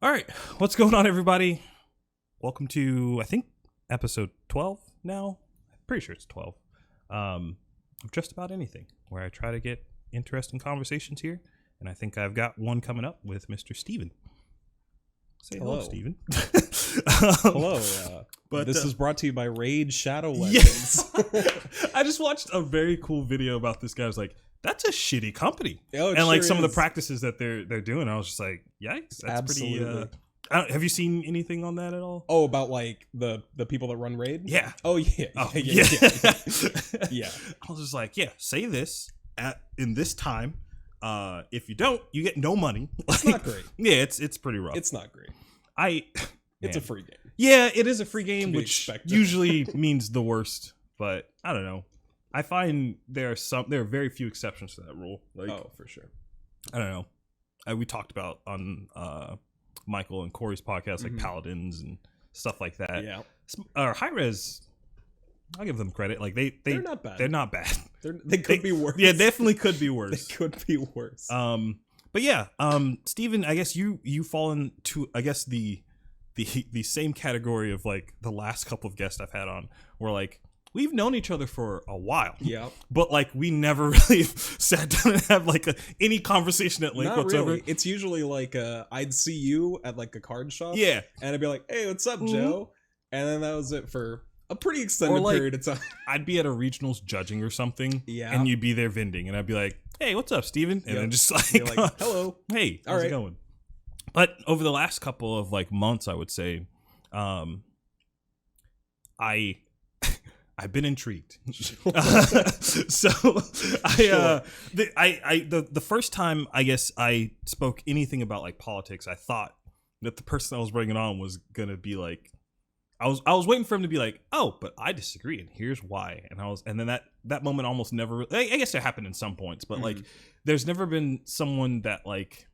All right, what's going on, everybody? Welcome to, I think, episode 12 now. I'm pretty sure it's 12. Of just about anything, where I try to get interesting conversations here, and I think I've got one coming up with Mr. Steven. Say hello, Steven. Hello. But this is brought to you by Raid Shadow Legends. Yeah. I just watched a very cool video about this guy. I was like, that's a shitty company. Oh, and sure like some is. of the practices that they're doing, I was just like, yikes, that's Absolutely. pretty. Have you seen anything on that at all? Oh, about like the people that run Raid? Yeah. Oh yeah. Yeah. Yeah. I was just like, yeah, say this in this time. If you don't, you get no money. It's not great. Yeah, it's pretty rough. It's not great. Man. It's a free game. Yeah, it is a free game, be which expected. usually means the worst. But I don't know. I find there are very few exceptions to that rule. Like, Oh, for sure. I don't know. We talked about on Michael and Corey's podcast, like paladins and stuff like that. Yeah. High res, I'll give them credit. Like They're not bad. They're not bad. They could be worse. Yeah, definitely could be worse. They could be worse. But yeah, Steven, I guess you fall into, I guess, the same category of like the last couple of guests I've had on, where like we've known each other for a while. Yeah. But like we never really sat down and have like any conversation at length Not whatsoever. really. It's usually like I'd see you at like a card shop. Yeah. And I'd be like, hey, what's up, Joe? And then that was it for a pretty extended Or, like, period of time. I'd be at a regionals judging or something. Yeah. And you'd be there vending, and I'd be like, hey, what's up, Steven? And Yep. then just like, You're like, hello. hey, All how's it right. going? But over the last couple of like months, I would say, I've been intrigued. So the first time I guess I spoke anything about like politics, I thought that the person I was bringing on was gonna be like, I was waiting for him to be like, oh, but I disagree, and here's why. And then that moment almost never. I guess it happened in some points, but like, there's never been someone that like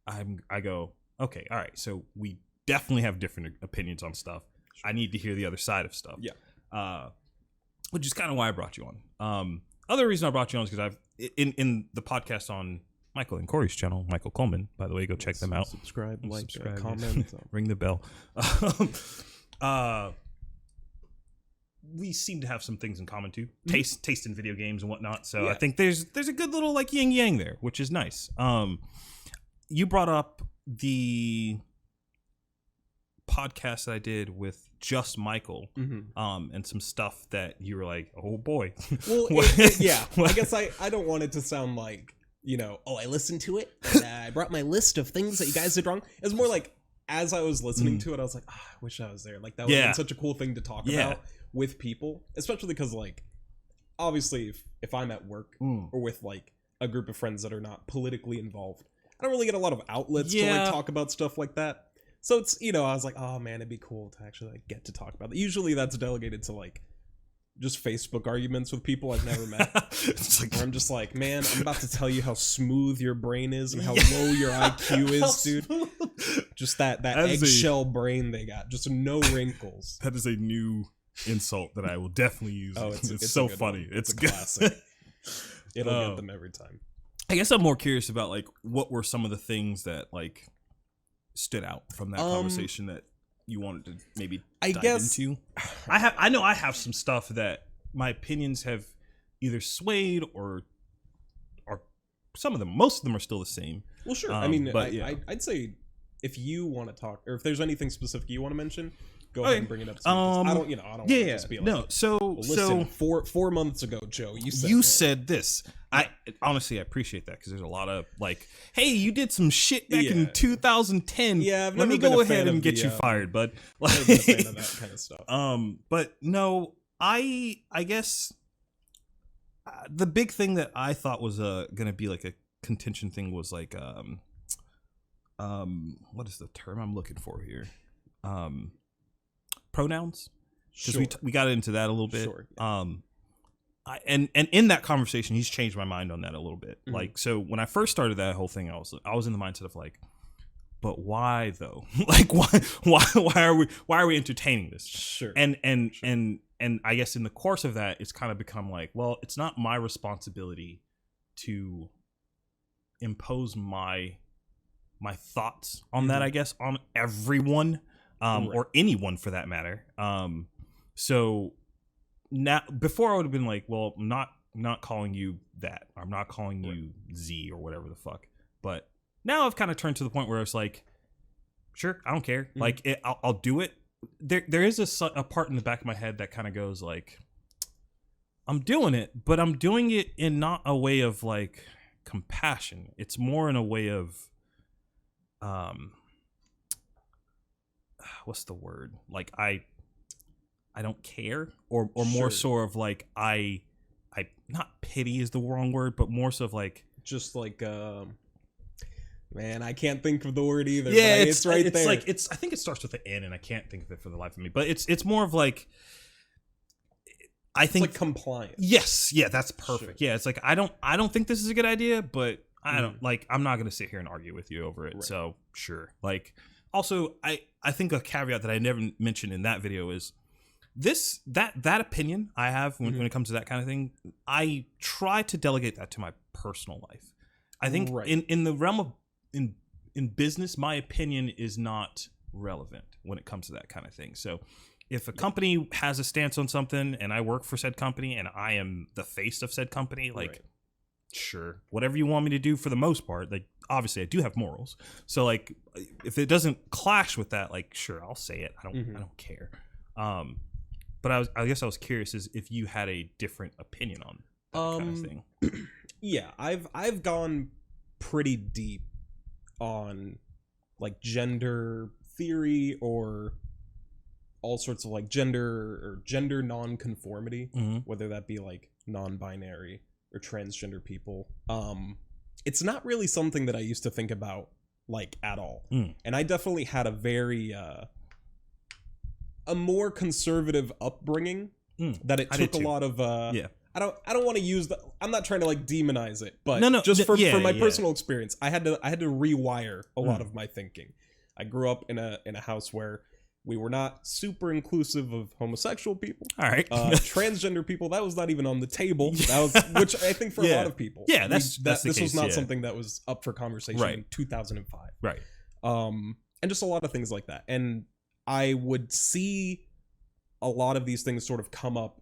I go, okay, all right, so we definitely have different opinions on stuff. I need to hear the other side of stuff. Yeah. Which is kind of why I brought you on. Other reason I brought you on is because I've in the podcast on Michael and Corey's channel, Michael Coleman, by the way, go check them out. Subscribe, like, Subscribe, comment. ring the bell. We seem to have some things in common too. Taste in video games and whatnot. So Yeah. I think there's a good little like yin yang there, which is nice. You brought up the podcast that I did with just Michael, and some stuff that you were like, oh boy. Well, yeah. I guess I don't want it to sound like, I listened to it. And, I brought my list of things that you guys did wrong. It's more like, as I was listening to it, I was like, I wish I was there. Like, that would have been such a cool thing to talk about with people, especially because, like, obviously, if I'm at work or with, like, a group of friends that are not politically involved, I don't really get a lot of outlets to, like, talk about stuff like that. So it's, I was like, oh, man, it'd be cool to actually, like, get to talk about it. Usually that's delegated to, like, just Facebook arguments with people I've never met. It's like, where I'm just like, man, I'm about to tell you how smooth your brain is and how low your IQ is, dude. Just that eggshell brain they got. Just no wrinkles. That is a new insult that I will definitely use. Oh, it's so funny. One. It's a good. classic. It'll get them every time. I guess I'm more curious about like what were some of the things that like stood out from that conversation that you wanted to maybe dive into. I know I have some stuff that my opinions have either swayed or some of them, most of them are still the same. Well, sure. I mean, but I'd say if you want to talk, or if there's anything specific you want to mention, go ahead and bring it up. I don't want to just be like, no. So listen, 4 months ago, Joe, you said this. I honestly appreciate that because there's a lot of like, hey, you did some shit back in 2010. Yeah, let me go ahead and get you fired, bud. Like, I've been a fan of that kind of stuff. But no, I guess the big thing that I thought was gonna be like a contention thing was like what is the term I'm looking for here? Pronouns. Because we got into that a little bit. Sure, yeah. And in that conversation, he's changed my mind on that a little bit. Like, so when I first started that whole thing, I was in the mindset of like, but why though? Like, why are we entertaining this? Sure. And I guess in the course of that, it's kind of become like, well, it's not my responsibility to impose my my thoughts on that, I guess, on everyone, or anyone for that matter. So now, before I would have been like, well, I'm not calling you that. I'm not calling you Z or whatever the fuck. But now I've kind of turned to the point where it's like, sure, I don't care. Like, I'll do it. There is a part in the back of my head that kind of goes like, I'm doing it, but I'm doing it in not a way of like compassion. It's more in a way of, what's the word? Like I don't care, or more sort of like I not pity is the wrong word, but more so of like just like man, I can't think of the word either. Yeah, but it's right there. Like I think it starts with an N, and I can't think of it for the life of me. But it's more of like, I think it's like compliance. Yes, yeah, that's perfect. Sure. Yeah, it's like I don't think this is a good idea, but I don't like. I'm not gonna sit here and argue with you over it. Right. So sure. Like, also, I think a caveat that I never mentioned in that video is that opinion I have when it comes to that kind of thing. I try to delegate that to my personal life. I think in the realm of in business, my opinion is not relevant when it comes to that kind of thing. So if a company has a stance on something and I work for said company and I am the face of said company, like, sure, whatever you want me to do, for the most part, like, obviously I do have morals. So like, if it doesn't clash with that, like, sure, I'll say it. I don't care. But I guess I was curious is if you had a different opinion on that kind of thing. Yeah, I've gone pretty deep on like gender theory or all sorts of like gender non-conformity, whether that be like non-binary or transgender people. It's not really something that I used to think about like at all. And I definitely had a very a more conservative upbringing that it took a lot of I don't want to use the, I'm not trying to like demonize it, but for my personal experience, I had to rewire a lot of my thinking. I grew up in a house where we were not super inclusive of homosexual people. All right. Transgender people, that was not even on the table. That was, which I think for a lot of people. Yeah, that's this case, was not something that was up for conversation in 2005. Right. And just a lot of things like that. And I would see a lot of these things sort of come up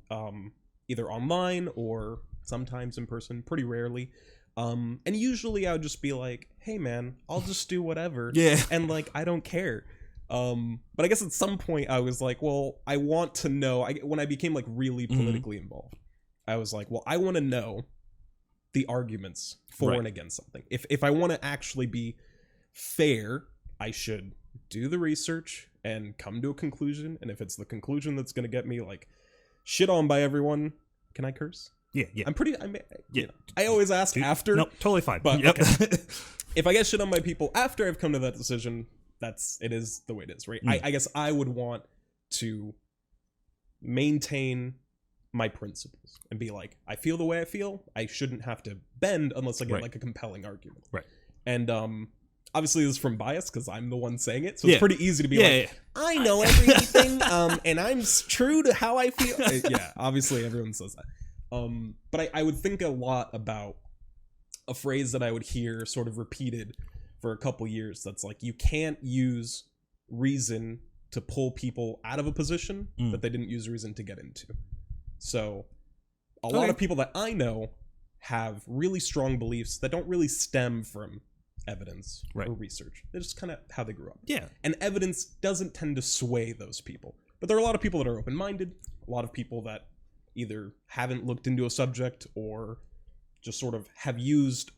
either online or sometimes in person, pretty rarely. And usually I would just be like, hey man, I'll just do whatever. And like, I don't care. But I guess at some point I was like, well, I want to know. When I became like really politically involved, I was like, well, I want to know the arguments for and against something. If I want to actually be fair, I should do the research and come to a conclusion. And if it's the conclusion that's going to get me like shit on by everyone, can I curse? Yeah. You know, I always ask after. No, totally fine. But okay. If I get shit on by people after I've come to that decision, it is the way it is, right? I guess I would want to maintain my principles and be like, I feel the way I feel. I shouldn't have to bend unless I get like a compelling argument. Right. And obviously this is from bias because I'm the one saying it, so it's pretty easy to be like, I know everything, and I'm true to how I feel. Obviously everyone says that. But I would think a lot about a phrase that I would hear sort of repeated for a couple years. That's like, you can't use reason to pull people out of a position that they didn't use reason to get into. So a lot of people that I know have really strong beliefs that don't really stem from evidence or research. They're just kind of how they grew up. And evidence doesn't tend to sway those people. But there are a lot of people that are open-minded, a lot of people that either haven't looked into a subject or just sort of have used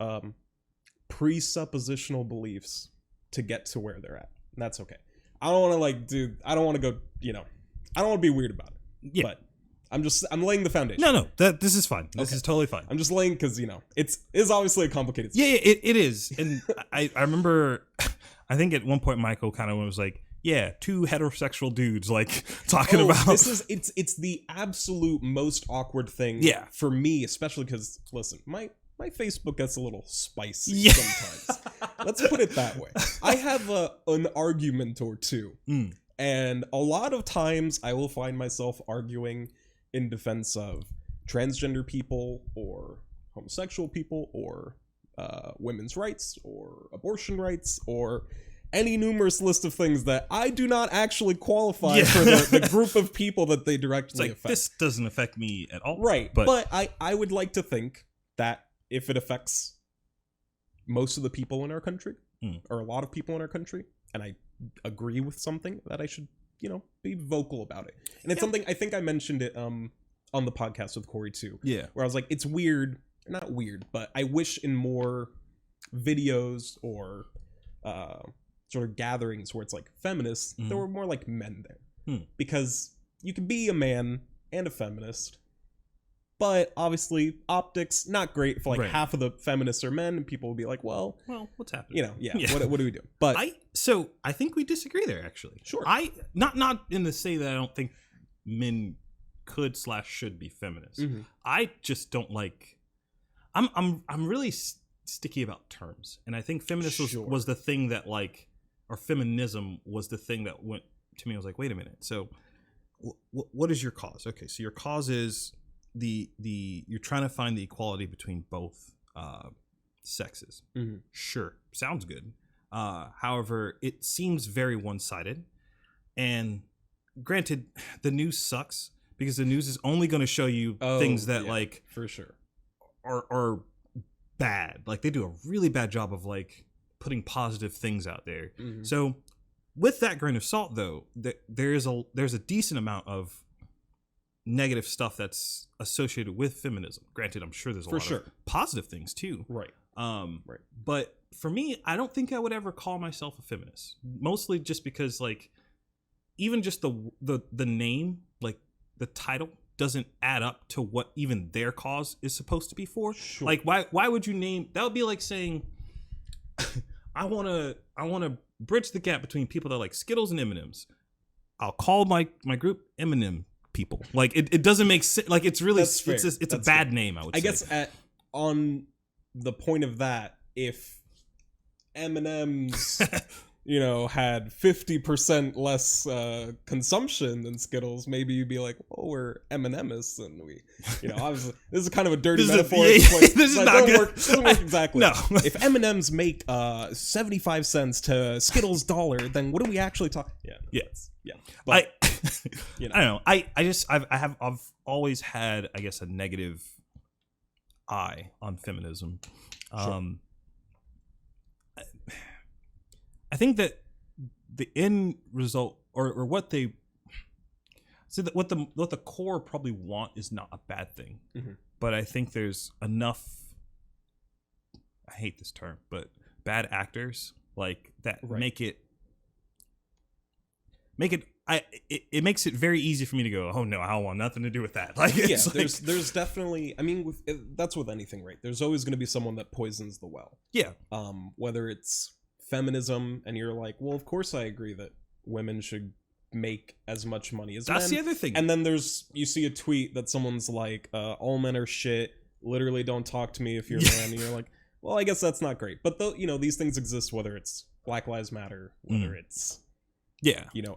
presuppositional beliefs to get to where they're at. And that's okay. I don't want to I don't want to go, I don't want to be weird about it. But I'm laying the foundation. No, this is fine. This is totally fine. I'm just laying because, it's obviously a complicated situation. It is. And I remember, I think at one point Michael kind of was like, two heterosexual dudes like talking about it's the absolute most awkward thing for me, especially because, listen, my Facebook gets a little spicy sometimes. Let's put it that way. I have an argument or two. And a lot of times I will find myself arguing in defense of transgender people or homosexual people or women's rights or abortion rights or any numerous list of things that I do not actually qualify for the group of people that they directly affect. This doesn't affect me at all. Right. But I would like to think that if it affects most of the people in our country, or a lot of people in our country, and I agree with something, that I should, be vocal about it. And it's something, I think I mentioned it on the podcast with Corey too. Yeah. Where I was like, it's weird, not weird, but I wish in more videos or sort of gatherings where it's like feminists, there were more like men there. Because you can be a man and a feminist, but obviously optics not great for like half of the feminists are men, and people will be like, well, what's happening? What do we do? But I think we disagree there, actually. Sure. Not in the say that I don't think men could/should be feminists. I just don't like. I'm really sticky about terms, and I think feminist was the thing that like, or feminism was the thing that went to me. I was like, wait a minute. So, what is your cause? Okay, so your cause is you're trying to find the equality between both sexes. Sure, sounds good. However, it seems very one-sided. And granted, the news sucks because the news is only going to show you things that like for sure are bad. Like they do a really bad job of like putting positive things out there. So with that grain of salt, though, there's a decent amount of negative stuff that's associated with feminism. Granted, I'm sure there's a lot of positive things too. Right. But for me, I don't think I would ever call myself a feminist. Mostly just because like even just the name, like the title, doesn't add up to what even their cause is supposed to be for. Sure. Like why would you name that? Would be like saying I wanna bridge the gap between people that like Skittles and M&Ms. I'll call my group M&M people. Like it doesn't make sense. Like it's really it's a bad name, I would say. I guess on the point of that, if M&M's had 50% less consumption than Skittles, maybe you'd be like, oh, we're M&Mists, and we obviously this is kind of a dirty metaphor. This is not good. Doesn't work exactly. No. If M&M's make 75 cents to Skittles $1, then what do we actually talk? But I don't know. I've always had, I guess, a negative eye on feminism. I think that the end result, or what they so that what the core probably want is not a bad thing, but I think there's enough. I hate this term, but bad actors like that make it. It makes it very easy for me to go, oh no, I don't want nothing to do with that. Like, there's definitely. I mean, that's with anything, right? There's always going to be someone that poisons the well. Yeah. Whether it's feminism, and you're like, well, of course I agree that women should make as much money as men. That's the other thing. And then you see a tweet that someone's like, all men are shit. Literally, don't talk to me if you're a man. And you're like, well, I guess that's not great. But these things exist, whether it's Black Lives Matter, whether it's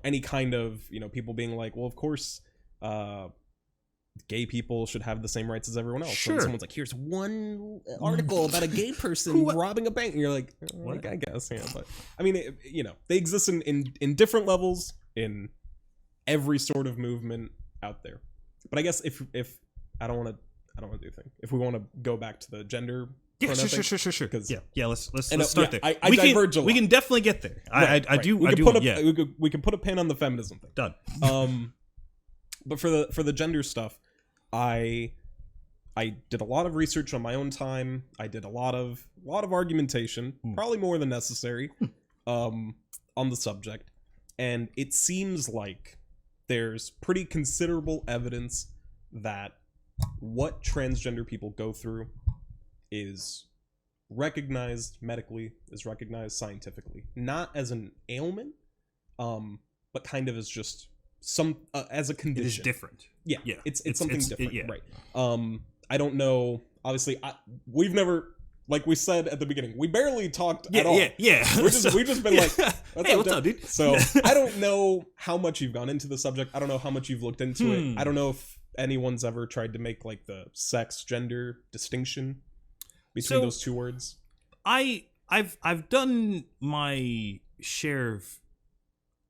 any kind of people being like, well, of course gay people should have the same rights as everyone else. Sure. And someone's like, here's one article about a gay person robbing a bank, and you're like, I guess, but I mean, they exist in different levels in every sort of movement out there. But I guess if I don't want to do a thing. If we want to go back to the gender. Sure. Let's start there. I diverge a lot. We can definitely get there. We can put a pin on the feminism thing. Done. But for the gender stuff, I did a lot of research on my own time. I did a lot of argumentation, probably more than necessary, on the subject, and it seems like there's pretty considerable evidence that what transgender people go through is recognized medically, is recognized scientifically, not as an ailment, but kind of as just as a condition. It is different. Yeah. It's something different. Right. I don't know. Obviously, we've never, like we said at the beginning, we barely talked at all. Yeah. We've just been like, what's up, dude? So I don't know how much you've gone into the subject. I don't know how much you've looked into it. I don't know if anyone's ever tried to make like the sex gender distinction between those two words. I've done my share of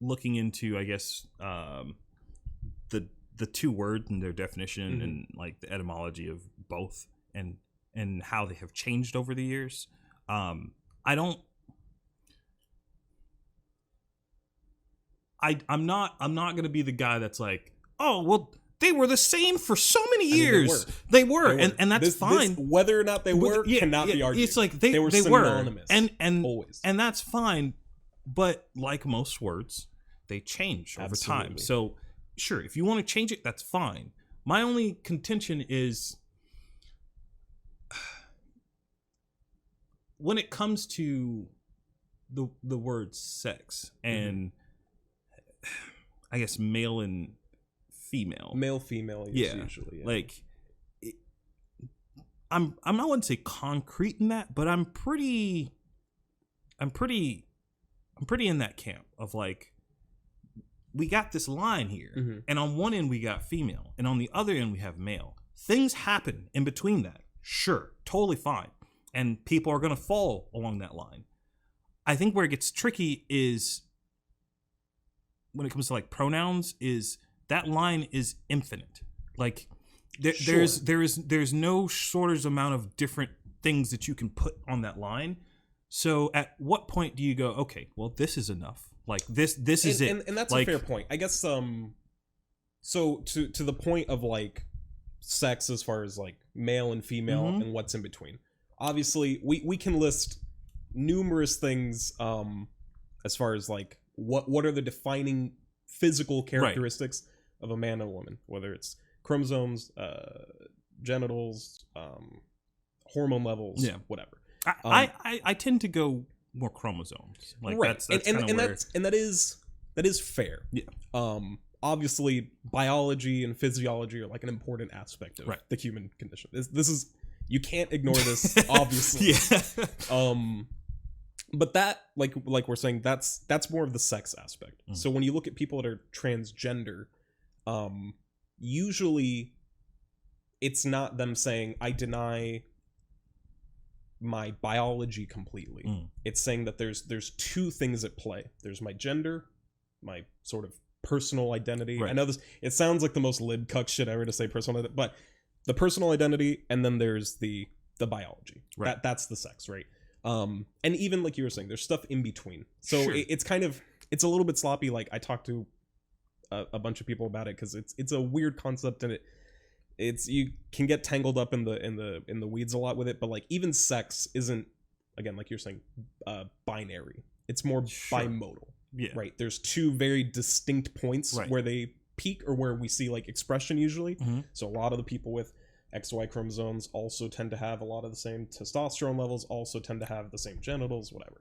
looking into, I guess, the two words and their definition and like the etymology of both and how they have changed over the years. I'm not going to be the guy that's like, oh well, they were the same for so many years. They were. And that's fine. Whether or not they were cannot be argued. It's like they were synonymous. And always. And that's fine. But like most words, they change over time. So sure, if you want to change it, that's fine. My only contention is when it comes to the word sex and I guess male and female. Male, female, usually. Yeah. Like I'm not going to say concrete in that, but I'm pretty in that camp of like, we got this line here, and on one end we got female, and on the other end we have male. Things happen in between that. Sure, totally fine. And people are going to fall along that line. I think where it gets tricky is when it comes to like pronouns is that line is infinite. Like there's no shortage amount of different things that you can put on that line. So at what point do you go, okay, well, this is enough. Like this is it. And that's like, a fair point. I guess so to the point of like sex as far as like male and female and what's in between. Obviously, we can list numerous things as far as like what are the defining physical characteristics of a man and a woman, whether it's chromosomes, genitals, hormone levels, whatever. I tend to go more chromosomes. Like that's and that is fair. Yeah. Obviously, biology and physiology are like an important aspect of the human condition. This is, you can't ignore this, obviously. But that, like we're saying, that's more of the sex aspect. So when you look at people that are transgender, usually it's not them saying, I deny my biology completely. It's saying that there's two things at play. There's my gender, my sort of personal identity. I know this, it sounds like the most lib cuck shit ever to say personal identity, but the personal identity, and then there's the biology. That's the sex, right? And even like you were saying, there's stuff in between. So it's kind of, it's a little bit sloppy. Like I talked to a bunch of people about it because it's a weird concept, and it's you can get tangled up in the weeds a lot with it. But like even sex isn't, again, like you're saying, binary. It's more bimodal. Right. There's two very distinct points where they peak, or where we see like expression usually. So a lot of the people with XY chromosomes also tend to have a lot of the same testosterone levels, also tend to have the same genitals, whatever.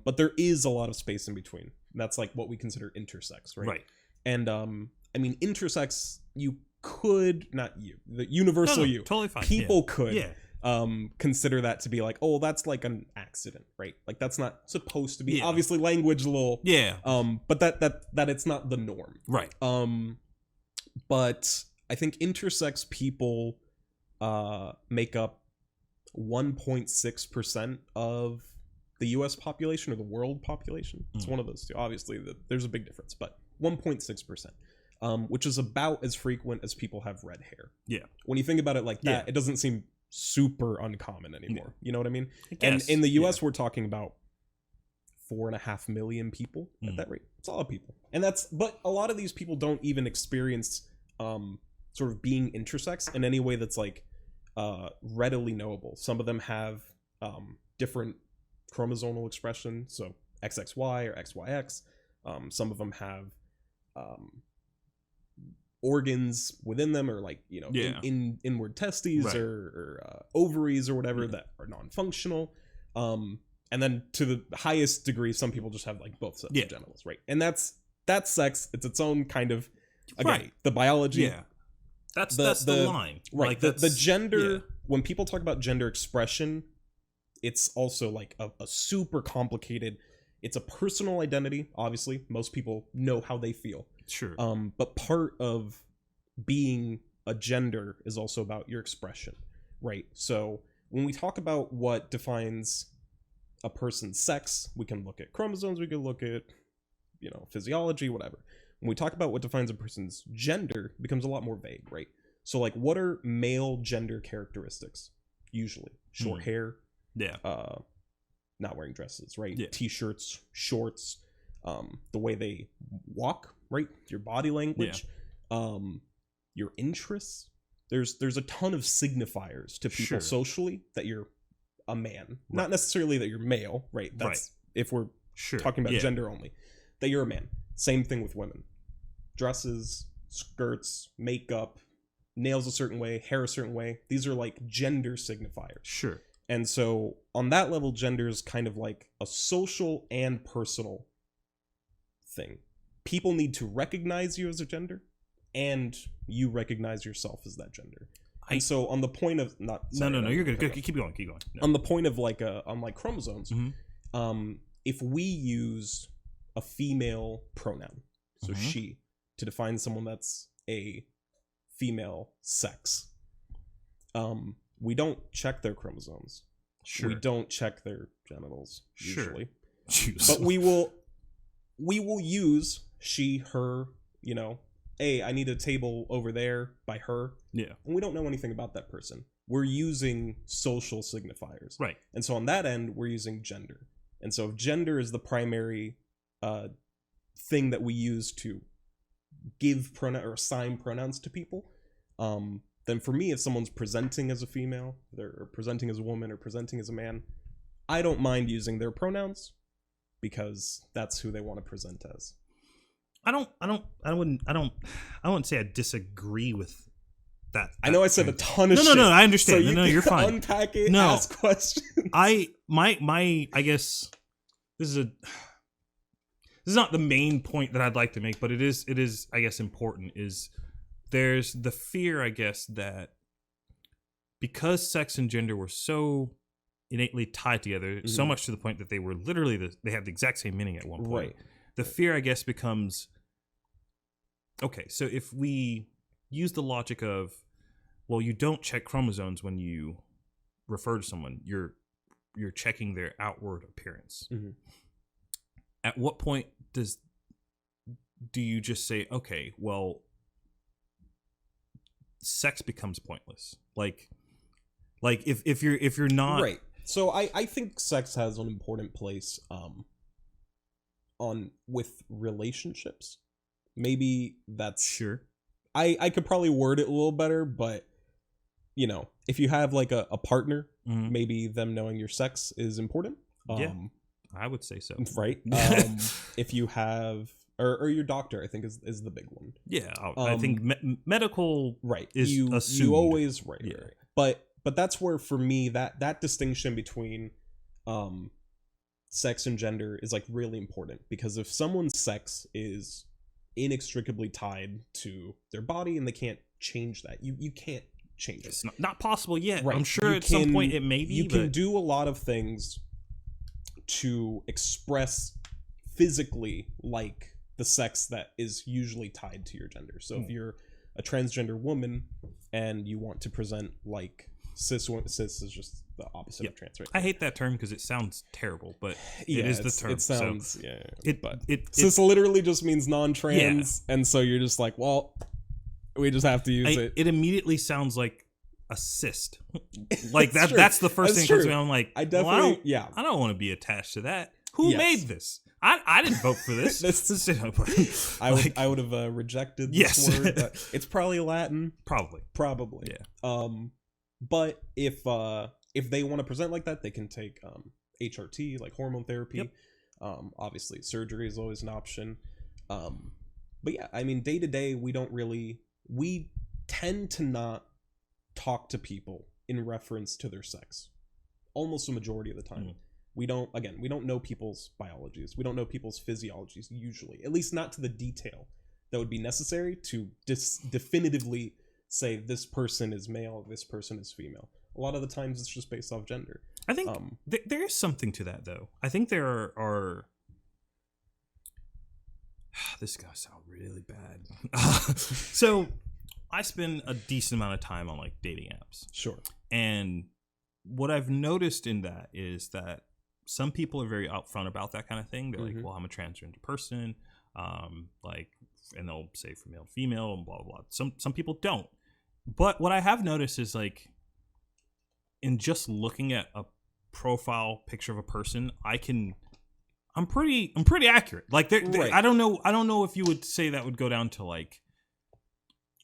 But there is a lot of space in between. That's like what we consider intersex, right? And I mean, intersex, you could, not you, the universal you, totally fine. People could consider that to be like, oh, that's like an accident, right? Like that's not supposed to be. Obviously, language a little, but that it's not the norm, right? But I think intersex people make up 1.6% of the U.S. population or the world population. It's one of those two. Obviously, there's a big difference, but 1.6%, which is about as frequent as people have red hair. When you think about it like that, it doesn't seem super uncommon anymore. You know what I mean? And in the U.S., we're talking about 4.5 million people at that rate. It's a lot of people, and but a lot of these people don't even experience sort of being intersex in any way that's like readily knowable. Some of them have different chromosomal expression, so XXY or XYX. Some of them have organs within them, or like, you know, in inward testes or ovaries or whatever that are non-functional. And then to the highest degree, some people just have like both sets of genitals, right? And that's sex. It's its own kind of, again, the biology. That's the line, right? Like the gender. When people talk about gender expression, it's also like a super complicated. It's a personal identity. Obviously, most people know how they feel. But part of being a gender is also about your expression, right? So when we talk about what defines a person's sex, we can look at chromosomes, we can look at, physiology, whatever. When we talk about what defines a person's gender, it becomes a lot more vague, right? So like, what are male gender characteristics? Usually short hair, not wearing dresses, right? T-shirts, shorts, the way they walk, right? Your body language, your interests. There's a ton of signifiers to people socially that you're a man, not necessarily that you're male, right? That's if we're talking about gender only, that you're a man. Same thing with women. Dresses, skirts, makeup, nails a certain way, hair a certain way. These are like gender signifiers. Sure. And so on that level, gender is kind of like a social and personal thing. People need to recognize you as a gender, and you recognize yourself as that gender. And so on the point of no, you're good. Keep going. No. On the point of on chromosomes, if we use a female pronoun, so she, to define someone that's a female sex, we don't check their chromosomes. We don't check their genitals usually. But we will use she, her, hey, I need a table over there by her. Yeah. And we don't know anything about that person. We're using social signifiers. Right. And so on that end, we're using gender. And so if gender is the primary thing that we use to give pronoun or assign pronouns to people, then for me, if someone's presenting as a female, they're presenting as a woman or presenting as a man, I don't mind using their pronouns because that's who they want to present as. I wouldn't say I disagree with that. I know I said a ton of shit. No, I understand. So you're fine. Unpack it, ask questions. I guess this is not the main point that I'd like to make, but it is I guess important, is there's the fear, I guess, that because sex and gender were so innately tied together, so much to the point that they were literally they had the exact same meaning at one point. Right. The fear, I guess, becomes, okay, so if we use the logic of, well, you don't check chromosomes when you refer to someone, you're checking their outward appearance. At what point do you just say, okay, well, sex becomes pointless? Like if you're not right. So I think sex has an important place with relationships. Maybe that's sure. I could probably word it a little better, but if you have like a partner, maybe them knowing your sex is important. I would say so. Right. If you have or your doctor, I think is the big one. Yeah, I think medical is assumed. You always right. But that's where for me that distinction between sex and gender is like really important, because if someone's sex is inextricably tied to their body and they can't change that, you can't change it. It's not possible yet. Right. I'm sure at some point it may be. You can do a lot of things to express physically like the sex that is usually tied to your gender. So if you're a transgender woman and you want to present like cis is just the opposite of trans, right? I hate that term because it sounds terrible, but it is the term. It sounds but cis literally just means non-trans, and so you're just like, well, we just have to use it. It immediately sounds like a cyst. Like that's the first thing that comes to me. I'm like, I don't want to be attached to that. Who made this? I didn't vote for this. I would have rejected this word. But it's probably Latin. Probably. Yeah. But if they want to present like that, they can take HRT, like hormone therapy. Obviously, surgery is always an option. But yeah, I mean, day to day, we tend to not talk to people in reference to their sex. Almost the majority of the time. We don't know people's biologies. We don't know people's physiologies usually, at least not to the detail that would be necessary to definitively say this person is male, this person is female. A lot of the times it's just based off gender. I think there is something to that, though. I think there are this is gonna sound really bad. So I spend a decent amount of time on like dating apps. Sure. And what I've noticed in that is that some people are very upfront about that kind of thing. They're like, well, I'm a transgender person, like, and they'll say for male, female, and blah blah blah. Some people don't. But what I have noticed is like, in just looking at a profile picture of a person, I'm pretty accurate. Like, right. I don't know if you would say that would go down to like,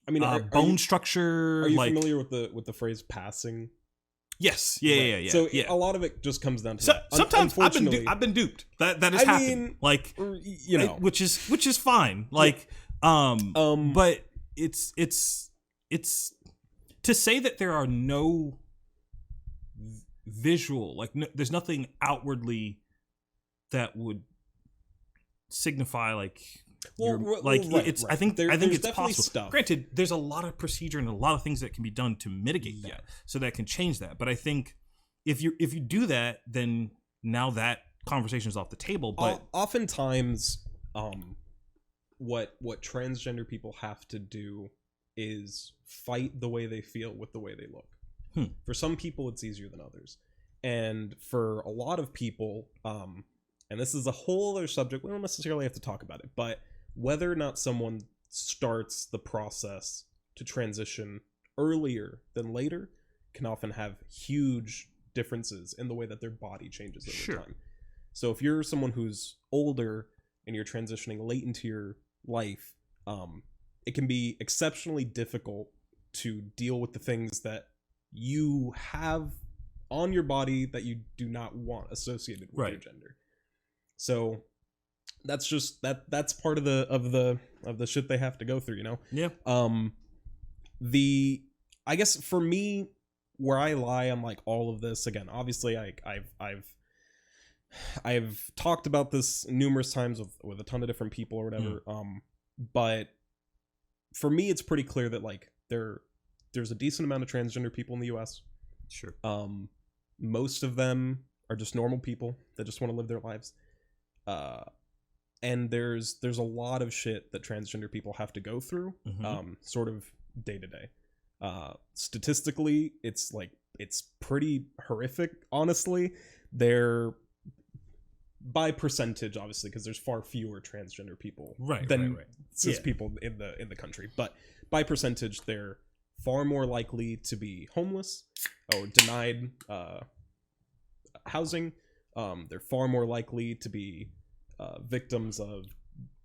I mean, bone structure. Are you like, familiar with the phrase passing? Yes. Yeah. So a lot of it just comes down to that. Sometimes I've been duped. That has happened. Like, you know, which is fine. Like, but it's to say that there are no visual, like, there's nothing outwardly that would signify like, it's. I think it's possible. Stuff. Granted, there's a lot of procedure and a lot of things that can be done to mitigate that, so that can change that. But I think if you do that, then now that conversation is off the table. But oftentimes, what transgender people have to do is fight the way they feel with the way they look. For some people, it's easier than others, and for a lot of people, and this is a whole other subject. We don't necessarily have to talk about it, but whether or not someone starts the process to transition earlier than later can often have huge differences in the way that their body changes over time. So if you're someone who's older and you're transitioning late into your life, it can be exceptionally difficult to deal with the things that you have on your body that you do not want associated with your gender. So that's just that's part of the shit they have to go through, you know? Yeah. I guess for me, where I lie on like all of this, again, obviously I've talked about this numerous times with a ton of different people or whatever. But for me, it's pretty clear that like there's a decent amount of transgender people in the US. Sure. Most of them are just normal people that just want to live their lives. And there's a lot of shit that transgender people have to go through, sort of day to day. Statistically, it's pretty horrific, honestly. They're by percentage, obviously, because there's far fewer transgender people than cis people in the country. But by percentage, they're far more likely to be homeless or denied housing. They're far more likely to be victims of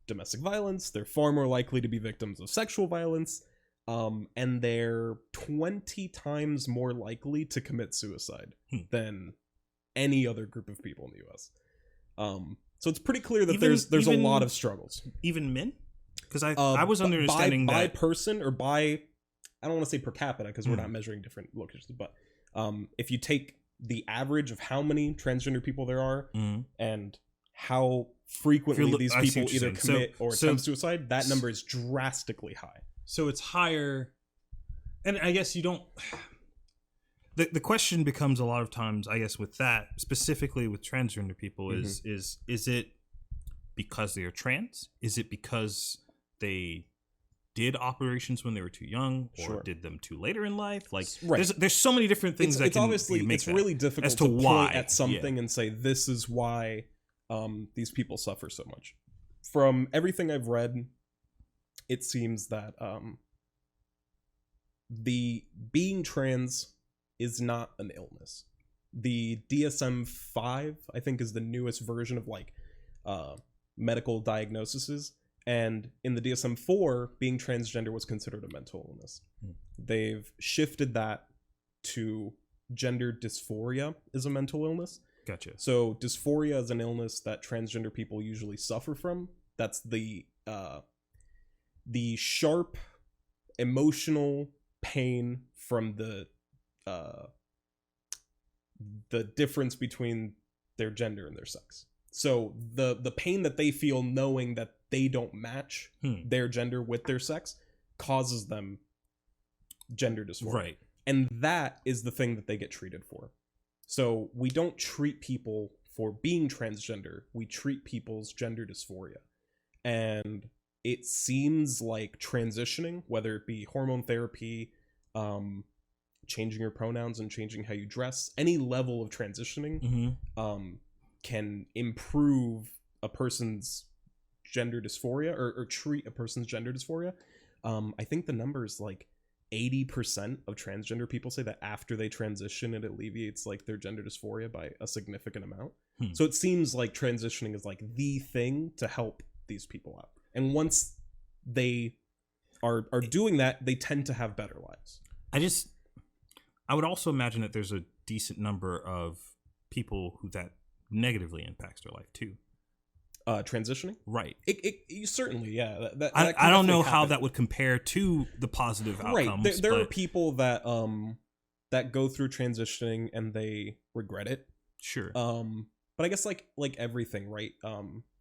domestic violence. They're far more likely to be victims of sexual violence. And they're 20 times more likely to commit suicide than any other group of people in the US. So it's pretty clear that there's a lot of struggles. Even men? Because I was understanding by person or by, I don't want to say per capita because we're not measuring different locations, but if you take the average of how many transgender people there are and how frequently these people either commit or attempt suicide, that number is drastically high. So it's higher, and I guess you don't. The question becomes a lot of times, I guess, with that specifically with transgender people is it because they are trans? Is it because they did operations when they were too young, or did them too later in life? Like, there's so many different things it's obviously it's really difficult to point at something and say this is why these people suffer so much. From everything I've read, it seems that the being trans is not an illness. The DSM-5, I think, is the newest version of like medical diagnoses, and in the DSM-4, being transgender was considered a mental illness. They've shifted that to gender dysphoria is a mental illness. Gotcha. So dysphoria is an illness that transgender people usually suffer from. That's the sharp emotional pain from the difference between their gender and their sex. So the pain that they feel knowing that they don't match their gender with their sex causes them gender dysphoria. Right. And that is the thing that they get treated for. So we don't treat people for being transgender. We treat people's gender dysphoria. And it seems like transitioning, whether it be hormone therapy, changing your pronouns and changing how you dress, any level of transitioning, can improve a person's gender dysphoria or treat a person's gender dysphoria. I think the number is like 80% of transgender people say that after they transition, it alleviates like their gender dysphoria by a significant amount. So it seems like transitioning is like the thing to help these people out. And once they are doing that, they tend to have better lives. I would also imagine that there's a decent number of people who that negatively impacts their life too. Transitioning, right? It certainly, yeah. I don't know how that would compare to the positive outcomes. Right, there are people that that go through transitioning and they regret it. Sure. But I guess like everything, right?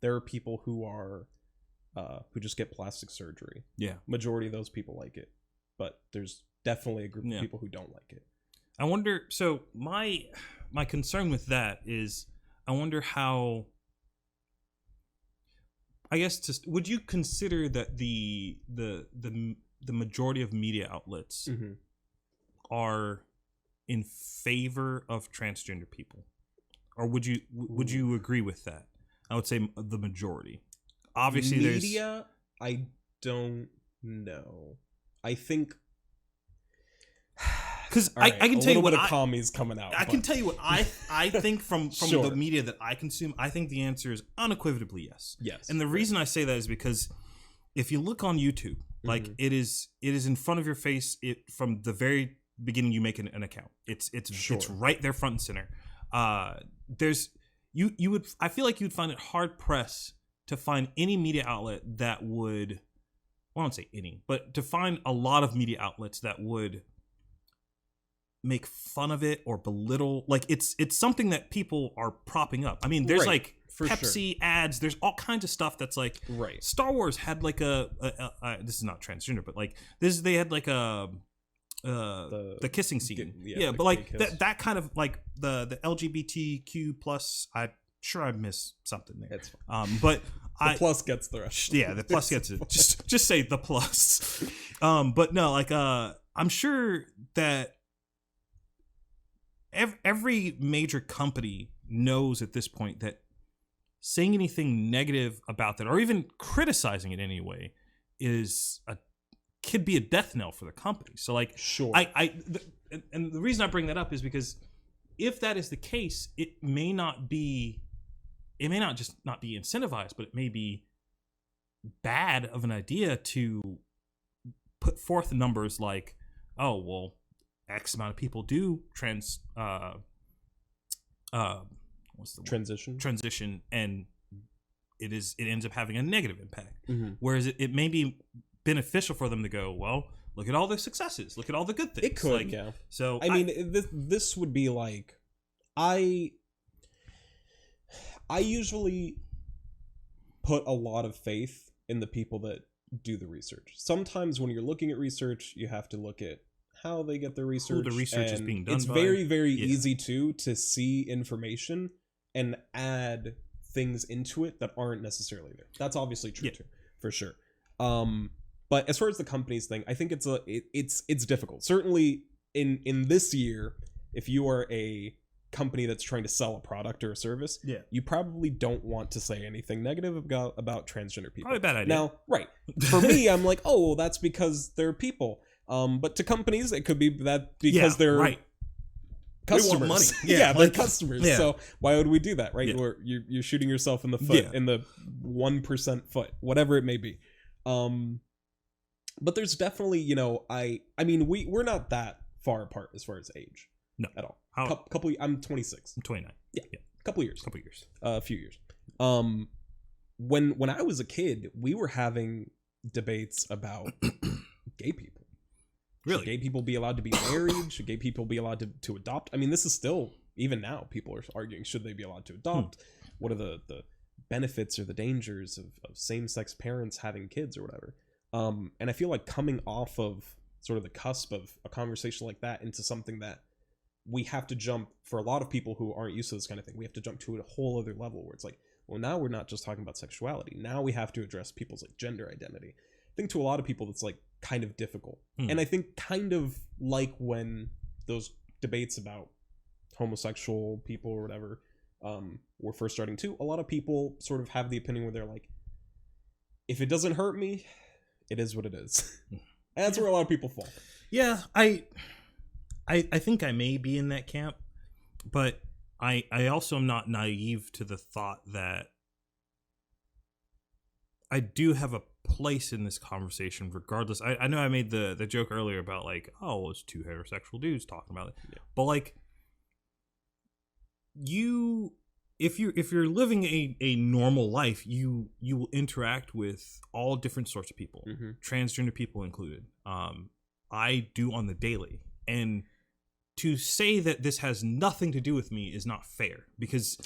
There are people who are who just get plastic surgery. Yeah. Majority of those people like it, but there's definitely a group of people who don't like it. I wonder. So my concern with that is, I wonder how. I guess would you consider that the majority of media outlets are in favor of transgender people, or would you agree with that? I would say the majority. Obviously, media. I don't know. I think. Because I can tell you what commies coming out. I can tell you what I think from the media that I consume. I think the answer is unequivocally yes. Yes. And the reason I say that is because if you look on YouTube, like it is in front of your face. It from the very beginning you make an account. It's right there front and center. There's you would I feel like you'd find it hard pressed to find any media outlet that would, well, I don't say any, but to find a lot of media outlets that would make fun of it or belittle. Like it's something that people are propping up. I mean, there's like Pepsi ads, there's all kinds of stuff that's like Star Wars had like a this is not transgender, but like they had like a the kissing scene. But like that kind of like the LGBTQ plus, I'm sure I missed something there. It's fine. But the plus gets the rest. Yeah, the plus gets it. Just say the plus. But no, like I'm sure that every major company knows at this point that saying anything negative about that or even criticizing it anyway could be a death knell for the company. So like, and the reason I bring that up is because if that is the case, it may not just not be incentivized, but it may be bad of an idea to put forth numbers like, oh, well, X amount of people do transition, and it ends up having a negative impact. Whereas it may be beneficial for them to go, well, look at all the successes, look at all the good things. It could, like, yeah. So I mean, this would be like, I usually put a lot of faith in the people that do the research. Sometimes when you're looking at research, you have to look at how they get their research. Who the research is being done. It's very, very easy to see information and add things into it that aren't necessarily there. That's obviously true too, for sure. But as far as the companies thing, I think it's difficult. Certainly in this year, if you are a company that's trying to sell a product or a service, you probably don't want to say anything negative about transgender people. Probably a bad idea. Now, right. For me, I'm like, oh, well, that's because they're people. But to companies, it could be that because they're customers. We want money. They're customers. Yeah. So why would we do that, right? Or you're shooting yourself in the foot, in the 1% foot, whatever it may be. But there's definitely, I mean, we're not that far apart as far as age. No, at all. I'm 26. I'm 29. Yeah, a few years. A few years. When I was a kid, we were having debates about gay people. Really? Should gay people be allowed to be married? Should gay people be allowed to adopt? I mean, this is still, even now, people are arguing, should they be allowed to adopt? What are the benefits or the dangers of same-sex parents having kids or whatever? And I feel like coming off of sort of the cusp of a conversation like that into something that we have to jump, for a lot of people who aren't used to this kind of thing, we have to jump to a whole other level where it's like, well, now we're not just talking about sexuality. Now we have to address people's like gender identity. I think to a lot of people that's like kind of difficult. And I think kind of like when those debates about homosexual people or whatever were first starting too, a lot of people sort of have the opinion where they're like, if it doesn't hurt me, it is what it is. And that's where a lot of people fall. Yeah, I think I may be in that camp, but I also am not naive to the thought that I do have a place in this conversation regardless. I know I made the joke earlier about like, oh, well, it's two heterosexual dudes talking about it. Yeah. But like, if you're living a normal life, you will interact with all different sorts of people, transgender people included. I do on the daily, and to say that this has nothing to do with me is not fair, because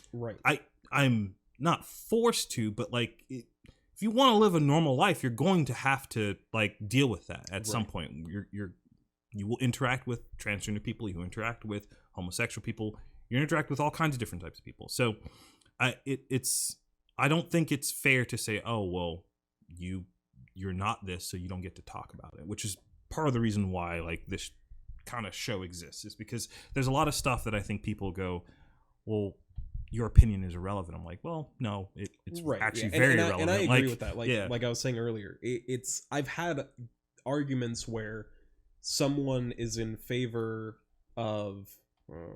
I'm not forced to, but like if you want to live a normal life, you're going to have to like deal with that at some point. You will interact with transgender people, you interact with homosexual people, you interact with all kinds of different types of people. So I don't think it's fair to say, oh well, you're not this, so you don't get to talk about it, which is part of the reason why like this kind of show exists, is because there's a lot of stuff that I think people go, well, your opinion is irrelevant. I'm like, well, no, it's actually very relevant. And I agree with that. Like I was saying earlier, I've had arguments where someone is in favor of,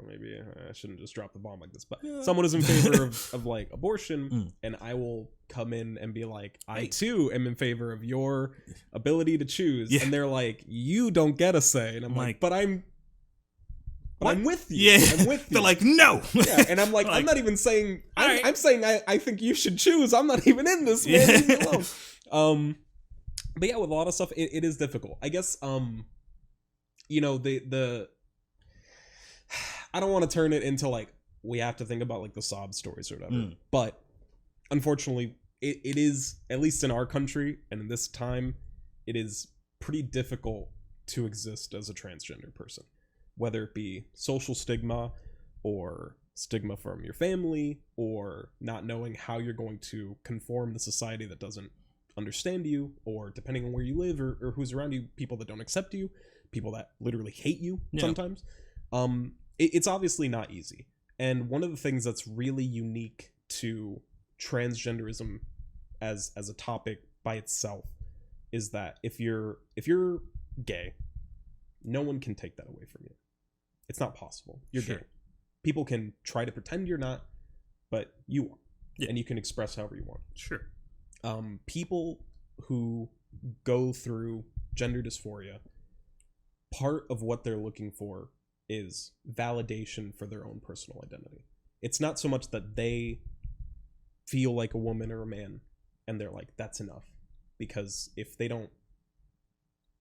maybe I shouldn't just drop the bomb like this, but someone is in favor of like abortion, and I will come in and be like, I too am in favor of your ability to choose, and they're like, you don't get a say, and I'm like, but I'm with you. Yeah. I'm with you. They're like, no. Yeah, and I'm like, I'm not even saying. I'm saying I think you should choose. I'm not even in this. Man. Leave me alone. But yeah, with a lot of stuff, it is difficult. I guess. You know, the I don't want to turn it into like we have to think about like the sob stories or whatever. But unfortunately, it is, at least in our country and in this time, it is pretty difficult to exist as a transgender person. Whether it be social stigma or stigma from your family or not knowing how you're going to conform to society that doesn't understand you, or depending on where you live or who's around you, people that don't accept you, people that literally hate you sometimes. It's obviously not easy. And one of the things that's really unique to transgenderism as a topic by itself is that if you're gay, no one can take that away from you. It's not possible. You're gay. People can try to pretend you're not, but you are. Yeah. And you can express however you want. Sure. People who go through gender dysphoria, part of what they're looking for is validation for their own personal identity. It's not so much that they feel like a woman or a man and they're like, that's enough. Because if they don't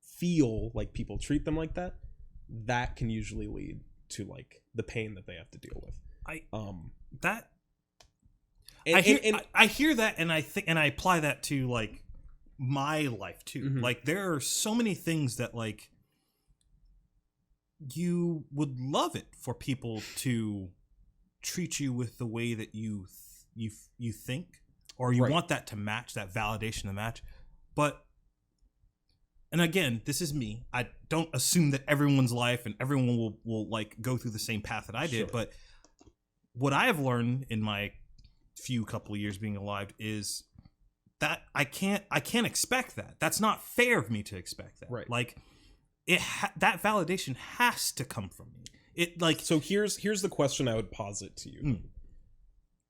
feel like people treat them like that, that can usually lead to like the pain that they have to deal with. I hear that, and I think, and I apply that to like my life too. Like there are so many things that like you would love it for people to treat you with the way that you think, or you want that to match, that validation to match. But, and again, this is me. I don't assume that everyone's life and everyone will like go through the same path that I did. But what I have learned in my couple of years being alive is that I can't expect that. That's not fair of me to expect that. Right. Like that validation has to come from me. It like, so here's the question I would posit to you.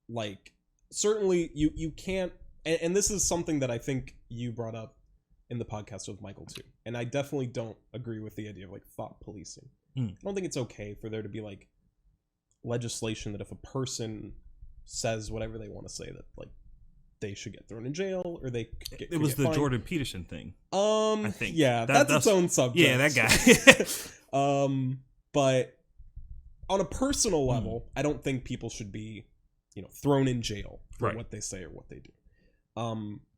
Like, certainly you can't, and this is something that I think you brought up in the podcast with Michael too, and I definitely don't agree with the idea of like thought policing. I don't think it's okay for there to be like legislation that if a person says whatever they want to say, that like they should get thrown in jail, or they it was the fined. Jordan Peterson thing, I think. Yeah, that's its own subject. Yeah, that guy. But on a personal level, I don't think people should be, thrown in jail for what they say or what they do.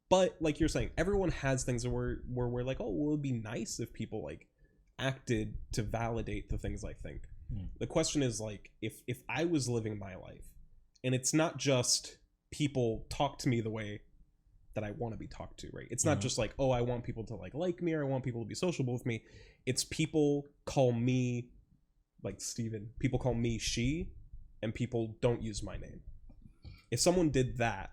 But like you're saying, everyone has things where we're like, oh, well, it'd be nice if people like acted to validate the things I think. The question is like, if I was living my life, and it's not just people talk to me the way that I want to be talked to, right? It's not just like, oh, I want people to like me, or I want people to be sociable with me. It's people call me, like Steven, people call me she, and people don't use my name. if someone did that,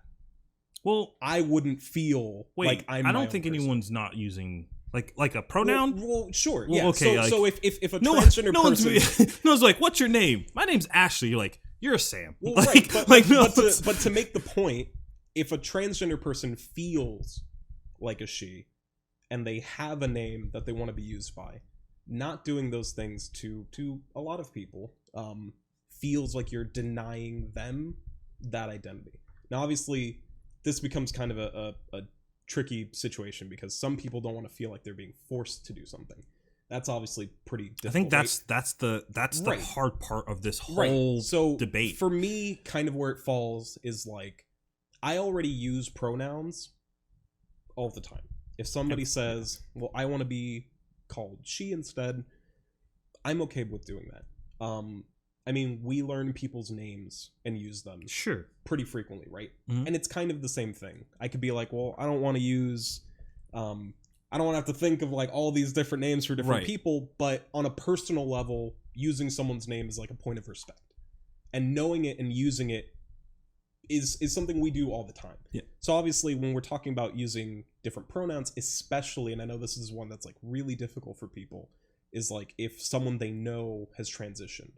well, I wouldn't feel like I'm. I don't think anyone's not using like a pronoun. Well, sure, well, yeah. Okay, so if a transgender person, no one's like, "What's your name?" My name's Ashley. You're like, "You're a Sam." Well, like, right, but to make the point, if a transgender person feels like a she, and they have a name that they want to be used by, not doing those things to a lot of people feels like you're denying them that identity. Now, obviously, this becomes kind of a tricky situation because some people don't want to feel like they're being forced to do something. That's obviously pretty difficult. I think that's the hard part of this whole debate. For me, kind of where it falls is like, I already use pronouns all the time. If somebody says, well, I want to be called she instead, I'm okay with doing that. I mean, we learn people's names and use them pretty frequently, right? Mm-hmm. And it's kind of the same thing. I could be like, well, I don't want to use I don't want to have to think of like all these different names for different people, but on a personal level, using someone's name is like a point of respect. And knowing it and using it is something we do all the time. Yeah. So obviously when we're talking about using different pronouns, especially, and I know this is one that's like really difficult for people, is like if someone they know has transitioned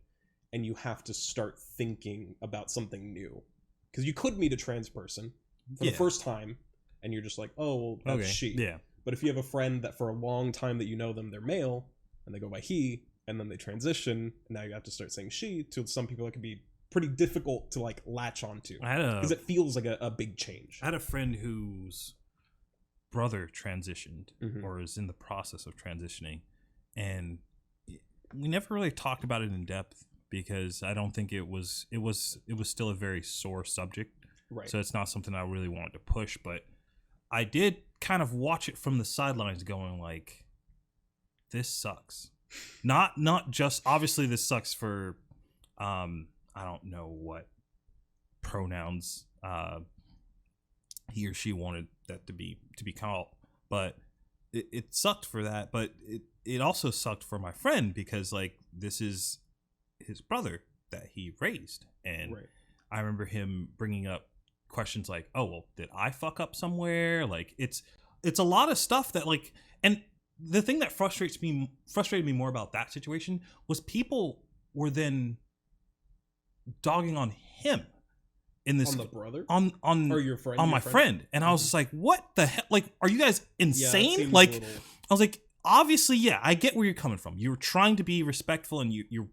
and you have to start thinking about something new. Because you could meet a trans person for the first time and you're just like, oh, well, that's she. Yeah. But if you have a friend that for a long time that you know them, they're male and they go by he, and then they transition, and now you have to start saying she, to some people it can be pretty difficult to like latch onto because it feels like a big change. I had a friend whose brother transitioned or is in the process of transitioning, and we never really talked about it in depth because I don't think it was still a very sore subject. Right. So it's not something I really wanted to push, but I did kind of watch it from the sidelines going like, this sucks. Not just, obviously this sucks for I don't know what pronouns he or she wanted that to be called, but it sucked for that. But it also sucked for my friend because like this is his brother that he raised, and I remember him bringing up questions like, "Oh well, did I fuck up somewhere?" Like it's a lot of stuff that like, and the thing that frustrated me more about that situation was people were then dogging on him in this on the brother on or your friend on my friend, and I was just like, what the hell, like, are you guys insane? Like little... I was like, obviously, yeah, I get where you're coming from. You're trying to be respectful and you're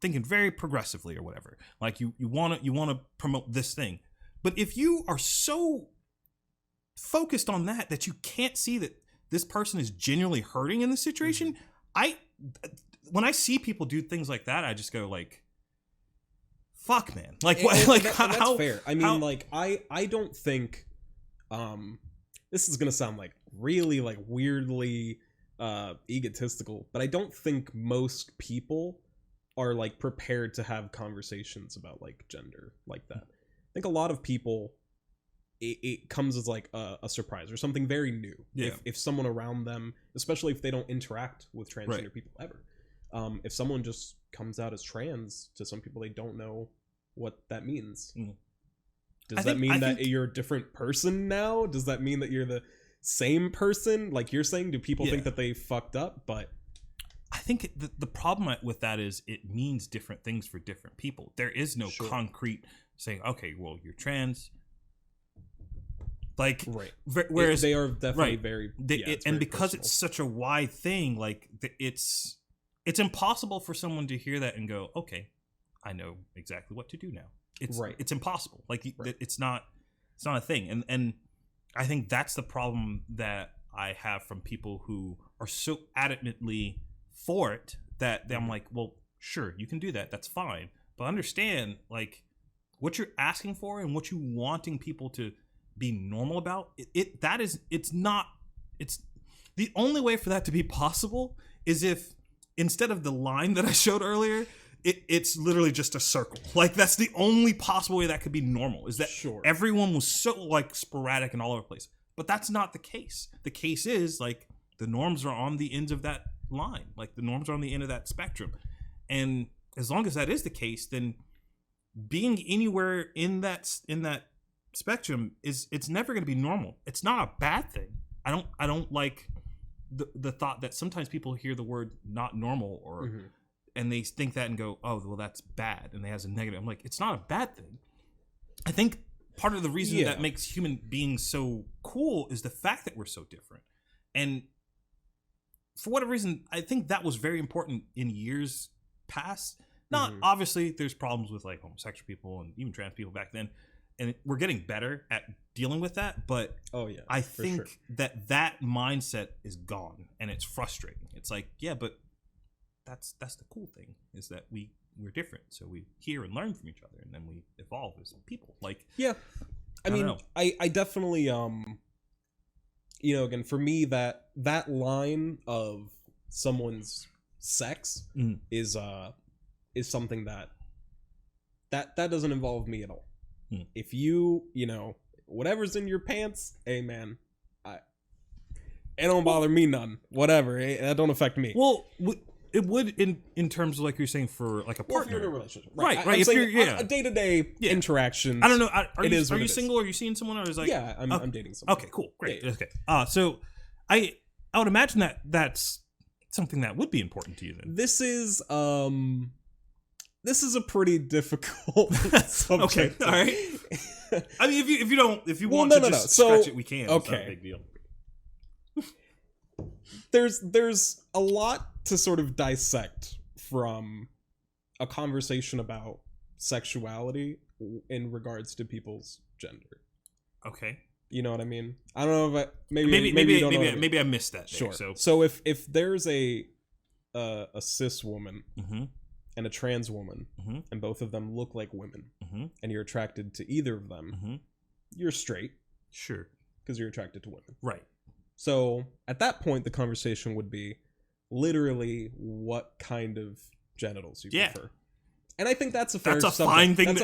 thinking very progressively or whatever, like you want to promote this thing, but if you are so focused on that you can't see that this person is genuinely hurting in this situation, when I see people do things like that, I just go like, fuck, man. Like, what? Like, that's fair. I mean, like, I don't think, this is gonna sound like really like weirdly egotistical, but I don't think most people are like prepared to have conversations about like gender like that. I think a lot of people, it comes as like a surprise or something very new. Yeah. If someone around them, especially if they don't interact with transgender people ever, if someone just comes out as trans, to some people they don't know what that means. Does that mean that you're a different person now? Does that mean that you're the same person like you're saying? Do people think that they fucked up? But I think the problem with that is it means different things for different people. There is no concrete saying, okay, well, you're trans. Like, whereas they are definitely very, and because it's such a wide thing, like it's impossible for someone to hear that and go, okay, I know exactly what to do now. It's impossible. Like it's not a thing. And I think that's the problem that I have from people who are so adamantly for it that I'm like, well, sure, you can do that. That's fine. But understand like what you're asking for and what you wanting people to be normal about it's the only way for that to be possible is if instead of the line that I showed earlier, it's literally just a circle. Like that's the only possible way that could be normal, is that everyone was so like sporadic and all over the place. But that's not the case. The case is like the norms are on the ends of that line. Like the norms are on the end of that spectrum. And as long as that is the case, then being anywhere in that spectrum it's never going to be normal. It's not a bad thing. I don't like the thought that sometimes people hear the word not normal or and they think that and go, oh well, that's bad, and it has a negative. I'm like, it's not a bad thing. I think part of the reason that makes human beings so cool is the fact that we're so different. And for whatever reason, I think that was very important in years past. Not obviously there's problems with like homosexual people and even trans people back then, and we're getting better at dealing with that, but I think that mindset is gone, and it's frustrating. It's like, yeah, but that's the cool thing, is that we're different, so we hear and learn from each other, and then we evolve as people. Like, I mean, I definitely again, for me, that line of someone's sex is something that doesn't involve me at all. If you whatever's in your pants, hey man, it don't bother me none. Whatever, that don't affect me. Well, it would in terms of, like you're saying, for like a partner. If you're in a relationship, right? If you're a day-to-day interaction. I don't know. Are you single? Or are you seeing someone? Or is like, I'm dating someone. Okay, cool, great. Okay. So I would imagine that that's something that would be important to you then. This is a pretty difficult subject. Okay, all right. I mean, if you want to stretch it, we can. Okay, it's not a big deal. There's a lot to sort of dissect from a conversation about sexuality in regards to people's gender. Okay. You know what I mean? I don't know if maybe I missed that. Sure. There, so if there's a cis woman and a trans woman, and both of them look like women, and you're attracted to either of them, you're straight. Sure. Because you're attracted to women. Right. So at that point, the conversation would be literally what kind of genitals you prefer. And I think that's a fair fine thing.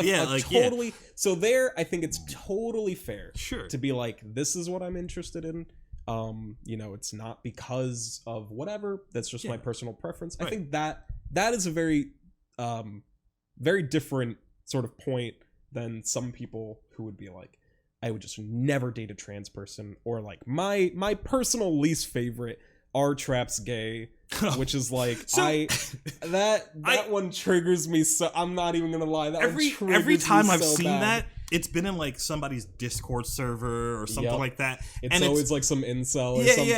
So there, I think it's totally fair to be like, this is what I'm interested in. It's not because of whatever. That's just my personal preference. Right. I think that is a very, very different sort of point than some people who would be like, I would just never date a trans person, or like my personal least favorite, R-Trap's gay, which is like that one triggers me. So I'm not even gonna lie. Every time I've seen that, it's been in like somebody's Discord server or something like that. It's always like some incel or something.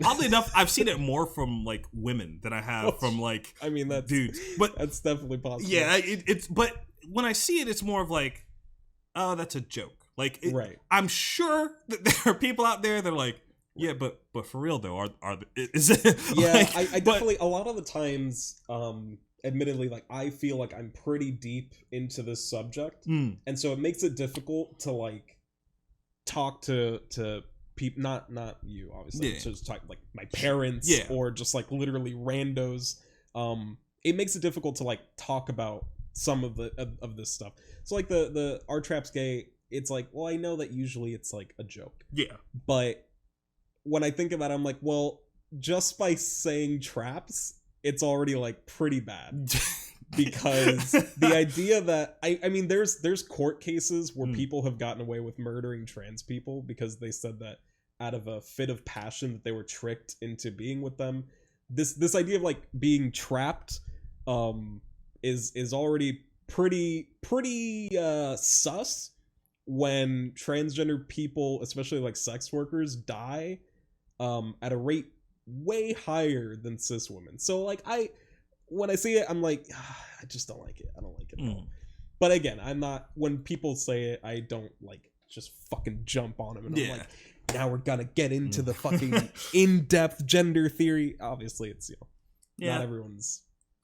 Oddly enough, I've seen it more from like women than I have from like dudes. But that's definitely possible. Yeah, but when I see it, it's more of like, oh, that's a joke. Like, I'm sure that there are people out there that are like, yeah, but for real though, is it? Yeah, like, I definitely a lot of the times, admittedly, like I feel like I'm pretty deep into this subject, and so it makes it difficult to like talk to people, not you, obviously, to just talk like my parents or just like literally randos. It makes it difficult to like talk about some of this stuff. So like the R-Trap's gay, it's like, well, I know that usually it's like a joke. Yeah. But when I think about it, I'm like, well, just by saying traps, it's already like pretty bad. Because the idea that I mean there's court cases where people have gotten away with murdering trans people because they said that out of a fit of passion that they were tricked into being with them. This idea of like being trapped is already pretty sus when transgender people, especially like sex workers, die at a rate way higher than cis women. So like when I see it, I'm like, I just don't like it. I don't like it at all. But again, I'm not, when people say it, I don't like just fucking jump on them and I'm like, now we're gonna get into the fucking in-depth gender theory. Obviously it's, not everyone's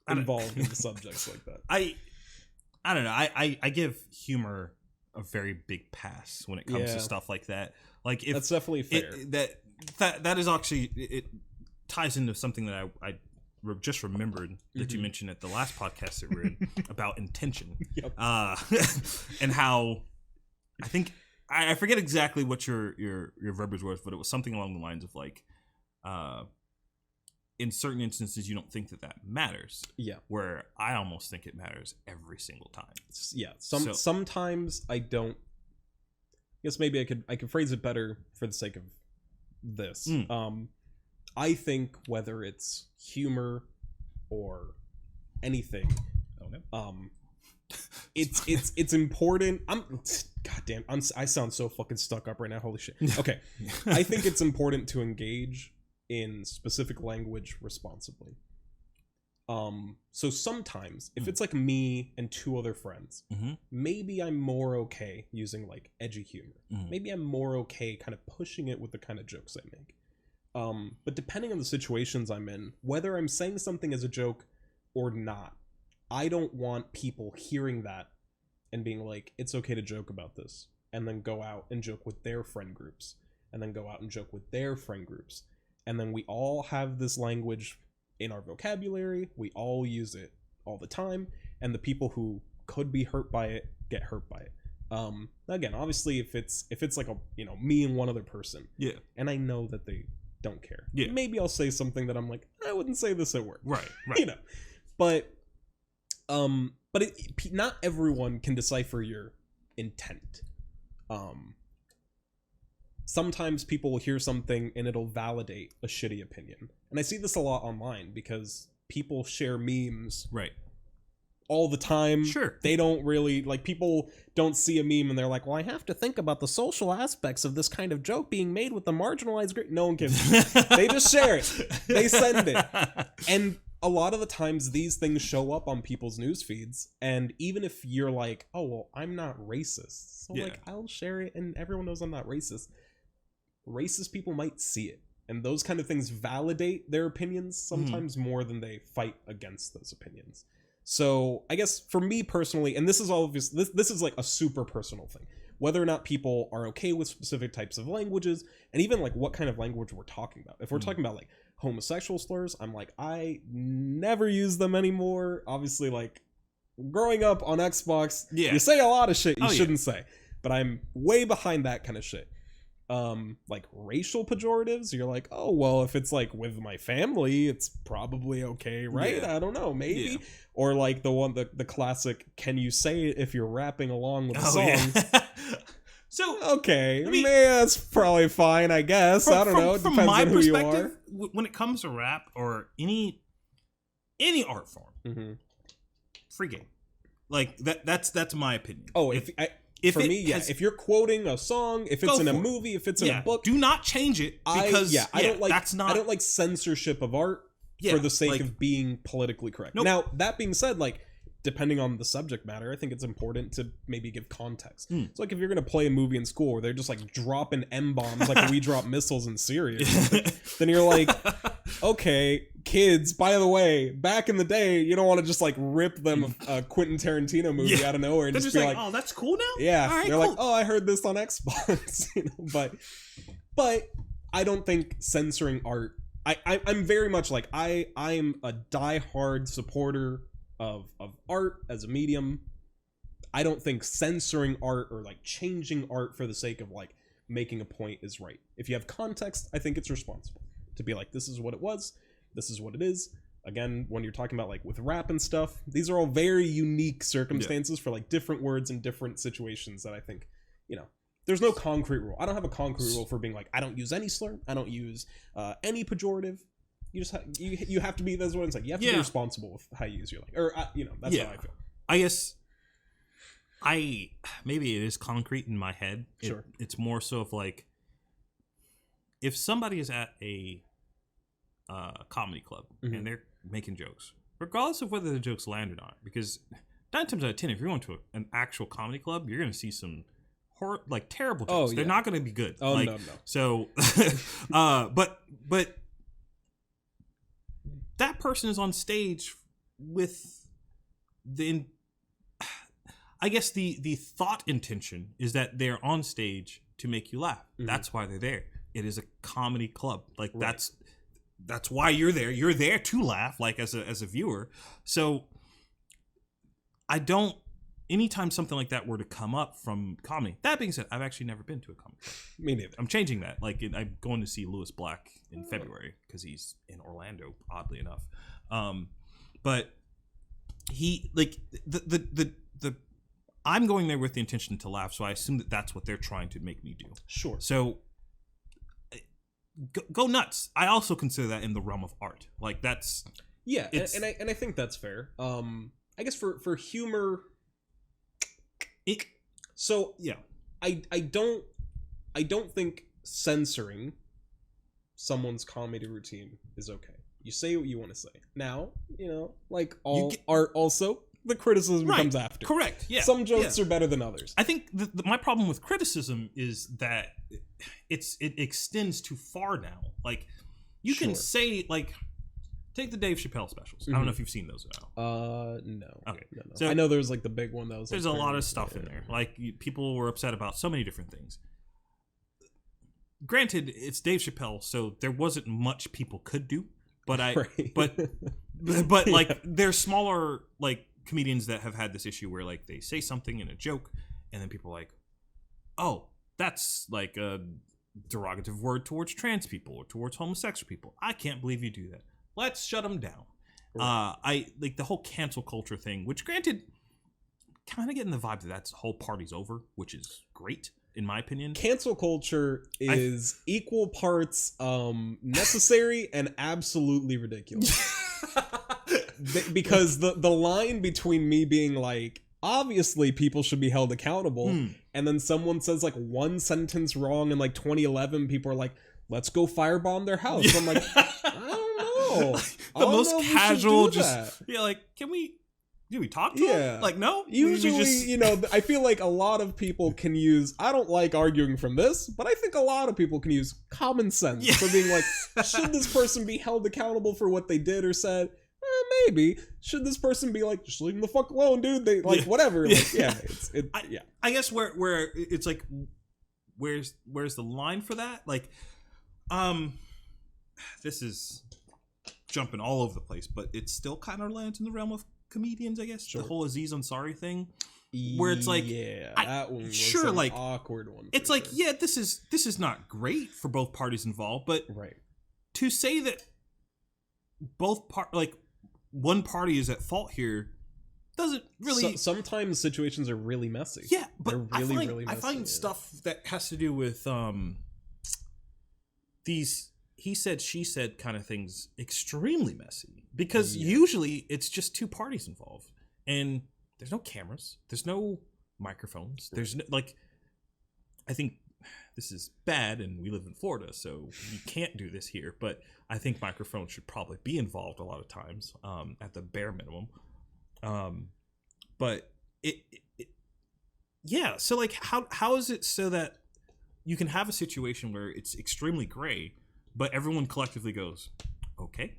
involved in the subjects like that. I don't know. I give humor a very big pass when it comes to stuff like that. Like, if that's definitely fair. That is actually, it ties into something that I just remembered that you mentioned at the last podcast that we're in about intention. Yep. And how I think I forget exactly what your verbiage was, but it was something along the lines of like, in certain instances, you don't think that matters. Yeah. Where I almost think it matters every single time. Yeah. Sometimes I don't. I guess maybe I could phrase it better for the sake of this. I think whether it's humor or anything, it's important. I sound so fucking stuck up right now. Holy shit. Okay. I think it's important to engage in specific language responsibly. So sometimes if it's like me and two other friends, maybe I'm more okay using like edgy humor. Maybe I'm more okay kind of pushing it with the kind of jokes I make. But depending on the situations I'm in, whether I'm saying something as a joke or not, I don't want people hearing that and being like, it's okay to joke about this, and then go out and joke with their friend groups, and then go out and joke with their friend groups. And then we all have this language in our vocabulary, we all use it all the time, and the people who could be hurt by it get hurt by it. Again, obviously if it's like a, you know, me and one other person, and I know that they don't care, maybe I'll say something that I'm like, I wouldn't say this at work, right you know. But not everyone can decipher your intent. Sometimes people will hear something and it'll validate a shitty opinion. And I see this a lot online because people share memes all the time. Sure. They don't really, like, people don't see a meme and they're like, well, I have to think about the social aspects of this kind of joke being made with the marginalized group. No one cares. They just share it. They send it. And a lot of the times these things show up on people's news feeds, and even if you're like, oh, well, I'm not racist, so like, I'll share it and everyone knows I'm not racist. Racist people might see it, and those kind of things validate their opinions sometimes more than they fight against those opinions. So I guess for me personally, and this is obvious, this is like a super personal thing, whether or not people are okay with specific types of languages, and even like what kind of language we're talking about. If we're talking about like homosexual slurs, I'm like, I never use them anymore. Obviously, like, growing up on Xbox, you say a lot of shit you shouldn't say, but I'm way behind that kind of shit. Like racial pejoratives, you're like, oh, well, if it's like with my family, it's probably okay, right? I don't know, maybe. Or like the classic, can you say it if you're rapping along with the song? So okay, that's probably fine, I guess. I don't know. It depends on who you are. When it comes to rap or any art form, free game. Like that's my opinion. Oh, if you're quoting a song, if it's in a movie, if it's in a book, do not change it because I don't like censorship of art for the sake of being politically correct. Now, that being said, like, depending on the subject matter, I think it's important to maybe give context. So like if you're going to play a movie in school where they're just like dropping M-bombs like we drop missiles in Syria, then you're like, okay, kids, by the way, back in the day, you don't want to just like rip them a Quentin Tarantino movie out of nowhere and just be like, oh, that's cool now? Yeah. Right, they're cool. Like, oh, I heard this on Xbox. You know, but I don't think censoring art, I'm very much like, I'm a diehard supporter of art as a medium. I don't think censoring art or like changing art for the sake of like making a point is right. If you have context, I think it's responsible to be like, this is what it was, this is what it is. Again, when you're talking about like with rap and stuff, these are all very unique circumstances for like different words and different situations that I think, you know, there's no concrete rule. I don't have a concrete rule for being like, I don't use any slur, I don't use any pejorative. You just you have to be, that's what it's like, you have to be responsible with how you use your language, or you know, that's how I feel. I guess maybe it is concrete in my head. Sure. It's more so of like, if somebody is at a comedy club and they're making jokes, regardless of whether the jokes land or not, because 9 times out of 10, if you're going to an actual comedy club, you're going to see some terrible jokes. They're not going to be good. No. So, but that person is on stage with I guess the thought intention is that they're on stage to make you laugh. That's why they're there. It is a comedy club. Like that's why you're there. You're there to laugh, like as a viewer. So I don't anytime something like that were to come up from comedy. That being said, I've actually never been to a comedy club. Me neither. I'm changing that. Like, I'm going to see Lewis Black in February because he's in Orlando, oddly enough. But he, like, the I'm going there with the intention to laugh, so I assume that that's what they're trying to make me do. Sure. So go nuts. I also consider that in the realm of art. Like, that's and I think that's fair. I guess for humor, so yeah, I don't think censoring someone's comedy routine is okay. You say what you want to say. Now, like all art, also the criticism comes after. Correct. Yeah. Some jokes are better than others. I think my problem with criticism is that it extends too far now. Like, you can say, like, take the Dave Chappelle specials. I don't know if you've seen those at all. No. Okay. No. So I know there's like the big one that was. There's a lot of stuff in there. Like, people were upset about so many different things. Granted, it's Dave Chappelle, so there wasn't much people could do. But but like, there's smaller, like, comedians that have had this issue where, like, they say something in a joke, and then people are like, oh, that's like a derogative word towards trans people or towards homosexual people. I can't believe you do that. Let's shut them down. Right. I like the whole cancel culture thing, which, granted, kind of getting the vibe that that's whole party's over, which is great in my opinion. Cancel culture is equal parts necessary and absolutely ridiculous. Because the line between me being like, obviously people should be held accountable, and then someone says like one sentence wrong in like 2011, people are like, let's go firebomb their house. I'm like, I don't know. Like, the most casual, just like, can we talk to him? Like, no. Usually, I feel like a lot of people can use, I don't like arguing from this, but I think a lot of people can use common sense for being like, should this person be held accountable for what they did or said? Maybe. Should this person be like, just leave them the fuck alone, dude? They like whatever. Like, I guess where it's like, where's the line for that? Like, this is jumping all over the place, but it still kind of lands in the realm of comedians, I guess. Sure. The whole Aziz Ansari thing, where it's like, that one was an like awkward one. It's like, this is not great for both parties involved, but to say that one party is at fault here doesn't really. Sometimes situations are really messy. Yeah, but really messy. I find stuff that has to do with these he said, she said kind of things extremely messy, because usually it's just two parties involved, and there's no cameras, there's no microphones, there's no, like, I think this is bad, and we live in Florida, so you can't do this here, but I think microphones should probably be involved a lot of times, at the bare minimum. But so like, how is it so that you can have a situation where it's extremely gray, but everyone collectively goes, okay,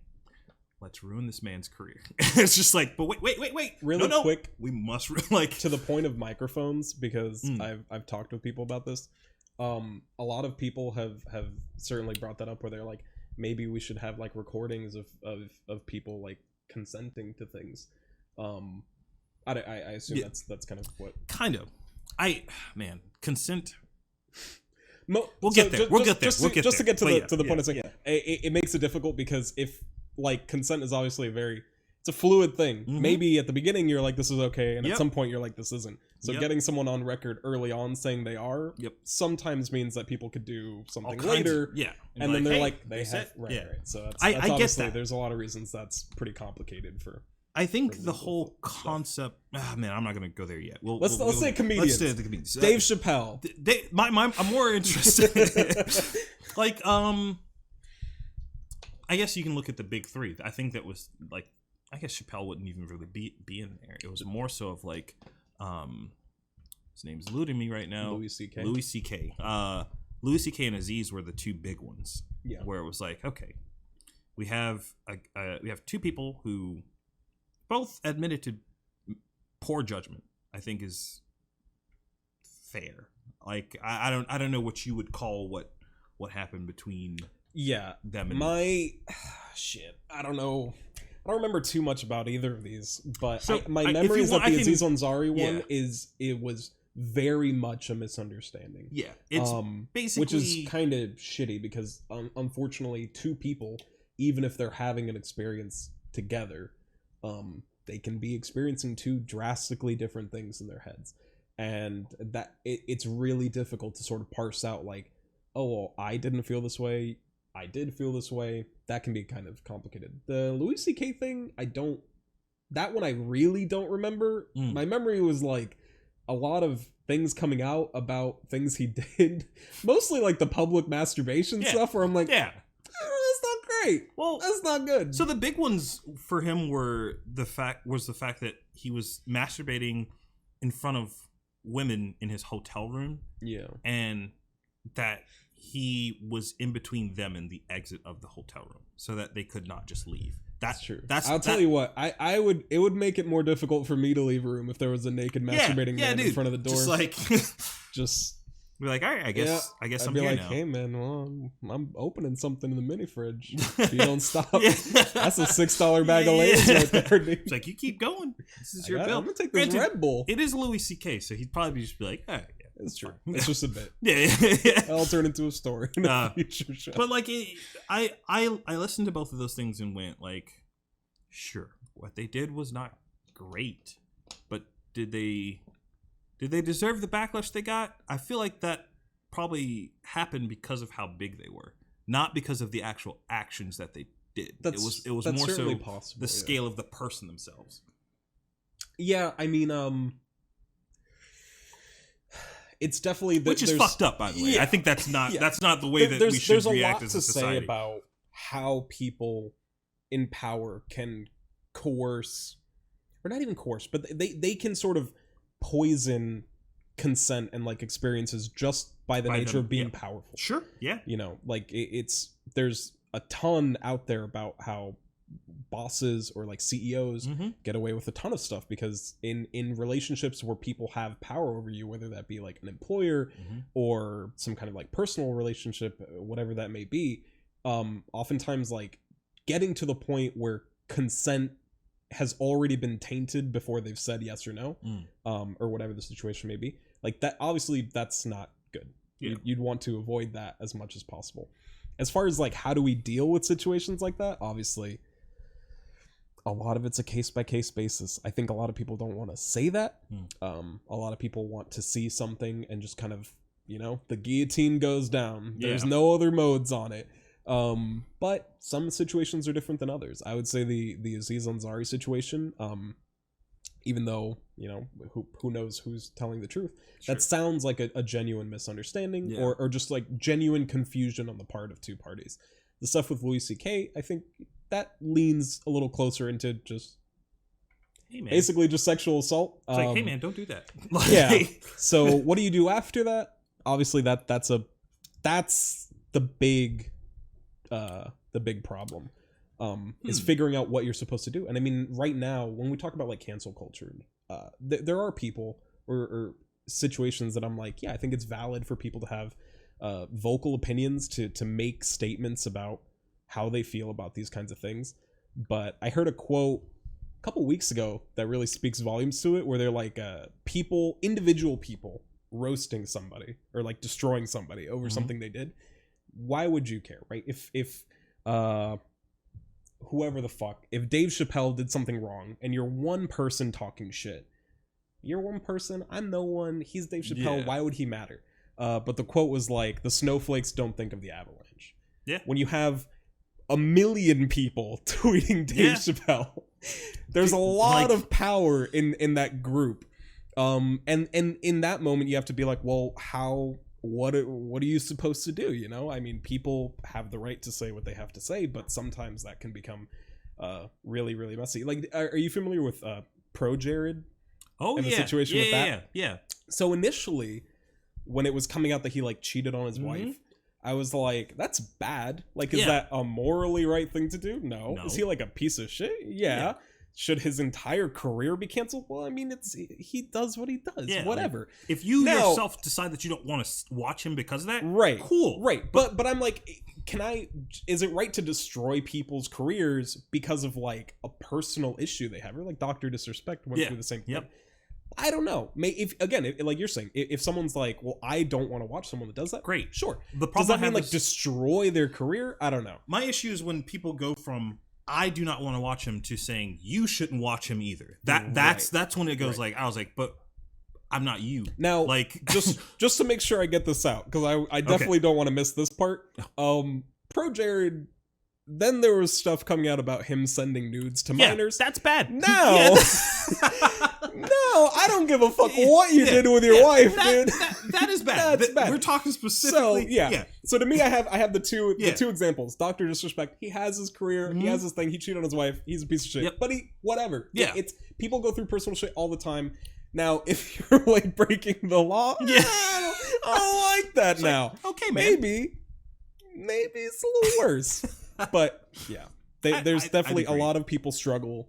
let's ruin this man's career. It's just like, but wait. Really quick. We must, like, to the point of microphones, because I've talked with people about this. A lot of people have certainly brought that up, where they're like, maybe we should have like recordings of people like consenting to things. I assume that's kind of what. Kind of. Consent. We'll get there. Just to get to the point of saying, it makes it difficult, because if like consent is obviously it's a fluid thing. Maybe at the beginning you're like, this is okay, and at some point you're like, this isn't. So getting someone on record early on saying they are sometimes means that people could do something later, and then they're like, they have right. So that's I obviously, guess that there's a lot of reasons that's pretty complicated for. I think the whole concept. Man, I'm not gonna go there yet. Let's say comedians. Let's stay at the comedians. Dave Chappelle. I'm more interested. Like, I guess you can look at the big three. I think that was like, I guess Chappelle wouldn't even really be in there. It was more so of like, his name's eluding me right now. Louis C.K. Louis C.K. and Aziz were the two big ones. Yeah. Where it was like, okay, we have two people who both admitted to poor judgment, I think is fair. Like, I don't know what you would call what happened between them and shit. I don't know. I don't remember too much about either of these, but So, my memory is that the Aziz Ansari one it was very much a misunderstanding. Yeah, it's basically, which is kind of shitty because unfortunately, two people, even if they're having an experience together, they can be experiencing two drastically different things in their heads, and that it's really difficult to sort of parse out like, oh, well, I didn't feel this way, I did feel this way. That can be kind of complicated. The Louis C.K. thing, that one I really don't remember. My memory was like a lot of things coming out about things he did, mostly like the public masturbation stuff, where I'm like, that's not great. Well, that's not good. So the big ones for him were the fact that he was masturbating in front of women in his hotel room. Yeah. And that he was in between them and the exit of the hotel room so that they could not just leave. That's true. I'll tell you what, it would make it more difficult for me to leave a room if there was a naked masturbating man in front of the door. Just like, just be like, all right, I guess I'm here now. Hey man, well, I'm opening something in the mini fridge. If you don't stop, that's a $6 bag of Lay's right there. Dude. It's like, you keep going. This is your bill. I'm gonna take this Red Bull. It is Louis C.K., so he'd probably just be like, all right. It's true. It's just a bit. Yeah. I'll turn into a story in a future show. But like, I listened to both of those things and went like, sure, what they did was not great, but did they deserve the backlash they got? I feel like that probably happened because of how big they were, not because of the actual actions that they did. It was more so possible, the scale of the person themselves. Yeah, I mean, it's definitely which is fucked up, by the way. I think that's not the way that we should react as a society. There's a lot to say about how people in power can coerce, or not even coerce, but they can sort of poison consent and like experiences just by the nature of being powerful. Sure, yeah. You know, like there's a ton out there about how bosses or like CEOs get away with a ton of stuff because in relationships where people have power over you, whether that be like an employer or some kind of like personal relationship, whatever that may be, oftentimes like getting to the point where consent has already been tainted before they've said yes or no, or whatever the situation may be, like that, obviously that's not good. You'd want to avoid that as much as possible. As far as like how do we deal with situations like that, obviously a lot of it's a case-by-case basis. I think a lot of people don't want to say that. A lot of people want to see something and just kind of, you know, the guillotine goes down. There's no other modes on it. But some situations are different than others. I would say the Aziz Ansari situation, even though, you know, who knows who's telling the truth, that sounds like a genuine misunderstanding or just like genuine confusion on the part of two parties. The stuff with Louis C.K., I think that leans a little closer into just basically just sexual assault. It's like, hey man, don't do that. Yeah. So what do you do after that? Obviously that's the big problem. Is figuring out what you're supposed to do. And I mean, right now, when we talk about like cancel culture, there are people or situations that I'm like, yeah, I think it's valid for people to have vocal opinions, to make statements about how they feel about these kinds of things. But I heard a quote a couple weeks ago that really speaks volumes to it, where they're like individual people roasting somebody or like destroying somebody over something they did. Why would you care, right? If whoever the fuck, if Dave Chappelle did something wrong and you're one person talking shit, you're one person, I'm no one, he's Dave Chappelle, why would he matter? But the quote was like, the snowflakes don't think of the avalanche. Yeah. When you have 1 million people tweeting Dave Chappelle, there's a lot of power in that group. And in that moment you have to be like, well, what are you supposed to do? You know, I mean, people have the right to say what they have to say, but sometimes that can become really, really messy. Like, are you familiar with Pro Jared? Oh, and the situation with that? Yeah. So initially, when it was coming out that he like cheated on his wife, I was like, that's bad. Like, is that a morally right thing to do? No. Is he like a piece of shit? Yeah. should his entire career be canceled? Well, I mean, he does what he does. Yeah, whatever. Like, if you yourself decide that you don't want to watch him because of that, right? Cool, right. But I'm like, is it right to destroy people's careers because of like a personal issue they have? Or like Dr. Disrespect went through the same thing. Yep. I don't know. If like you're saying, if someone's like, well, I don't want to watch someone that does that. Great, sure. The problem does that mean like destroy their career? I don't know. My issue is when people go from I do not want to watch him to saying you shouldn't watch him either. That's when it goes like I was like, but I'm not you. Now, like just to make sure I get this out, because I definitely don't want to miss this part. Pro Jared. Then there was stuff coming out about him sending nudes to minors. That's bad. No, no, I don't give a fuck what you did with your wife, dude. That is bad. That's bad. We're talking specifically. So So to me, I have the two examples. Dr. Disrespect. He has his career. He has his thing. He cheated on his wife. He's a piece of shit. Yep. But whatever. Yeah. It's people go through personal shit all the time. Now, if you're like breaking the law, I don't like that now. Like, okay, man. Maybe it's a little worse. But yeah, there's definitely a lot of people struggle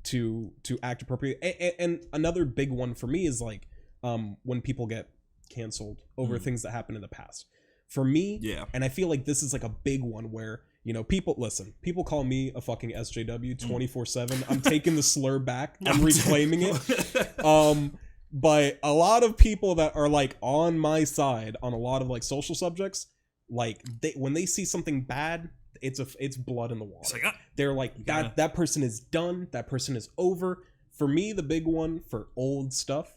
to act appropriately. And another big one for me is like when people get canceled over things that happened in the past. For me, and I feel like this is like a big one where, you know, people call me a fucking SJW 24/7. I'm taking the slur back. I'm reclaiming it. But a lot of people that are like on my side on a lot of like social subjects, like when they see something bad, it's blood in the water. Like, they're like that person is done. That person is over. For me, the big one for old stuff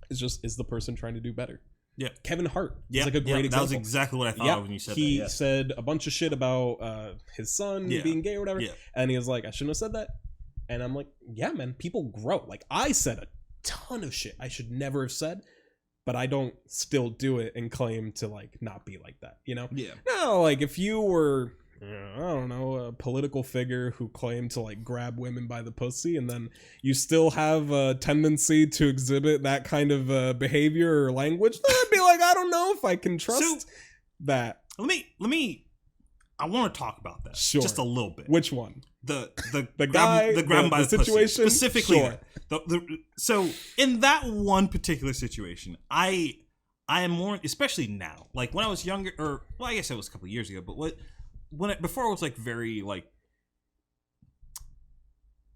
is the person trying to do better. Yeah, Kevin Hart is like a great example. That was exactly what I thought of when you said that. He said a bunch of shit about his son being gay or whatever, and he was like, I shouldn't have said that. And I'm like, yeah, man, people grow. Like, I said a ton of shit I should never have said, but I don't still do it and claim to like not be like that, you know? Yeah. No, like if you were, I don't know, a political figure who claimed to like grab women by the pussy, and then you still have a tendency to exhibit that kind of behavior or language, then I'd be like, I don't know if I can trust that. Let me. I want to talk about that just a little bit. Which one? The guy, the grab by the situation, pussy. Specifically. Sure. So in that one particular situation, I am more, especially now. Like when I was younger, or well, I guess it was a couple of years ago. But before I was like very like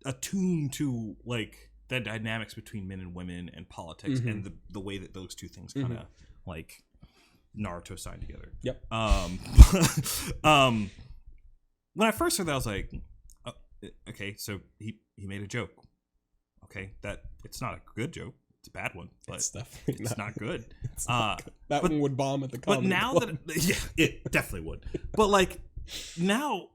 attuned to like the dynamics between men and women and politics and the way that those two things kind of like Naruto signed together. Yep. When I first heard that, I was like, okay, so he made a joke. Okay, that it's not a good joke. It's a bad one, but it's definitely not good. Not good. That one would bomb at the comedy But now club. it definitely would. But like now,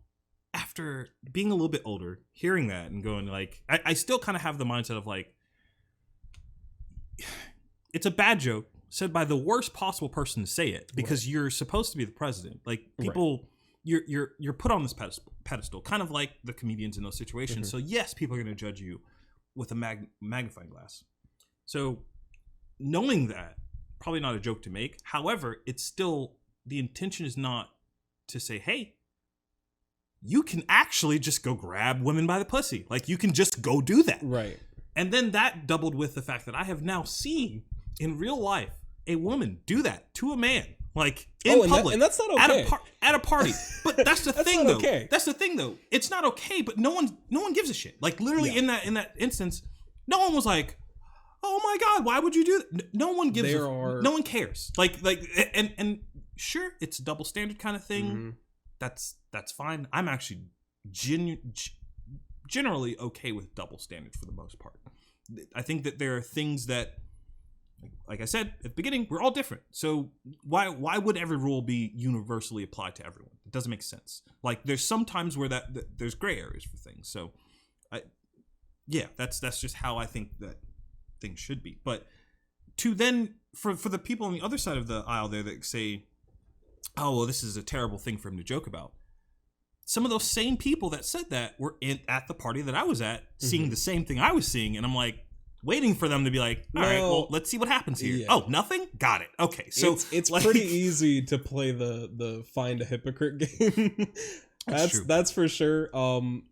after being a little bit older, hearing that and going like, I still kind of have the mindset of like, it's a bad joke said by the worst possible person to say it, because you're supposed to be the president. Like people, you're put on this pedestal, kind of like the comedians in those situations. So yes, people are going to judge you with a magnifying glass. So knowing that, probably not a joke to make. However, it's still, the intention is not to say, hey, you can actually just go grab women by the pussy. Like you can just go do that. Right. And then that doubled with the fact that I have now seen in real life a woman do that to a man, like in public, and that's not okay at a party. But that's the thing, though. Okay. That's the thing, though. It's not okay, but no one gives a shit. Like literally in that instance, no one was like, "Oh my god, why would you do that?" No one gives. No one cares. Like and sure, it's a double standard kind of thing. That's fine. I'm actually generally okay with double standards for the most part. I think that there are things that, like I said at the beginning, we're all different. So why would every rule be universally applied to everyone? It doesn't make sense. Like there's some times where that there's gray areas for things. So that's just how I think that things should be. But to then for the people on the other side of the aisle there that say, oh well, this is a terrible thing for him to joke about. Some of those same people that said that were at the party that I was at, seeing the same thing I was seeing, and I'm like, waiting for them to be like, all right, well, let's see what happens here. Yeah. Oh, nothing? Got it. Okay. So it's like, pretty easy to play the find a hypocrite game. That's for sure.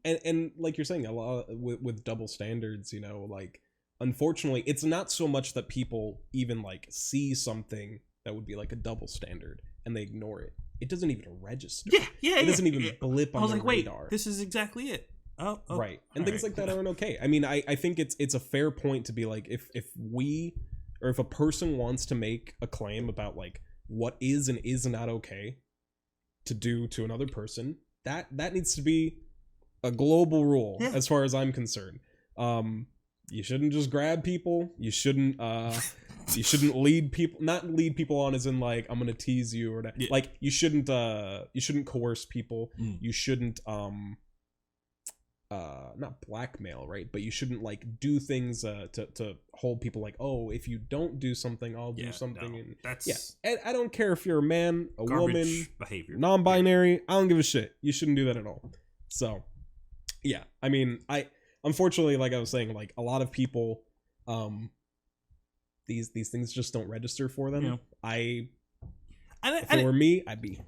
And like you're saying, a lot with double standards, you know, like unfortunately, it's not so much that people even like see something that would be like a double standard and they ignore it. It doesn't even register. It doesn't even blip on the radar. Wait, this is exactly it. Oh, right. And things like that aren't okay. I mean, I think it's a fair point to be like, if we, or if a person wants to make a claim about like what is and is not okay to do to another person, that needs to be a global rule as far as I'm concerned. You shouldn't just grab people. You shouldn't lead people, not lead people on as in like I'm gonna tease you or that. Like you shouldn't coerce people. You shouldn't not blackmail, right? But you shouldn't like do things to hold people like, oh, if you don't do something, I'll do something. No, and that's and I don't care if you're a man, a woman, behavior, non-binary. I don't give a shit. You shouldn't do that at all. So yeah, I mean, unfortunately, like I was saying, like a lot of people, these things just don't register for them. If it were me, I'd be.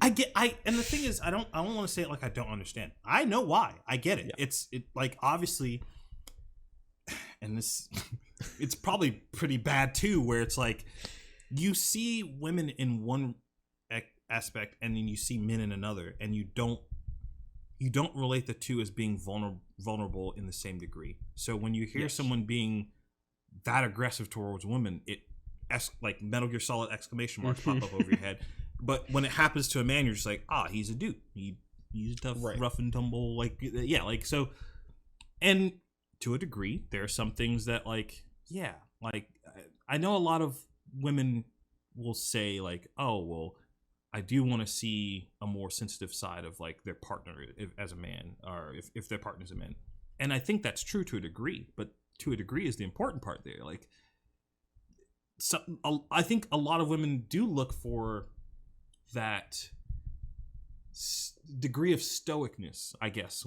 And the thing is, I don't want to say it like I don't understand. I know why. I get it. It's like obviously, and this, it's probably pretty bad too, where it's like you see women in one aspect and then you see men in another, and you don't relate the two as being vulnerable in the same degree. So when you hear someone being that aggressive towards women, it like Metal Gear Solid exclamation marks pop up over your head. But when it happens to a man, you're just like, he's a dude. He's tough, rough and tumble. Like, like so. And to a degree, there are some things that like, like I know a lot of women will say like, oh, well, I do want to see a more sensitive side of like their partner as a man, or if their partner's a man. And I think that's true to a degree, but to a degree is the important part there. Like, I think a lot of women do look for that degree of stoicness, I guess,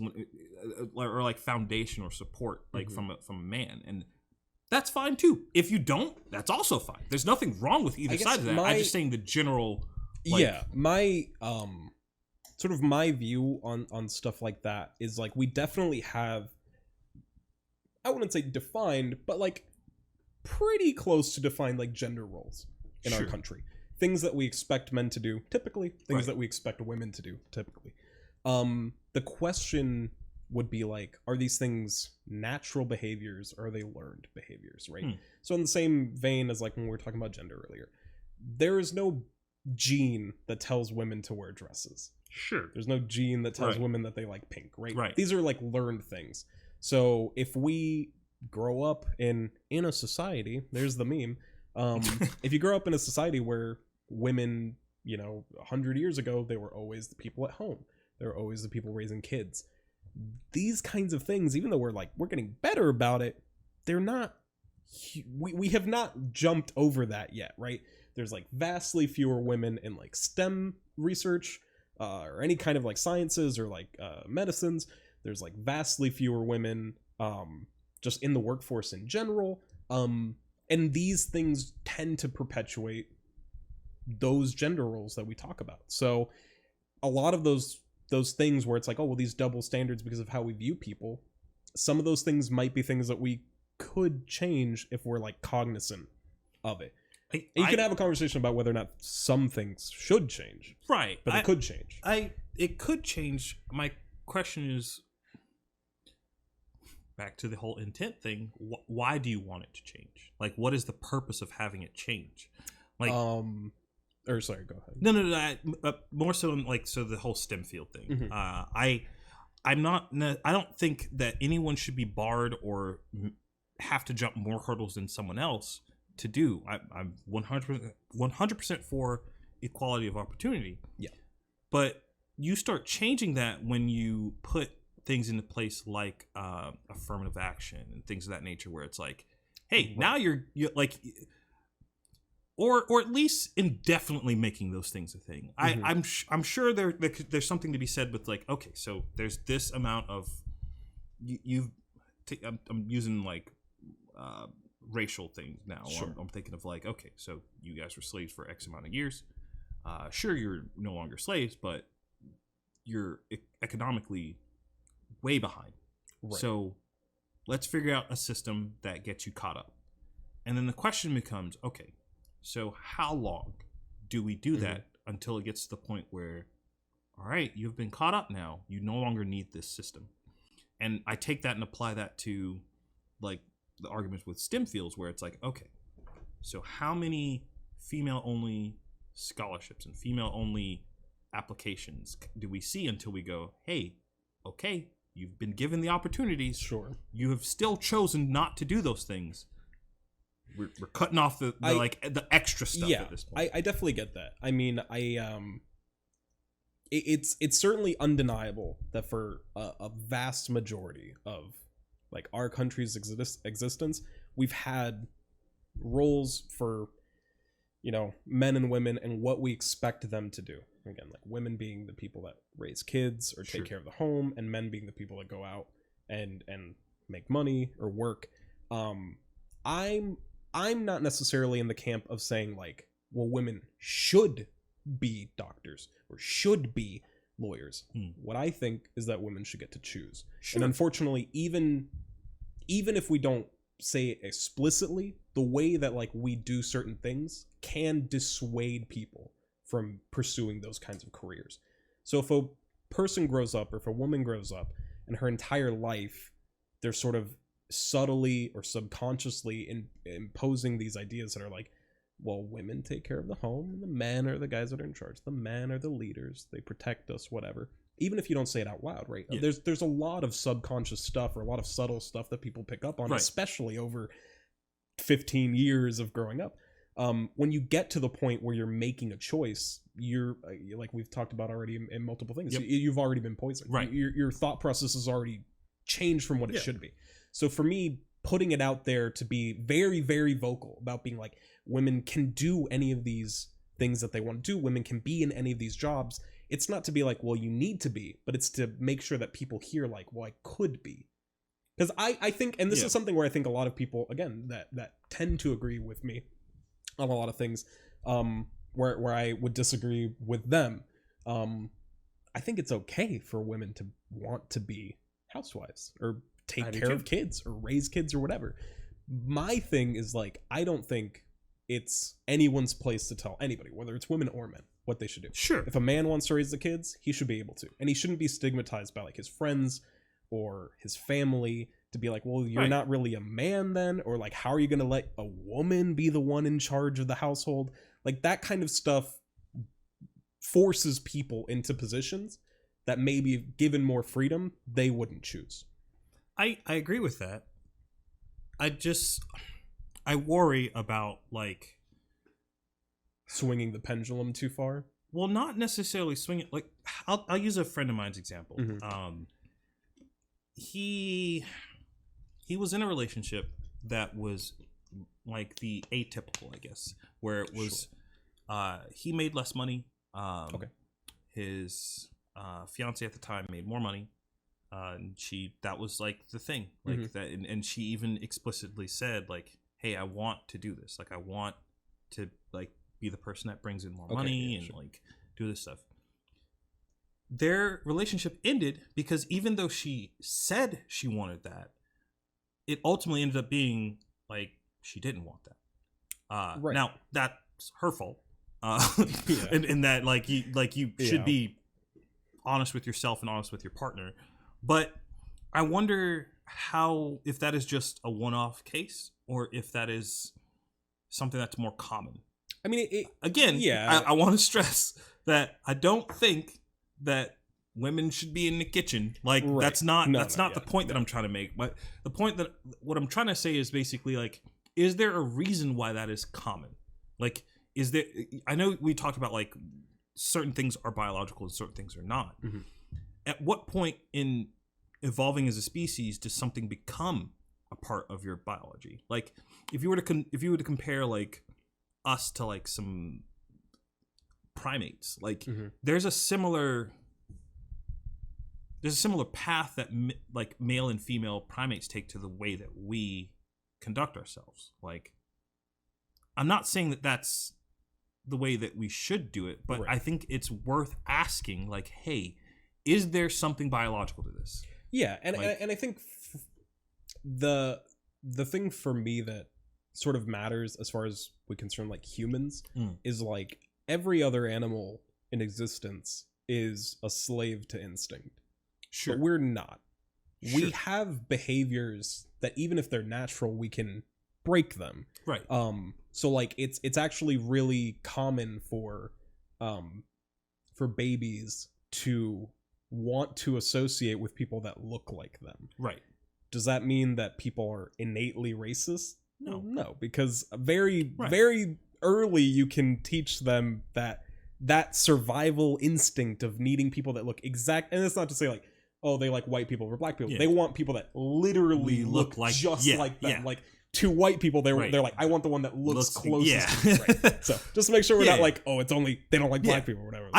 or like foundation or support, like from a man, and that's fine too. If you don't, that's also fine. There's nothing wrong with either side of that. I'm just saying the general. Like, my sort of my view on stuff like that is like we definitely have, I wouldn't say defined, but like pretty close to defined like gender roles in our country. Things that we expect men to do typically, things that we expect women to do typically. The question would be like, are these things natural behaviors or are they learned behaviors, right? So in the same vein as like when we were talking about gender earlier, there is no gene that tells women to wear dresses. There's no gene that tells women that they like pink, right? These are like learned things. So if we grow up in a society, there's the meme, if you grow up in a society where women, 100 years ago, they were always the people at home, they were always the people raising kids, these kinds of things, even though we're getting better about it, they're not, we have not jumped over that yet, right? There's like vastly fewer women in like STEM research, or any kind of like sciences or like medicines. There's like vastly fewer women just in the workforce in general, and these things tend to perpetuate those gender roles that we talk about. So a lot of those things where it's like, oh, well, these double standards because of how we view people, some of those things might be things that we could change if we're like cognizant of it. You could have a conversation about whether or not some things should change, right? But it could change. It could change. My question is back to the whole intent thing. Why do you want it to change? Like, what is the purpose of having it change? Like, or sorry, go ahead. No. More so in like, so the whole STEM field thing. I'm not. I don't think that anyone should be barred or have to jump more hurdles than someone else to do. I'm 100% for equality of opportunity. Yeah. But you start changing that when you put things into place like affirmative action and things of that nature, where it's like, hey, now you're like, or at least indefinitely making those things a thing. I'm sure there's something to be said with like, okay, so there's this amount of I'm using like racial things now. Sure. I'm thinking of like, okay, so you guys were slaves for X amount of years. Sure, you're no longer slaves, but you're economically way behind. Right. So let's figure out a system that gets you caught up. And then the question becomes, okay, so how long do we do that until it gets to the point where, all right, you've been caught up now. You no longer need this system. And I take that and apply that to like the arguments with STEM fields where it's like, okay, so how many female-only scholarships and female-only applications do we see until we go, hey, okay, you've been given the opportunities. Sure. You have still chosen not to do those things. We're cutting off the extra stuff at this point. I definitely get that. I mean, it's certainly undeniable that for a vast majority of like our country's existence, we've had roles for, you know, men and women and what we expect them to do. Again, like women being the people that raise kids or take care of the home, and men being the people that go out and make money or work. I'm not necessarily in the camp of saying like, well, women should be doctors or should be lawyers. What I think is that women should get to choose. And unfortunately, even if we don't say it explicitly, the way that like we do certain things can dissuade people from pursuing those kinds of careers. So if a person grows up, or if a woman grows up and her entire life they're sort of subtly or subconsciously imposing these ideas that are like, well, women take care of the home and the men are the guys that are in charge, the men are the leaders, they protect us, whatever. Even if you don't say it out loud, right? Yeah. There's a lot of subconscious stuff or a lot of subtle stuff that people pick up on, especially over 15 years of growing up. When you get to the point where you're making a choice, you're like we've talked about already in multiple things. You've already been poisoned. Right. Your thought process has already changed from what it should be. So for me, putting it out there to be very, very vocal about being like, women can do any of these things that they want to do. Women can be in any of these jobs. It's not to be like, well, you need to be, but it's to make sure that people hear like, well, I could be. Because I think, and this is something where I think a lot of people, again, that tend to agree with me on a lot of things, where I would disagree with them. I think it's okay for women to want to be housewives or take care of kids or raise kids or whatever. My thing is like, I don't think it's anyone's place to tell anybody, whether it's women or men, what they should do. Sure. If a man wants to raise the kids, he should be able to. And he shouldn't be stigmatized by like his friends or his family to be like, well, you're not really a man then, or like, how are you going to let a woman be the one in charge of the household? Like that kind of stuff forces people into positions that maybe given more freedom, they wouldn't choose. I agree with that. I worry about like swinging the pendulum too far. Well, not necessarily swinging. Like I'll use a friend of mine's example. Mm-hmm. He was in a relationship that was like the atypical, I guess, where it was he made less money. His fiance at the time made more money. And that was like the thing, like that, and she even explicitly said like, hey, I want to do this, like I want to like be the person that brings in more money and like do this stuff. Their relationship ended because even though she said she wanted that, it ultimately ended up being like she didn't want that. Now that's her fault, and that like you should be honest with yourself and honest with your partner. But I wonder if that is just a one-off case or if that is something that's more common. I mean, I want to stress that I don't think that women should be in the kitchen. Like that's not the point that I'm trying to make. But the point that what I'm trying to say is basically like, is there a reason why that is common? Like, is there? I know we talked about like certain things are biological and certain things are not. Mm-hmm. At what point in evolving as a species does something become a part of your biology? Like, if you were to compare like us to like some primates, like there's a similar path that like male and female primates take to the way that we conduct ourselves. Like, I'm not saying that that's the way that we should do it, but I think it's worth asking, like, hey, is there something biological to this? Yeah, and I think the thing for me that sort of matters as far as we concern like humans is like every other animal in existence is a slave to instinct. Sure. But we're not. Sure. We have behaviors that even if they're natural, we can break them. Right. So like it's actually really common for babies to want to associate with people that look like them. Right. Does that mean that people are innately racist? No, because very early you can teach them that survival instinct of needing people that look exact. And it's not to say like, oh, they like white people or black people. Yeah. They want people that literally look like just like them. Yeah. Like to white people, they're like, I want the one that looks closest to me. Right. So just to make sure we're not like, oh, it's only they don't like black people or whatever.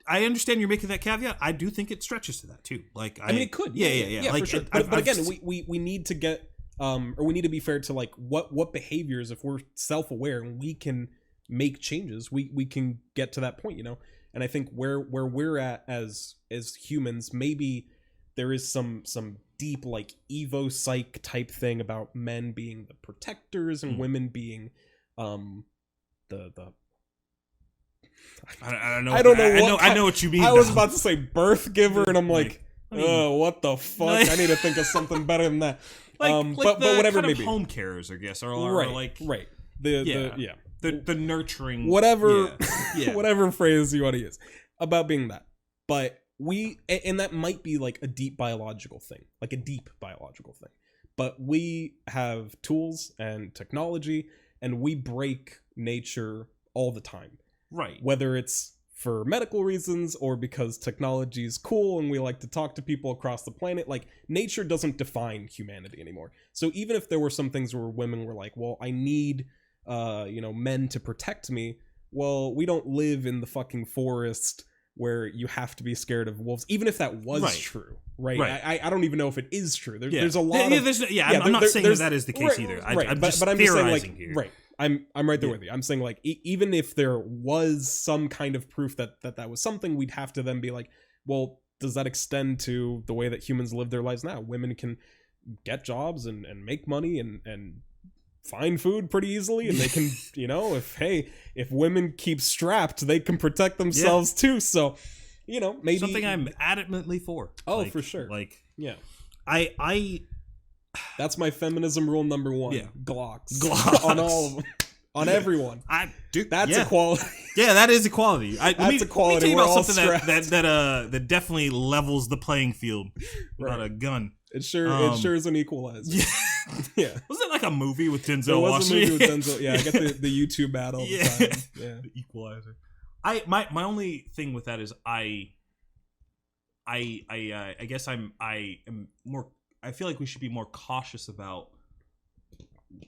I understand you're making that caveat. I do think it stretches to that too. Like I mean, it could. Yeah, like, for sure. But again, we need to get or we need to be fair to like what behaviors, if we're self-aware and we can make changes, we can get to that point, you know. And I think where we're at as humans, maybe there is some deep like evo psych type thing about men being the protectors and women being the I know. I know what you mean. I was about to say birth giver, and I'm like, oh, what the fuck? I need to think of something better than that. But whatever kind it may of be. Home carers, I guess, or right. The nurturing, whatever, whatever phrase you want to use about being that. But and that might be like a deep biological thing. But we have tools and technology, and we break nature all the time. Right. Whether it's for medical reasons or because technology is cool and we like to talk to people across the planet, like nature doesn't define humanity anymore. So even if there were some things where women were like, well, I need men to protect me. Well, we don't live in the fucking forest where you have to be scared of wolves, even if that was true, right? I don't even know if it is true. There's a lot I'm not saying that is the case either. I'm just theorizing here. Right. I'm right there with you. I'm saying like even if there was some kind of proof that was something, we'd have to then be like, well, does that extend to the way that humans live their lives now? Women can get jobs and make money and find food pretty easily, and they can, if women keep strapped, they can protect themselves too. So, maybe something I'm adamantly for. Oh, for sure. Like, yeah, I that's my feminism rule number one. Yeah. Glocks on all of them, on everyone. That's equality. Yeah, that is equality. That's equality. Let me tell you about something that definitely levels the playing field without a gun. It sure is an equalizer. Yeah. Was it like a movie with Denzel Washington? It was a movie with Denzel. Yeah, I get the YouTube ad all the time. Yeah. The equalizer. My only thing with that is I guess I am more. I feel like we should be more cautious about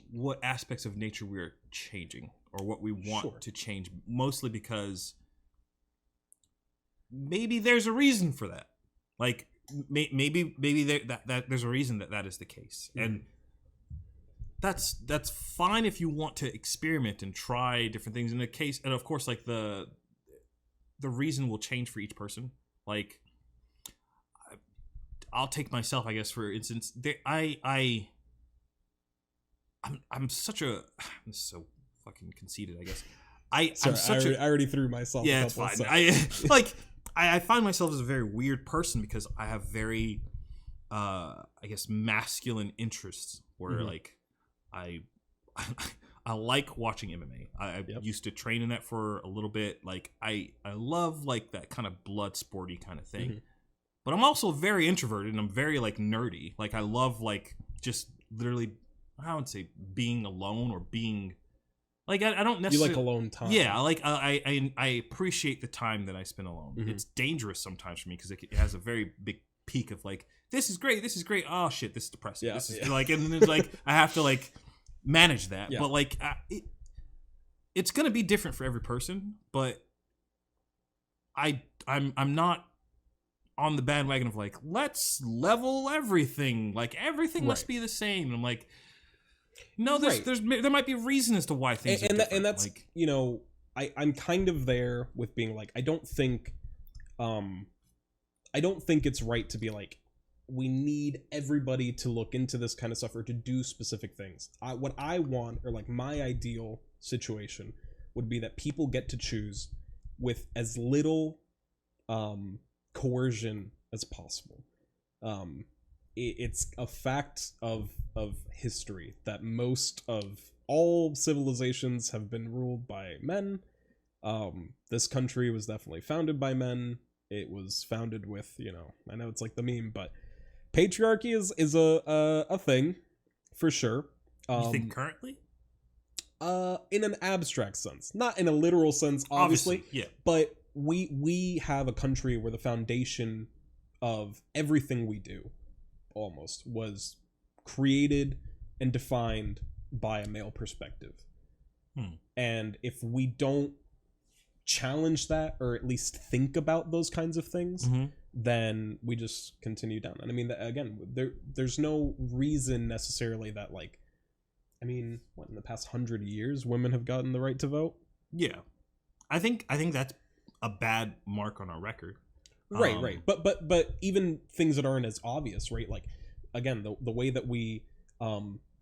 what aspects of nature we're changing or what we want to change, mostly because maybe there's a reason for that. Like maybe that there's a reason that is the case, and that's fine if you want to experiment and try different things in the case. And of course, like the reason will change for each person. Like I'll take myself, I guess, for instance. I'm so fucking conceited, I guess. I already threw myself. Yeah, it's fine. I find myself as a very weird person because I have very, I guess, masculine interests where like I like watching MMA. I used to train in that for a little bit. Like I love like that kind of blood sporty kind of thing. But I'm also very introverted and I'm very like nerdy. Like I love like just literally, I would say being alone or being like I don't necessarily. You like alone time. Yeah, like I appreciate the time that I spend alone. It's dangerous sometimes for me because it has a very big peak of like this is great. Oh shit, this is depressing. Yeah, this is like, and then it's like I have to like manage that. Yeah. But like it's gonna be different for every person. But I'm not on the bandwagon of like let's level everything. Like everything must be the same. And I'm like. No, there might be a reason as to why things are different. And that's like, I'm kind of there with being like I don't think I don't think it's right to be like, we need everybody to look into this kind of stuff or to do specific things. What I want, or like my ideal situation, would be that people get to choose with as little coercion as possible. It's a fact of history that most of all civilizations have been ruled by men. This country was definitely founded by men. It was founded with, I know it's like the meme, but patriarchy is a thing for sure. You think currently? In an abstract sense, not in a literal sense, obviously. Yeah. But we have a country where the foundation of everything we do, almost, was created and defined by a male perspective. And if we don't challenge that, or at least think about those kinds of things, then we just continue down. And I mean, again, there's no reason necessarily that, like, I mean, what, in the past 100 years women have gotten the right to vote? Yeah. I think that's a bad mark on our record. Right. But even things that aren't as obvious, right? Like, again, the way that we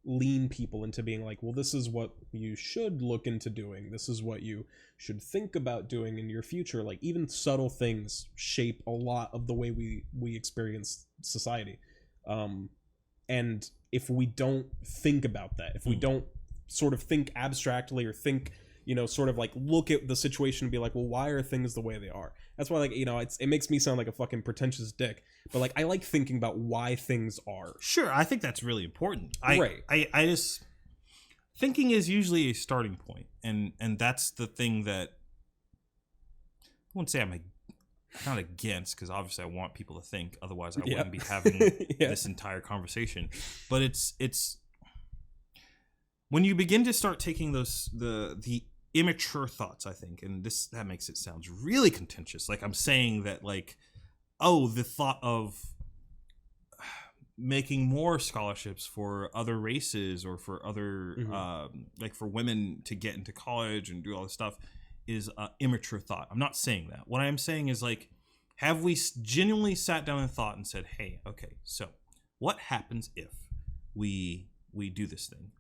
lean people into being like, well, this is what you should look into doing, this is what you should think about doing in your future. Like, even subtle things shape a lot of the way we experience society. And if we don't think about that, if we don't sort of think abstractly, or think, sort of like look at the situation and be like, well, why are things the way they are? That's why, like, it makes me sound like a fucking pretentious dick, but like, I like thinking about why things are. Sure, I think that's really important. Right. I just, thinking is usually a starting point, and that's the thing that I wouldn't say I'm not against, because obviously I want people to think, otherwise I wouldn't be having this entire conversation. But it's when you begin to start taking those the immature thoughts, I think, and that makes it sound really contentious. Like, I'm saying that, like, the thought of making more scholarships for other races, or for other like for women to get into college and do all this stuff, is an immature thought. I'm not saying that. What I am saying is, like, have we genuinely sat down and thought and said, hey, okay, so what happens if we do this thing?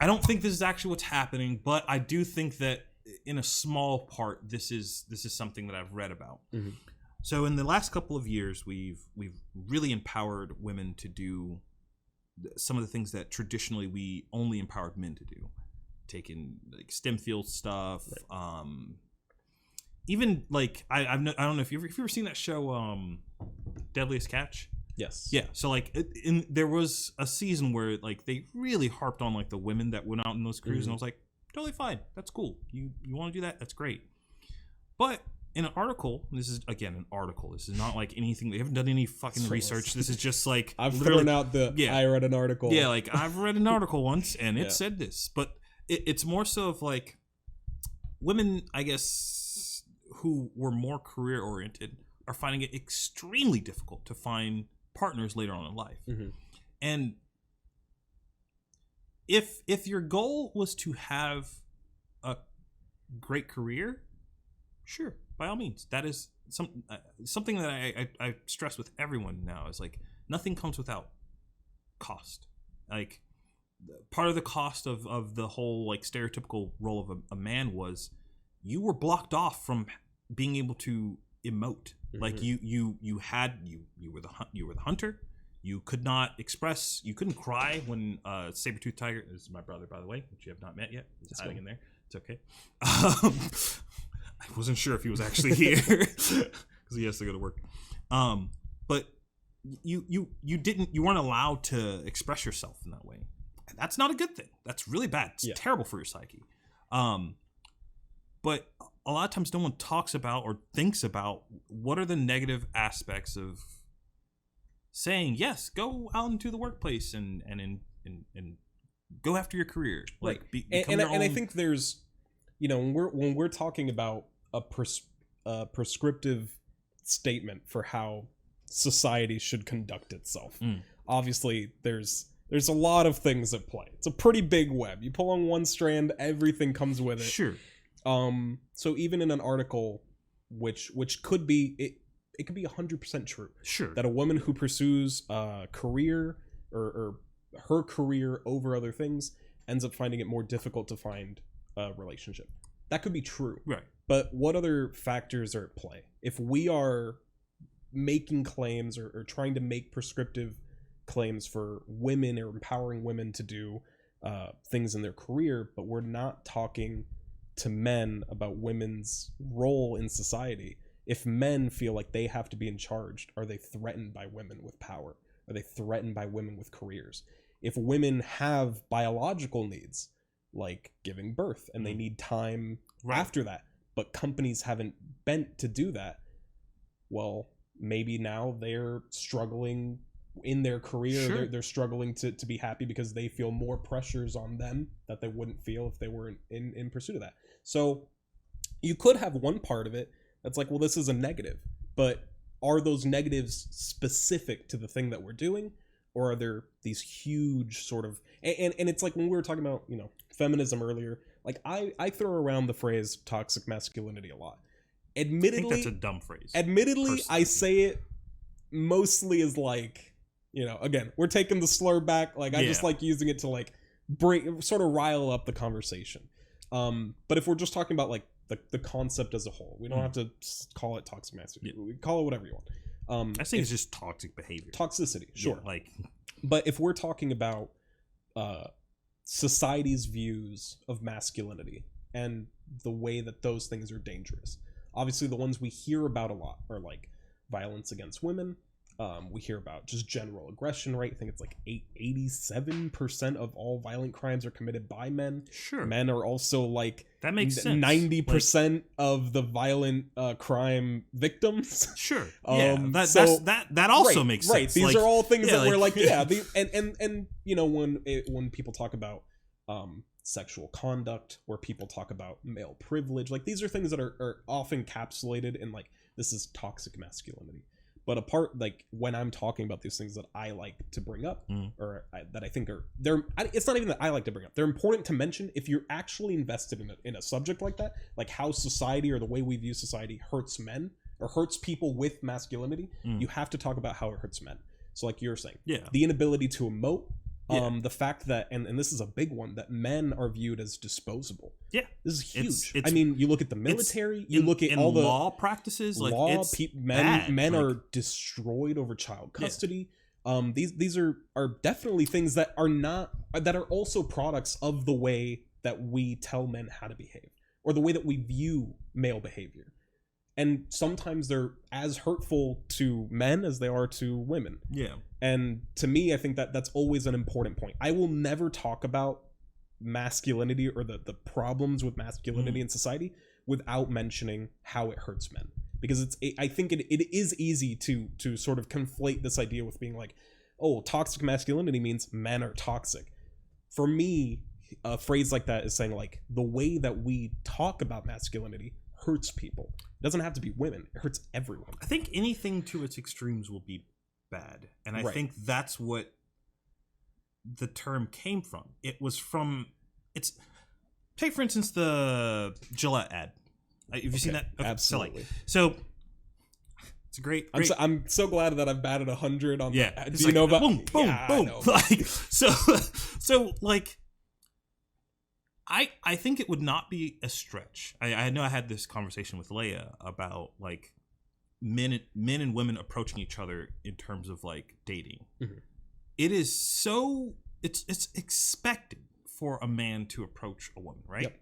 I don't think this is actually what's happening, but I do think that in a small part, this is something that I've read about. So in the last couple of years, we've really empowered women to do some of the things that traditionally we only empowered men to do. Taking, like, STEM field stuff, right. Even like I don't know if you've ever seen that show, Deadliest Catch. Yes. Yeah. So, like, there was a season where, like, they really harped on, like, the women that went out in those crews, and I was like, totally fine. That's cool. You want to do that? That's great. But in an article, this is, again, an article. This is not like anything. They haven't done any fucking research. This is just like, I've thrown out I read an article. Yeah, like, I've read an article once, and it said this. But it's more so of, like, women, I guess, who were more career oriented are finding it extremely difficult to find partners later on in life. And if your goal was to have a great career, sure, by all means. That is something that I stress with everyone now, is, like, nothing comes without cost. Like, part of the cost of the whole, like, stereotypical role of a man was you were blocked off from being able to emote. Like, you were the hunter. You could not express. You couldn't cry when saber-toothed tiger. This is my brother, by the way, which you have not met yet. He's hiding in there. It's okay. I wasn't sure if he was actually here because he has to go to work. But you weren't allowed to express yourself in that way. And that's not a good thing. That's really bad. It's terrible for your psyche. But a lot of times no one talks about or thinks about what are the negative aspects of saying, yes, go out into the workplace and go after your career. Right. Like, and I think there's, when we're talking about a prescriptive statement for how society should conduct itself, obviously there's a lot of things at play. It's a pretty big web. You pull on one strand, everything comes with it. Sure. So even in an article which could be it could be 100% true. Sure. That a woman who pursues a career or her career over other things ends up finding it more difficult to find a relationship. That could be true. Right. But what other factors are at play? If we are making claims or trying to make prescriptive claims for women or empowering women to do things in their career, but we're not talking to men about women's role in society. If men feel like they have to be in charge, are they threatened by women with power? Are they threatened by women with careers? If women have biological needs, like giving birth, and they need time after that, but companies haven't bent to do that, well, maybe now they're struggling in their career. Sure. They're struggling to be happy because they feel more pressures on them that they wouldn't feel if they were in pursuit of that. So you could have one part of it that's like, well, this is a negative, but are those negatives specific to the thing that we're doing, or are there these huge sort of and it's like when we were talking about, you know, feminism earlier, like I throw around the phrase toxic masculinity a lot. Admittedly, I think that's a dumb phrase. Admittedly, I say it mostly as like, you know, again, we're taking the slur back. Like, I just like using it to like sort of rile up the conversation. But if we're just talking about like the concept as a whole, we don't have to call it toxic masculinity. We call it whatever you want. I think it's just toxic behavior. Toxicity, sure. Yeah, like, but if we're talking about society's views of masculinity and the way that those things are dangerous, obviously the ones we hear about a lot are like violence against women. We hear about just general aggression rate. I think it's like 87% of all violent crimes are committed by men. Sure. Men are also like that makes sense. 90% of the violent crime victims. Sure. That also makes sense. Right. These like, are all things that we're like, and and you know, when people talk about sexual conduct, or people talk about male privilege, like these are things that are often encapsulated in like, this is toxic masculinity. But apart, like when I'm talking about these things that I like to bring up, that I think are it's not even that I like to bring up. They're important to mention if you're actually invested in a subject like that, like how society or the way we view society hurts men or hurts people with masculinity. You have to talk about how it hurts men. So like you're saying, the inability to emote, the fact that, and this is a big one, that men are viewed as disposable. This is huge. I mean, you look at the military, you look at all the law practices, like law, men like, are destroyed over child custody. These are definitely things that are also products of the way that we tell men how to behave, or the way that we view male behavior. And sometimes they're as hurtful to men as they are to women. And to me, I think that that's always an important point. I will never talk about masculinity or the problems with masculinity in society without mentioning how it hurts men. Because I think it is easy to sort of conflate this idea with being like, oh, toxic masculinity means men are toxic. For me, a phrase like that is saying like, the way that we talk about masculinity hurts people. It doesn't have to be women. It hurts everyone. I think anything to its extremes will be bad. And I think that's what the term came from. It was from, take for instance the Gillette ad. Have you seen that? Okay, absolutely. So it's a great. I'm so glad that I've batted 100 on that. Do you like, know about boom, boom. Like, so like, I think it would not be a stretch. I know I had this conversation with Leia about like men and women approaching each other in terms of like dating. It is so it's expected for a man to approach a woman, right?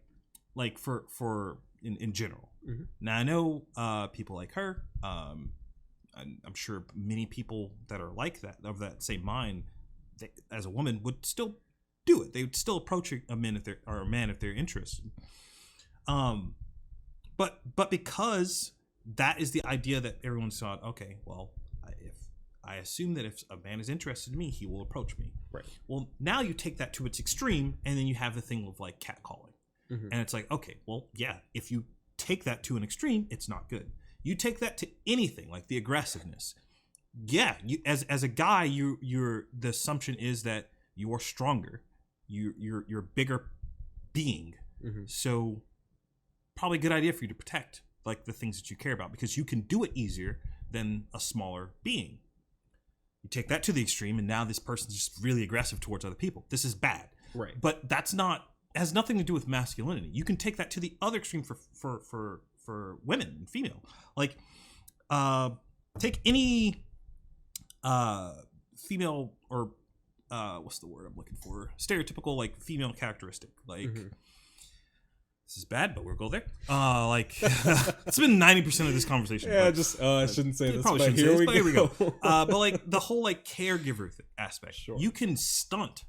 Like for in general. Now I know people like her. I'm sure many people that are like that, of that same mind, as a woman, would still do it. They would still approach a man if they're interested. But because that is the idea that everyone's thought, okay, well, if I assume that if a man is interested in me, he will approach me. Right. Well, now you take that to its extreme, and then you have the thing of like catcalling. And it's like, okay, well, yeah, if you take that to an extreme, it's not good. You take that to anything, like the aggressiveness. Yeah, you, as a guy, the assumption is that you're stronger. You're bigger being. So probably a good idea for you to protect like the things that you care about, because you can do it easier than a smaller being. You take that to the extreme, and now this person's just really aggressive towards other people. This is bad. Right. But that's not, it has nothing to do with masculinity. You can take that to the other extreme for women and female. Like, take any female, or what's the word I'm looking for? Stereotypical, like, female characteristic. Like, this is bad, but we'll go there. Like, it's been 90% of this conversation. Yeah, but, I shouldn't say this, but here we go. But like the whole like caregiver aspect, Sure. you can stunt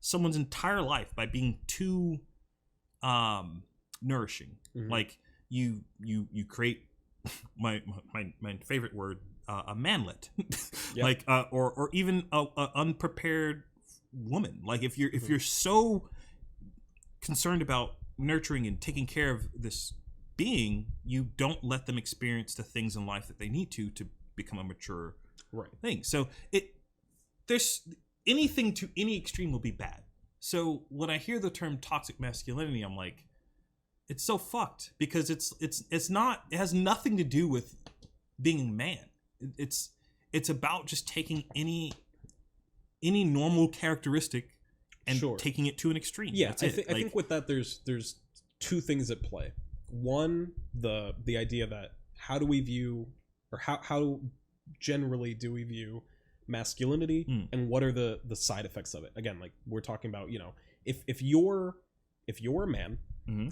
someone's entire life by being too nourishing. Like you create my favorite word, a manlet. Yep. Like or even a unprepared woman. Like if you're so concerned about nurturing and taking care of this being, you don't let them experience the things in life that they need to become a mature thing. So there's anything to any extreme will be bad. So when I hear the term toxic masculinity, I'm like, it's so fucked, because it's not, it has nothing to do with being a man. It's about just taking any normal characteristic and taking it to an extreme. Yeah, I think with that there's two things at play. One, the idea that how do we view, or how generally do we view masculinity, and what are the side effects of it? Again, like we're talking about, you know, if you're a man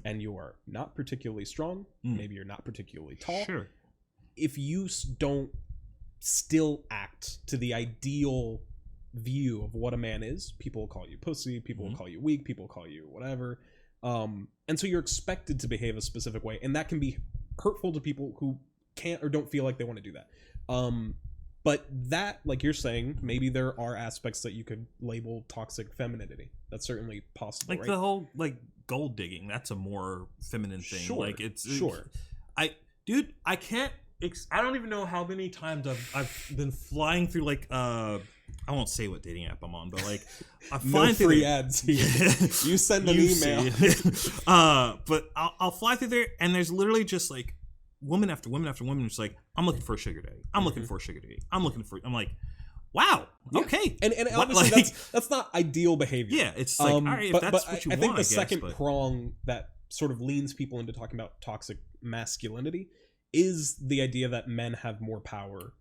and you are not particularly strong, maybe you're not particularly tall, if you don't still act to the ideal view of what a man is, people will call you pussy, people will call you weak, people will call you whatever, and so you're expected to behave a specific way, and that can be hurtful to people who can't or don't feel like they want to do that. But that, like you're saying, maybe there are aspects that you could label toxic femininity. That's certainly possible, like, right? The whole like gold digging, that's a more feminine thing. Like it's I can't, I don't even know how many times I've been flying through, like I won't say what dating app I'm on, but like I fly through free ads here. You send an email. But I'll fly through there, and there's literally just like woman after woman after woman, just like, I'm looking for a sugar daddy. I'm looking for a sugar daddy. I'm like, wow, okay. And obviously like, that's not ideal behavior. Yeah, it's like, all right, if that's what you want, I think the second prong that sort of leans people into talking about toxic masculinity is the idea that men have more power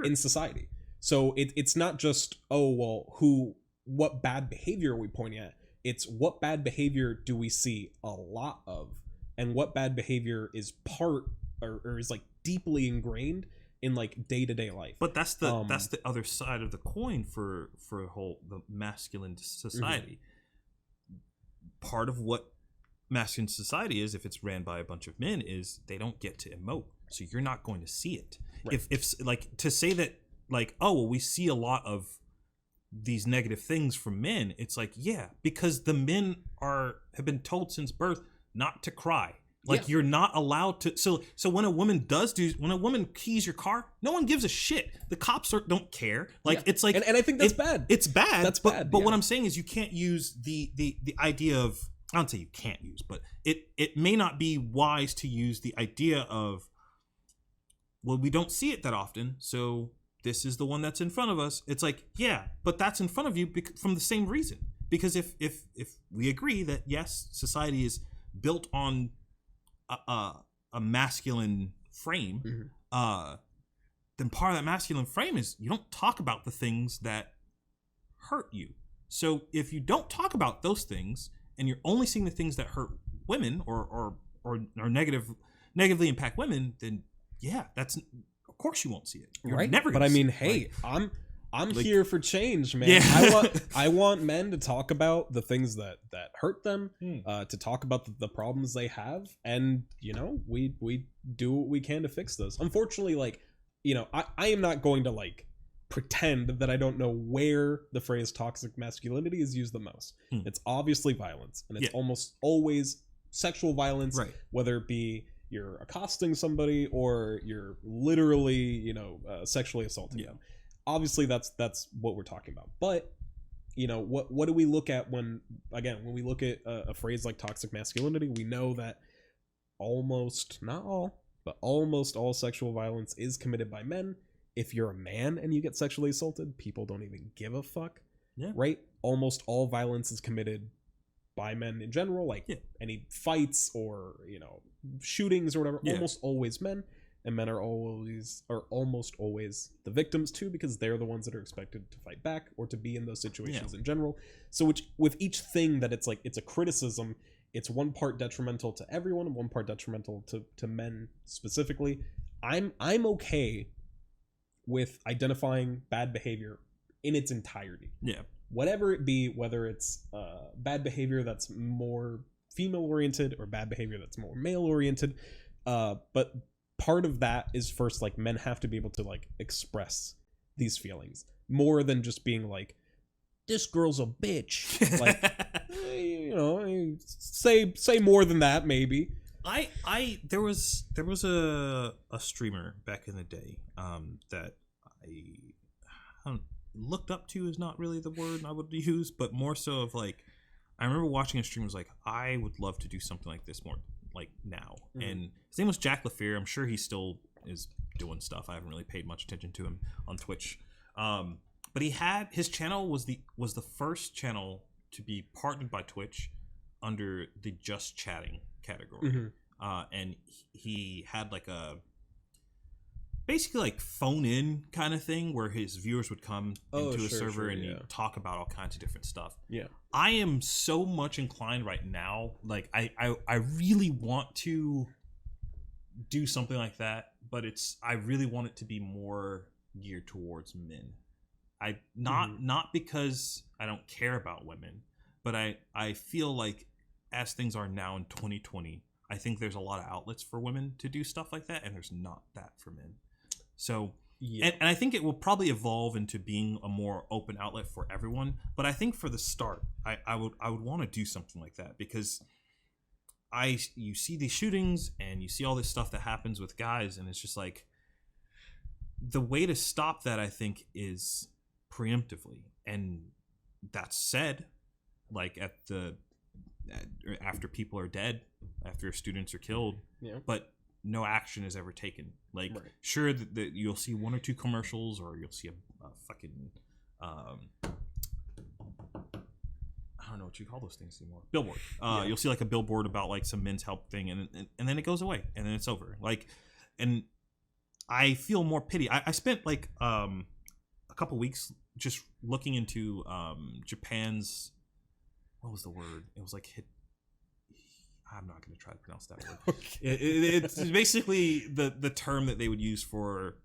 in society. So it's not just, oh, well, what bad behavior are we pointing at? It's what bad behavior do we see a lot of, and what bad behavior is part or is like deeply ingrained in like day-to-day life. But that's the other side of the coin for the masculine society. Part of what masculine society is, if it's ran by a bunch of men, is they don't get to emote, so you're not going to see it. If like, to say that like, oh, well, we see a lot of these negative things from men, it's like, yeah, because the men have been told since birth not to cry. Like, you're not allowed to. So when a woman when a woman keys your car, no one gives a shit. The cops don't care. Like, it's like, and I think that's bad. It's bad. That's bad. But what I'm saying is, you can't use the idea of, I don't say you can't use, but it may not be wise to use the idea of, well, we don't see it that often, so this is the one that's in front of us. It's like, yeah, but that's in front of you from the same reason. Because if we agree that, yes, society is built on a masculine frame, then part of that masculine frame is you don't talk about the things that hurt you. So if you don't talk about those things, and you're only seeing the things that hurt women or negatively impact women, then yeah, that's, of course you won't see it. You're right. Never. But I mean, hey, like, I'm like, here for change, man. Yeah. I want men to talk about the things that hurt them, to talk about the problems they have, and you know, we do what we can to fix those. Unfortunately, like, you know, I am not going to like pretend that I don't know where the phrase toxic masculinity is used the most. It's obviously violence, and it's almost always sexual violence, whether it be you're accosting somebody or you're literally, you know, sexually assaulting them. Obviously that's what we're talking about. But you know, what do we look at when we look at a phrase like toxic masculinity? We know that almost, not all, but almost all sexual violence is committed by men. If you're a man and you get sexually assaulted, people don't even give a fuck. Yeah. Right? Almost all violence is committed by men in general, like any fights or, you know, shootings or whatever. Almost always men, and men are almost always the victims too, because they're the ones that are expected to fight back or to be in those situations in general. So with each thing that it's like it's a criticism, it's one part detrimental to everyone and one part detrimental to men specifically. I'm okay with identifying bad behavior in its entirety. Yeah. Whatever it be, whether it's bad behavior that's more female oriented or bad behavior that's more male oriented. But part of that is first, like, men have to be able to like express these feelings more than just being like, this girl's a bitch. Like, you know, say more than that maybe. There was a streamer back in the day that I looked up to is not really the word I would use, but more so of like, I remember watching a stream was like, I would love to do something like this more like now. And his name was Jack LaFear. I'm sure he still is doing stuff. I haven't really paid much attention to him on Twitch. But he had his channel was the first channel to be partnered by Twitch under the just chatting category. And he had like a basically like phone in kind of thing where his viewers would come into a server and you talk about all kinds of different stuff. I am so much inclined right now, like I really want to do something like that, but I really want it to be more geared towards men. Not because I don't care about women, but I feel like as things are now in 2020, I think there's a lot of outlets for women to do stuff like that, and there's not that for men. So, and I think it will probably evolve into being a more open outlet for everyone. But I think for the start, I would want to do something like that, because you see these shootings and you see all this stuff that happens with guys, and it's just like, the way to stop that, I think, is preemptively. And that's said, like after people are dead, after students are killed, but no action is ever taken. Like, sure, that you'll see one or two commercials, or you'll see a fucking I don't know what you call those things anymore. Billboard. You'll see like a billboard about like some men's help thing, and then it goes away, and then it's over. Like, and I feel more pity. I spent like a couple weeks just looking into Japan's, what was the word? It was like I'm not going to try to pronounce that word. It's basically the term that they would use for,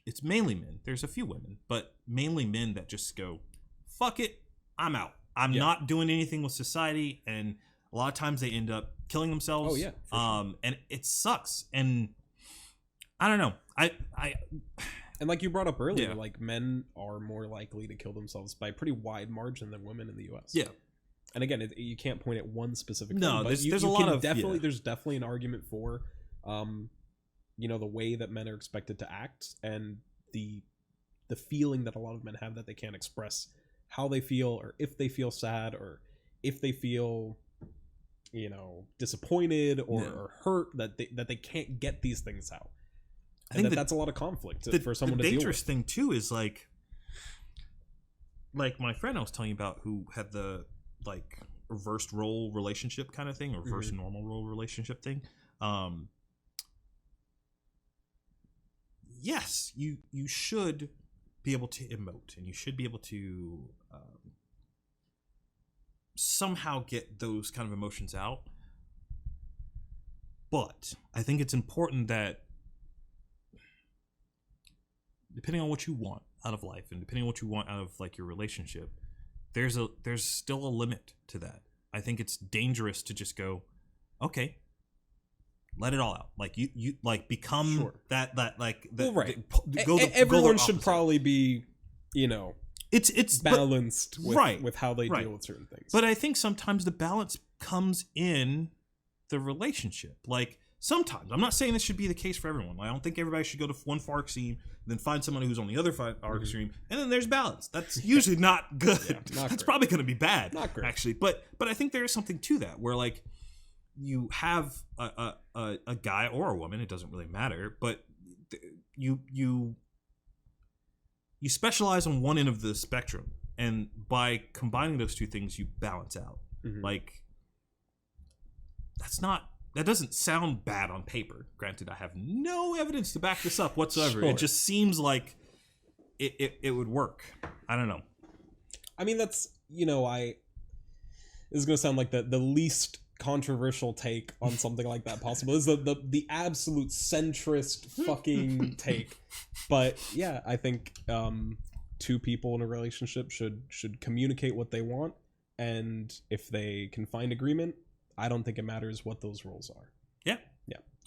it's mainly men. There's a few women, but mainly men that just go, fuck it, I'm out. I'm not doing anything with society, and a lot of times they end up killing themselves. Oh yeah, for sure. And it sucks. And I don't know. And like you brought up earlier, like, men are more likely to kill themselves by a pretty wide margin than women in the U.S. Yeah. And again, you can't point at one specific thing, but there's a lot of there's definitely an argument for, you know, the way that men are expected to act, and the feeling that a lot of men have that they can't express how they feel, or if they feel sad, or if they feel, you know, disappointed or hurt, that they can't get these things out. I think that's a lot of conflict for someone to deal with. The dangerous thing too is like my friend I was telling you about, who had the like reversed role relationship kind of thing, or reverse normal role relationship thing. Yes, you should be able to emote, and you should be able to somehow get those kind of emotions out. But I think it's important that, depending on what you want out of life, and depending on what you want out of like your relationship, there's still a limit to that. I think it's dangerous to just go, okay, let it all out. Like you like become that like the, everyone should probably be, you know, it's balanced with how they deal with certain things. But I think sometimes the balance comes in the relationship. Like, sometimes, I'm not saying this should be the case for everyone. I don't think everybody should go to one far extreme, then find someone who's on the other far extreme, and then there's balance. That's usually not good. That's probably going to be bad. Not great, actually. But I think there is something to that, where like you have a guy or a woman, it doesn't really matter, but you specialize on one end of the spectrum, and by combining those two things, you balance out. Like, that doesn't sound bad on paper. Granted, I have no evidence to back this up whatsoever. Sure. It just seems like it would work. I don't know. I mean, that's, this is going to sound like the least controversial take on something like that possible. Is the absolute centrist fucking take. But yeah, I think two people in a relationship should communicate what they want, and if they can find agreement, I don't think it matters what those rules are. Yeah.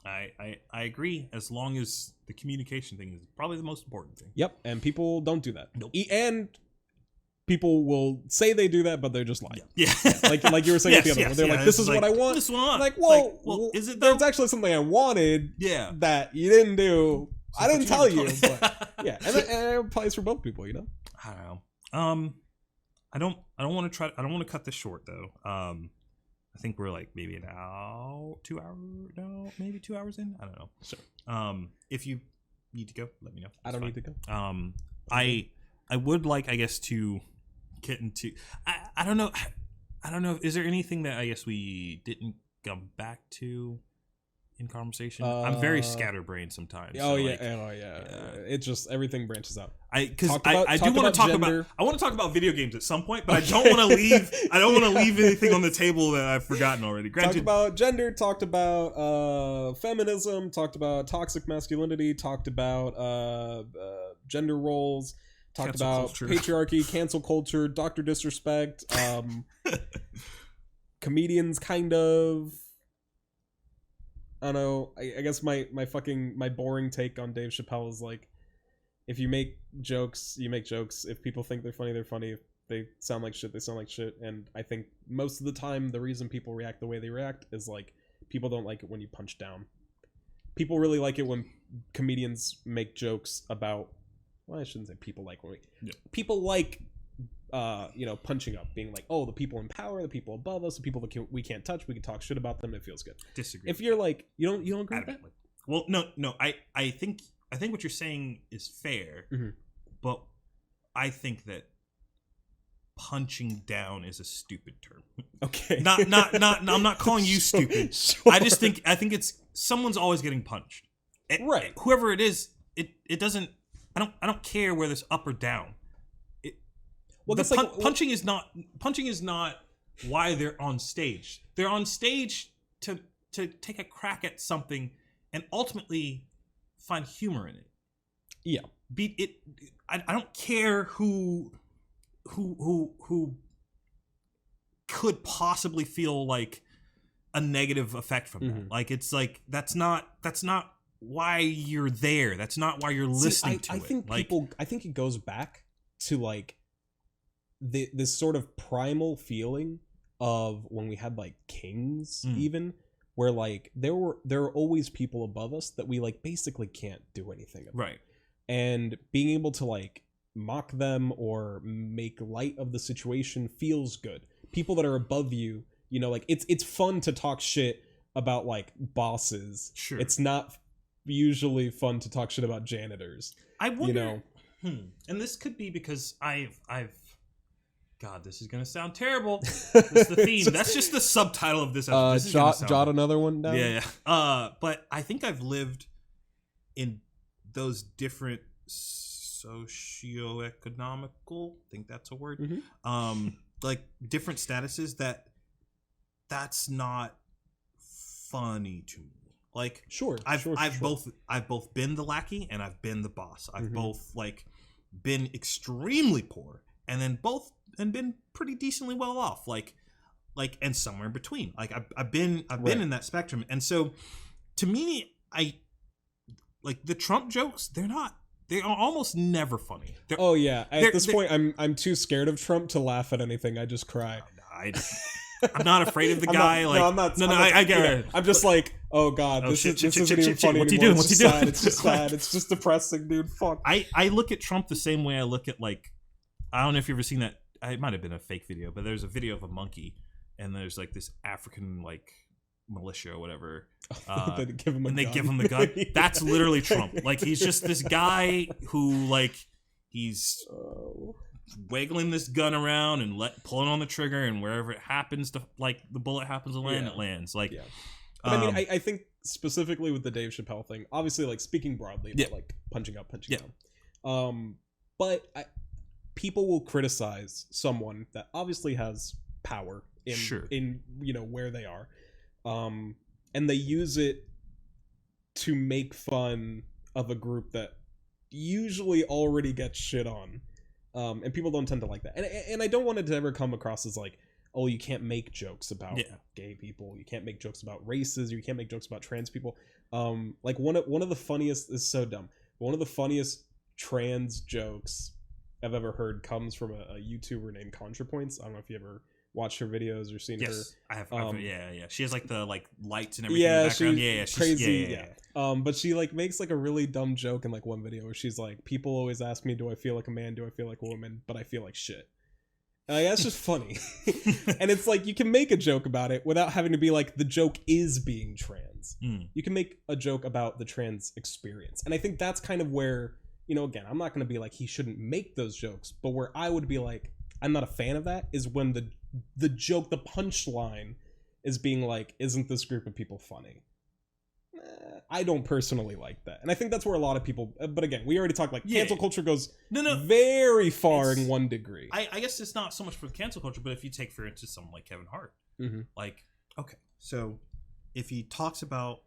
I agree, as long as the communication thing is probably the most important thing. Yep, and people don't do that. Nope. And people will say they do that, but they're just lying. Yeah. Like you were saying at the other one. They're like, this is what I want. This one. Like, well, is it though? There's actually something I wanted that you didn't do. So I didn't tell you. But yeah. And it applies for both people, I don't know. I don't want to cut this short though. I think we're like maybe 2 hours in. I don't know. Sure. If you need to go, let me know. I don't need to go. I would like, I guess, to get into. I don't know. Is there anything that I guess we didn't come back to in conversation? I'm very scatterbrained sometimes. Oh, so yeah. It just, everything branches out. I do want to talk about. I want to talk about video games at some point, but I don't want to leave. I don't want to leave anything on the table that I've forgotten already. Granted, talked about gender, talked about feminism, talked about toxic masculinity, talked about gender roles, talked about patriarchy, cancel culture, Dr. Disrespect, comedians, kind of. I don't know. I guess my boring take on Dave Chappelle is like, if you make jokes, you make jokes. If people think they're funny, they're funny. If they sound like shit, they sound like shit. And I think most of the time, the reason people react the way they react is like, people don't like it when you punch down. People really like it when comedians make jokes about, well, I shouldn't say people like, people like, punching up, being like, oh, the people in power, the people above us, the people that we can't touch, we can talk shit about them, it feels good. Disagree. If you're like, you don't agree with that? Well, no, I think what you're saying is fair, but I think that punching down is a stupid term. Okay. Not I'm not calling you stupid. Sure. I think it's someone's always getting punched. Right. Whoever it is, it doesn't, I don't care whether it's up or down. Punching is not why they're on stage. They're on stage to take a crack at something and ultimately find humor in it. Yeah. I don't care who could possibly feel like a negative effect from that. Like, it's like that's not why you're there. That's not why you're listening to it. I think it goes back to like this sort of primal feeling of when we had like kings, even, where like there are always people above us that we like basically can't do anything about. Right. And being able to like mock them or make light of the situation feels good. People that are above you, like it's fun to talk shit about like bosses. Sure. It's not usually fun to talk shit about janitors. I wonder, and this could be because I've God, this is gonna sound terrible. That's the theme. That's just the subtitle of this episode. Jot another one down. Yeah. But I think I've lived in those different socioeconomical, I think that's a word. Like different statuses that's not funny to me. Like, sure. I've both been the lackey and I've been the boss. I've both like been extremely poor and then been pretty decently well off, like and somewhere in between. Like I've been in that spectrum, and so to me, I like the Trump jokes. They are almost never funny. At this point, I'm too scared of Trump to laugh at anything. I just cry. I'm not afraid of the guy. I get it. I'm just like, oh god, this isn't even funny What's he anymore. doing? What's he doing? It's just sad. It's just depressing, dude. Fuck. I look at Trump the same way I look at, like, I don't know if you've ever seen that. It might have been a fake video, but there's a video of a monkey, and there's like this African like militia or whatever. They give him a and they gun. give him the gun. That's literally Trump. Like, he's just this guy who, like, he's wiggling this gun around and pulling on the trigger, and wherever it happens to, like, the bullet happens to land, it lands. Like, but I mean, I think specifically with the Dave Chappelle thing, obviously, like, speaking broadly about like punching up, punching down. But people will criticize someone that obviously has power in you know, where they are, and they use it to make fun of a group that usually already gets shit on, and people don't tend to like that. And I don't want it to ever come across as like, oh, you can't make jokes about gay people, you can't make jokes about races, you can't make jokes about trans people. Like one of the funniest, this is so dumb, one of the funniest trans jokes I've ever heard comes from a YouTuber named ContraPoints. I don't know if you ever watched her videos or seen her. I have. She has like the lights and everything in the background. She's crazy. But she like makes like a really dumb joke in like one video where she's like, people always ask me, do I feel like a man, do I feel like a woman, but I feel like shit. And like, that's just funny. And it's like, you can make a joke about it without having to be like, the joke is being trans. You can make a joke about the trans experience. And I think that's kind of where, you know, again, I'm not going to be like, he shouldn't make those jokes, but where I would be like, I'm not a fan of that, is when the joke, the punchline is being like, isn't this group of people funny? I don't personally like that. And I think that's where a lot of people, but again, we already talked, like, cancel culture goes very far in one degree. I guess it's not so much for the cancel culture, but if you take, for instance, someone like Kevin Hart, like, okay, so if he talks about,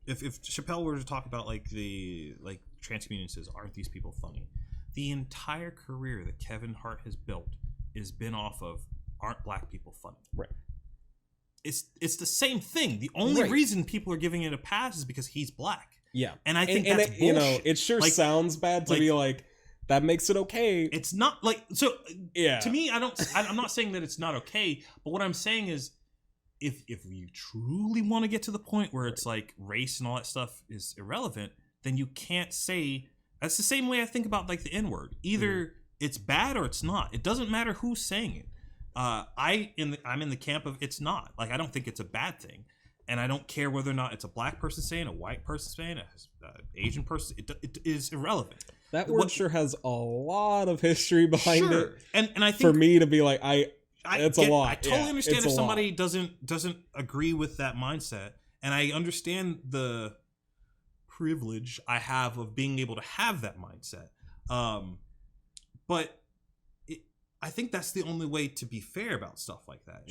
if Chappelle were to talk about like the trans community says, aren't these people funny? The entire career that Kevin Hart has built has been off of, aren't black people funny? Right. It's the same thing. The only reason people are giving it a pass is because he's black. Yeah. And I think that's bullshit. You know, it sure sounds bad to be like, that makes it okay. It's not like, so to me, I'm not saying that it's not okay, but what I'm saying is, if you truly want to get to the point where it's like race and all that stuff is irrelevant, then you can't say, that's the same way I think about like the N-word. Either it's bad or it's not. It doesn't matter who's saying it. I'm in the camp of it's not. Like, I don't think it's a bad thing, and I don't care whether or not it's a black person saying, a white person saying, an Asian person. It is irrelevant. That word sure has a lot of history behind it, and I think for me to be like, it's a lot. I totally understand if somebody doesn't agree with that mindset, and I understand the privilege I have of being able to have that mindset. But I think that's the only way to be fair about stuff like that.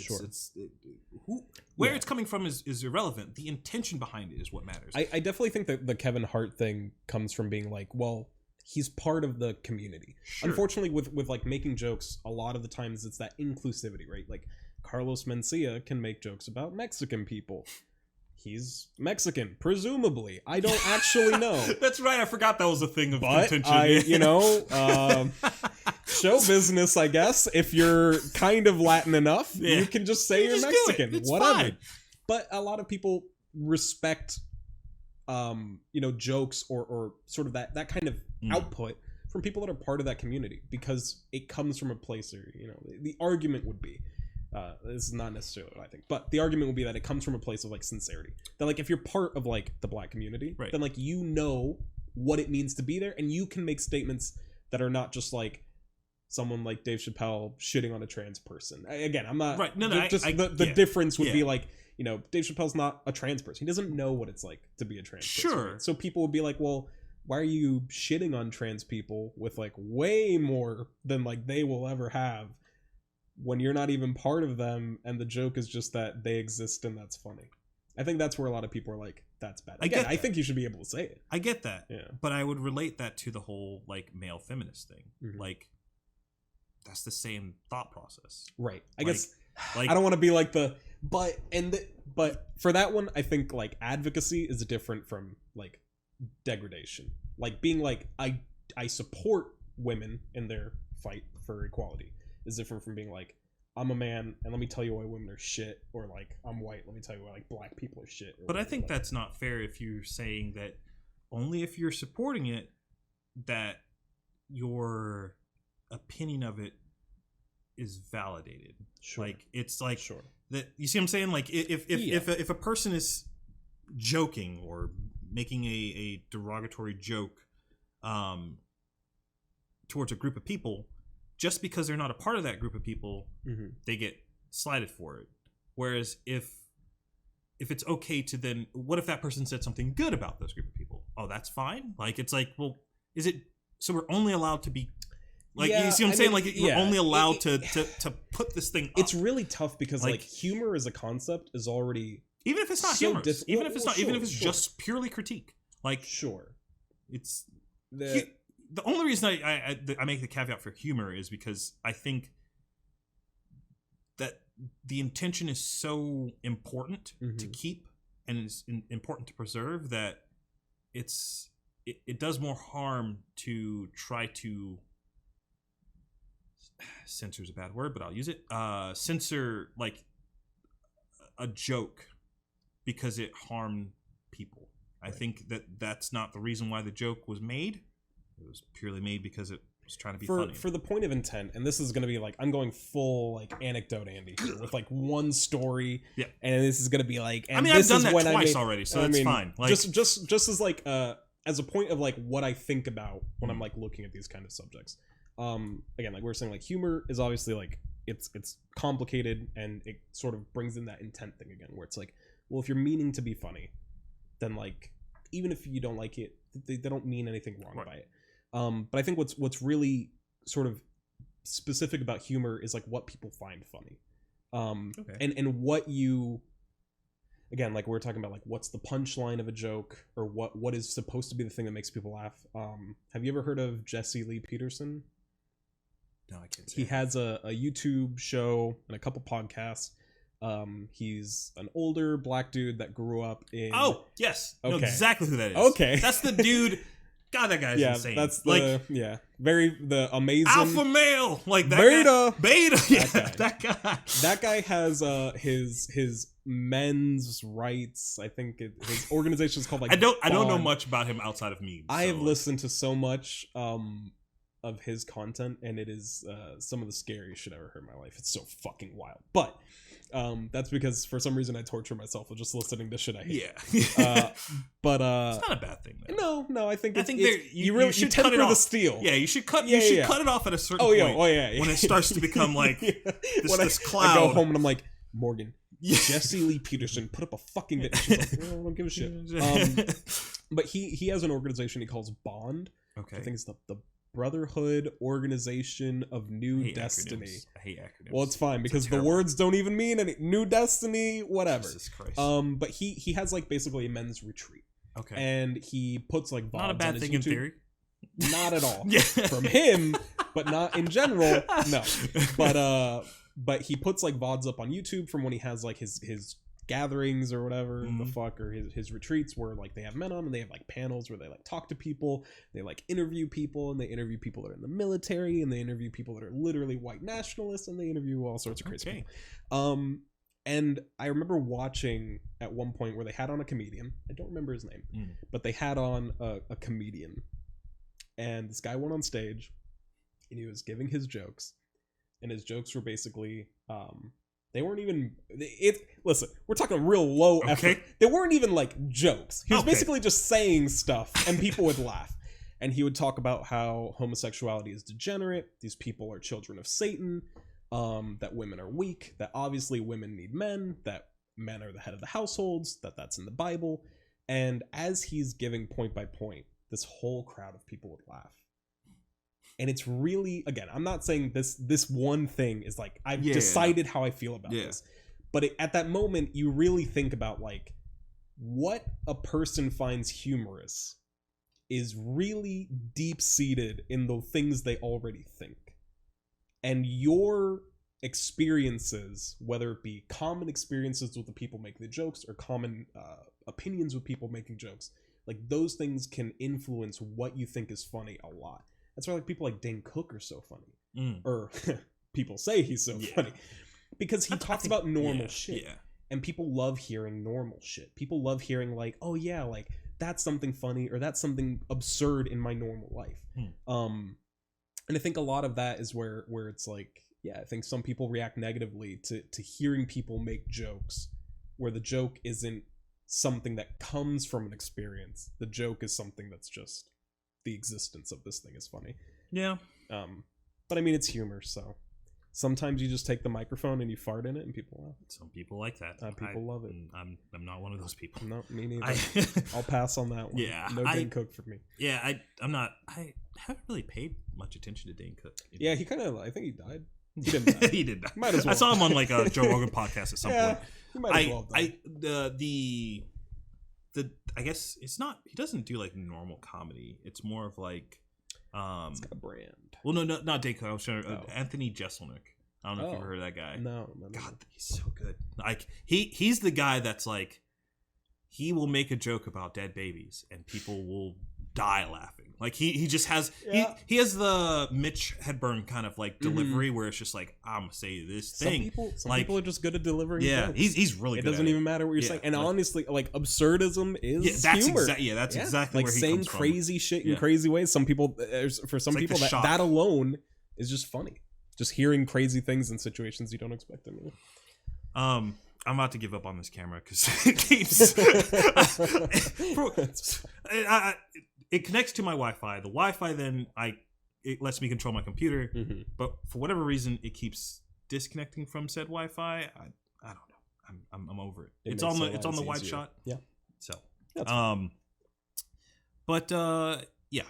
Where it's coming from is irrelevant. The intention behind it is what matters. I definitely think that the Kevin Hart thing comes from being like, well, he's part of the community. Unfortunately, with like making jokes, a lot of the times it's that inclusivity, right? Like, Carlos Mencia can make jokes about Mexican people. He's Mexican, presumably. I don't actually know. That's right. I forgot that was a thing of contention. Show business, I guess. If you're kind of Latin enough, you can just say you're Mexican. It's whatever. fine. But a lot of people respect, jokes or sort of that kind of output from people that are part of that community, because it comes from a place where, the argument would be, this is not necessarily what I think, but the argument would be that it comes from a place of like sincerity. That like, if you're part of like the black community, then like, you know what it means to be there, and you can make statements that are not just like someone like Dave Chappelle shitting on a trans person. Again, I'm not the difference would be like, Dave Chappelle's not a trans person. He doesn't know what it's like to be a trans person. Right? So people would be like, well, why are you shitting on trans people with like way more than like they will ever have, when you're not even part of them, and the joke is just that they exist and that's funny? I think that's where a lot of people are like, that's bad. Again, I think you should be able to say it. I get that. Yeah. But I would relate that to the whole like male feminist thing. Like, that's the same thought process. Right. I guess I don't want to be like but for that one, I think like advocacy is different from like degradation. Like being like, I support women in their fight for equality is different from being like, I'm a man and let me tell you why women are shit, or like, I'm white, let me tell you why like black people are shit. But I think that's not fair if you're saying that only if you're supporting it, that your opinion of it is validated. Sure. Like it's like Sure. that. You see what I'm saying? Like if a person is joking or making a derogatory joke towards a group of people, just because they're not a part of that group of people, they get slighted for it. Whereas if it's okay to then, what if that person said something good about those group of people? Oh, that's fine. Like it's like, well, is it? So we're only allowed to be. Like, you see what I'm saying? Like, you're only allowed to put this thing up. It's really tough because, like, humor as a concept is already... Even if it's not humorous. Even if it's not... Even if it's just purely critique. Like... Sure. It's... The only reason I make the caveat for humor is because I think that the intention is so important to keep and is important to preserve that it does more harm to try to... Censor is a bad word, but I'll use it. Censor like a joke because it harmed people. I think that's not the reason why the joke was made. It was purely made because it was trying to be funny. For the point of intent, and this is going to be like, I'm going full like anecdote Andy here with like one story. Yeah. And this is going to be like, and I've done that twice already, so it's fine. Like, just as like as a point of like what I think about when I'm like looking at these kind of subjects. Again, like we were saying, like humor is obviously like it's complicated, and it sort of brings in that intent thing again, where it's like, well, if you're meaning to be funny, then like even if you don't like it, they don't mean anything wrong by it. But I think what's really sort of specific about humor is like what people find funny, and what you, again, like we were talking about, like what's the punchline of a joke, or what is supposed to be the thing that makes people laugh. Have you ever heard of Jesse Lee Peterson? No, I can't say. He has a YouTube show and a couple podcasts. He's an older black dude that grew up in... Oh, yes. Okay. I know exactly who that is. Okay. That's the dude... God, that guy's insane. That's the... Like, the amazing... Alpha male! Like that Beta! Guy. Yeah, that guy. That guy has his men's rights. I think his organization is called like... I don't know much about him outside of memes. I have listened to so much... of his content, and it is some of the scariest shit I ever heard in my life. It's so fucking wild. But that's because for some reason I torture myself with just listening to shit I hate. Yeah. But it's not a bad thing though. No, I think you should cut it off. The steel. Yeah, you should cut cut it off at a certain point. When it starts to become like this cloud. I go home and I'm like, Morgan, Jesse Lee Peterson put up a fucking bit. She's like, I don't give a shit. But he has an organization he calls Bond. Okay. I think it's the Brotherhood Organization of New Destiny. Acronyms. I hate acronyms. Well, it's fine because the words don't even mean any. New Destiny, whatever. Jesus Christ. But he has like basically a men's retreat. Okay. And he puts like VODs not a bad thing in theory. Not at all. From him, but not in general. No. But he puts like VODs up on YouTube from when he has like his gatherings or whatever the fuck, or his retreats where like they have men on and they have like panels where they like talk to people, they like interview people, and they interview people that are in the military, and they interview people that are literally white nationalists, and they interview all sorts of crazy people. And I remember watching at one point where they had on a comedian. I don't remember his name, but they had on a comedian, and this guy went on stage and he was giving his jokes, and his jokes were basically they weren't even listen, we're talking real low effort. They weren't even like jokes. He was basically just saying stuff and people would laugh. And he would talk about how homosexuality is degenerate, these people are children of Satan, that women are weak, that obviously women need men, that men are the head of the households, that's in the Bible. And as he's giving point by point, this whole crowd of people would laugh. And it's really, again, I'm not saying this one thing is like, I've decided how I feel about this. But at that moment, you really think about like, what a person finds humorous is really deep-seated in the things they already think. And your experiences, whether it be common experiences with the people making the jokes or common opinions with people making jokes, like those things can influence what you think is funny a lot. That's why like people like Dane Cook are so funny, or people say he's so funny, because he talks about normal shit, and people love hearing normal shit. People love hearing like, oh yeah, like that's something funny, or that's something absurd in my normal life. And I think a lot of that is where it's like yeah, I think some people react negatively to hearing people make jokes where the joke isn't something that comes from an experience. The joke is something that's just the existence of this thing is funny. Yeah. But I mean, it's humor, so sometimes you just take the microphone and you fart in it and people laugh. Some people like that. People love it. I'm not one of those people. No, me neither. I'll pass on that one. Yeah. No Dane Cook for me. Yeah, I haven't really paid much attention to Dane Cook. Yeah, he kind of, I think he died. He didn't die. He did die. Might as well. I saw him on like a Joe Rogan podcast at some point. He might as well have died. I guess it's not, he doesn't do like normal comedy. It's more of like It's got a brand. Well, no, not Dane Cook. I was trying to Anthony Jeselnik. I don't know if you've heard of that guy. No. God, he's so good. Like he's the guy that's like, he will make a joke about dead babies and people will die laughing. Like he just has he has the Mitch Hedberg kind of like delivery where it's just like, I'm gonna say this thing. Some people are just good at delivering. Yeah, jokes. he's really good. It doesn't even matter what you're saying. And honestly, like absurdism is humor. That's exactly like where he saying comes from. crazy shit in crazy ways. Some people, for some people, that alone is just funny. Just hearing crazy things in situations you don't expect them to. I'm about to give up on this camera because it keeps. It connects to my Wi-Fi. The Wi-Fi then it lets me control my computer, but for whatever reason it keeps disconnecting from said Wi-Fi. I don't know. I'm over it. It's on the wide shot. Yeah. So yeah.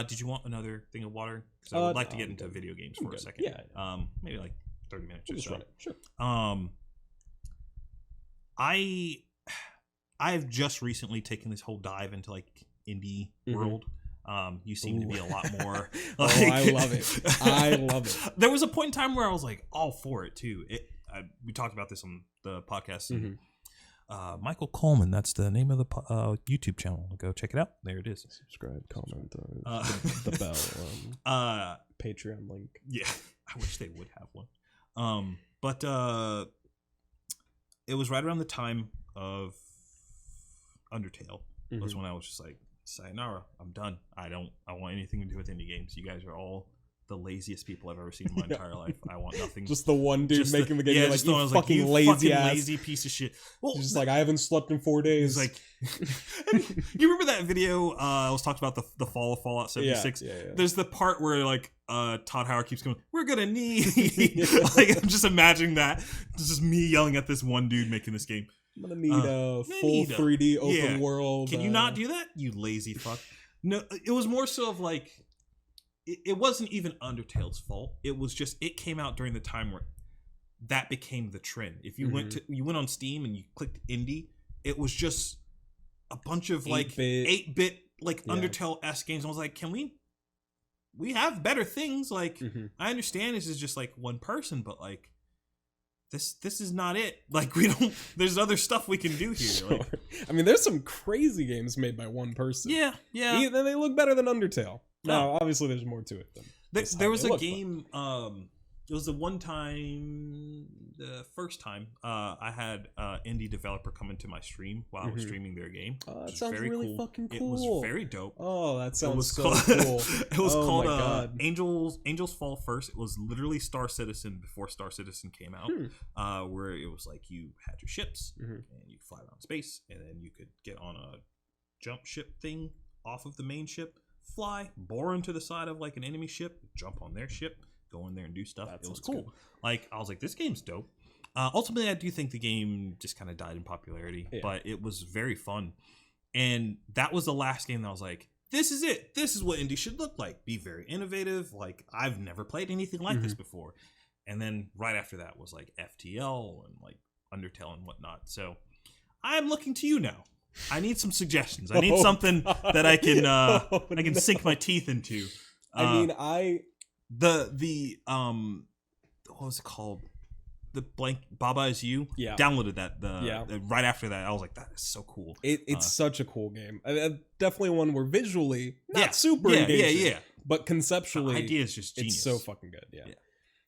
Did you want another thing of water? Because I would like to get into video games for a second. Yeah. Maybe like 30 minutes or so. Run it. Sure. I've just recently taken this whole dive into like indie world. You seem to be a lot more like, I love it. There was a point in time where I was like all for it too. We talked about this on the podcast. And, Michael Coleman, that's the name of the YouTube channel. Go check it out. There it is. Subscribe, comment, the bell, Patreon link. Yeah, I wish they would have one. But it was right around the time of Undertale. Was when I was just like, sayonara, I'm done. I want anything to do with indie games. You guys are all the laziest people I've ever seen in my entire life. I want nothing. Just the one dude making the game. Yeah, like, you fucking lazy ass. Lazy piece of shit. Well, just like, I haven't slept in 4 days. Like, you remember that video? I was talking about the fall of Fallout 76. Yeah. There's the part where like Todd Howard keeps going, "We're gonna need." Like, I'm just imagining that. It's just me yelling at this one dude making this game. I'm gonna need a full 3D open world. Can you not do that, you lazy fuck? No, it was more so of like, it wasn't even Undertale's fault. It was just, it came out during the time where that became the trend. If you went on Steam and you clicked indie, it was just a bunch of like 8-bit like Undertale-esque games. I was like, can we have better things? Like, I understand this is just like one person, but like, this is not it. Like, there's other stuff we can do here. Sure. Like, I mean, there's some crazy games made by one person. Yeah. They look better than Undertale. No, obviously there's more to it than there was a game, it was the first time I had an indie developer come into my stream while I was streaming their game. Oh, that sounds really fucking cool. It was very dope. Oh, that sounds so cool. It was called Angels Fall First. It was literally Star Citizen before Star Citizen came out, where it was like you had your ships and you fly around space, and then you could get on a jump ship thing off of the main ship, fly, bore into the side of like an enemy ship, jump on their ship, go in there and do stuff. It was cool. Good. Like, I was like, this game's dope. Ultimately, I do think the game just kind of died in popularity, but it was very fun. And that was the last game that I was like, this is it. This is what indie should look like. Be very innovative. Like, I've never played anything like this before. And then right after that was like FTL and like Undertale and whatnot. So I'm looking to you now. I need some suggestions. I need something that I can sink my teeth into. I mean, the what was it called? The blank Baba Is You. Yeah. Downloaded that. Right after that, I was like, that is so cool. It's such a cool game. Definitely one where visually not super engaging. Yeah. But conceptually, the idea is just genius. It's so fucking good.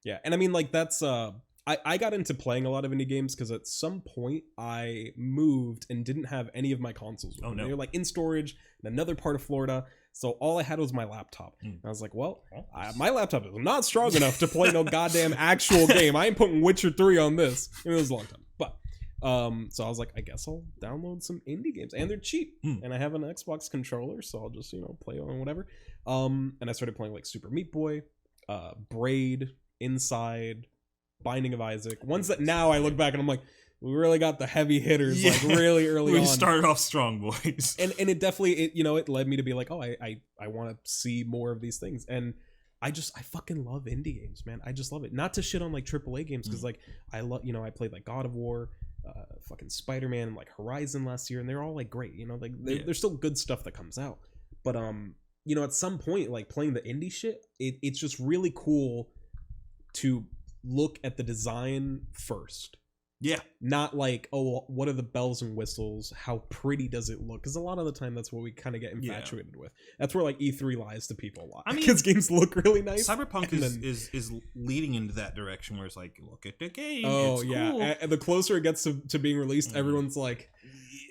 Yeah. And I mean, like, that's I got into playing a lot of indie games because at some point I moved and didn't have any of my consoles with me. They were like in storage in another part of Florida. So all I had was my laptop. And I was like, well, my laptop is not strong enough to play no goddamn actual game. I ain't putting Witcher 3 on this. It was a long time. But so I was like, I guess I'll download some indie games. And they're cheap. And I have an Xbox controller, so I'll just, play on whatever. And I started playing like Super Meat Boy, Braid, Inside, Binding of Isaac. Ones that now I look back and I'm like, we really got the heavy hitters like really early on. We started off strong, boys. And it definitely it led me to be like, oh, I want to see more of these things. And I fucking love indie games, man. I just love it. Not to shit on like AAA games, because like I love, I played like God of War, fucking Spider-Man, and like Horizon last year, and they're all like great, like there's still good stuff that comes out. But at some point, like playing the indie shit, it's just really cool to look at the design first. Yeah. Not like, oh, what are the bells and whistles? How pretty does it look? Because a lot of the time that's what we kind of get infatuated with. That's where like E3 lies to people a lot. I mean, because games look really nice. Cyberpunk is leading into that direction where it's like, look at the game. Oh, it's yeah. cool. And the closer it gets to being released, everyone's like,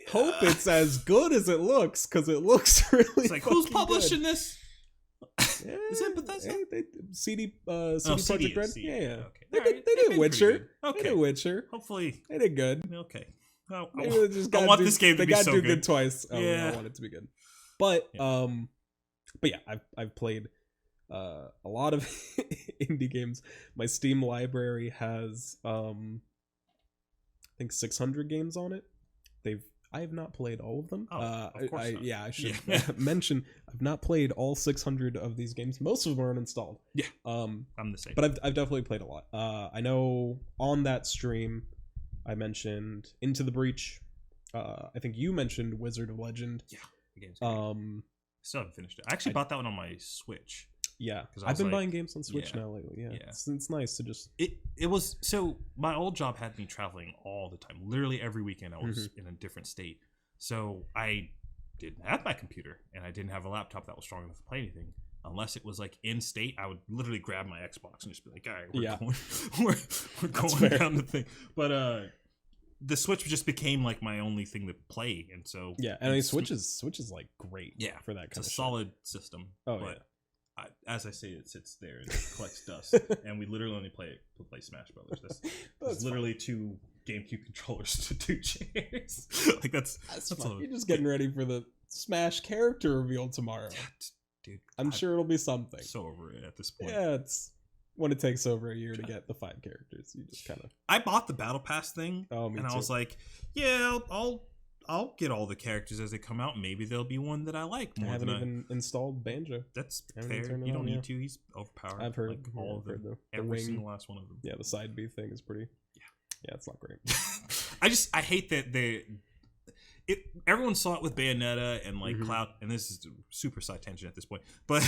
hope it's as good as it looks, because it looks really It's like, who's publishing good. This? Yeah, is it Bethesda? CD Projekt Red? CD. Yeah. Okay. They did Witcher. Okay. They did Witcher. Hopefully. They did good. Okay. I want this game to be so good. They got to do good twice. Oh, yeah. I want it to be good. But yeah, I've played a lot of indie games. My Steam library has I think 600 games on it. I have not played all of them. Of course not. I should mention I've not played all 600 of these games. Most of them are uninstalled. Yeah. I'm the same. But I've definitely played a lot. I know on that stream I mentioned Into the Breach. I think you mentioned Wizard of Legend. Yeah. The game's great. Still haven't finished it. I actually bought that one on my Switch. Yeah, I've been buying games on Switch now lately. Yeah. It's nice to just... It was... So, my old job had me traveling all the time. Literally every weekend I was in a different state. So, I didn't have my computer, and I didn't have a laptop that was strong enough to play anything. Unless it was, like, in state, I would literally grab my Xbox and just be like, all right, we're going down the thing. But, the Switch just became, like, my only thing to play, and so... Yeah, and I mean, Switch is, like, great for that kind of shit. It's a solid system. Oh, yeah. As I say, it sits there and collects dust, and we literally only play Smash Brothers. That's literally two GameCube controllers to two chairs. Like that's you're just getting ready for the Smash character reveal tomorrow. Yeah, dude, I'm sure it'll be something. So over it at this point. Yeah, it's when it takes over a year to get the 5 characters. You just kind of. I bought the Battle Pass thing, and I was like, yeah, I'll get all the characters as they come out. Maybe there'll be one that I like more. I haven't even installed Banjo. That's fair. You don't need to. He's overpowered. I've heard all of them. Every single last one of them. Yeah, the side B thing is pretty. Yeah, it's not great. I hate that everyone saw it with Bayonetta and like Cloud, and this is super side tangent at this point, but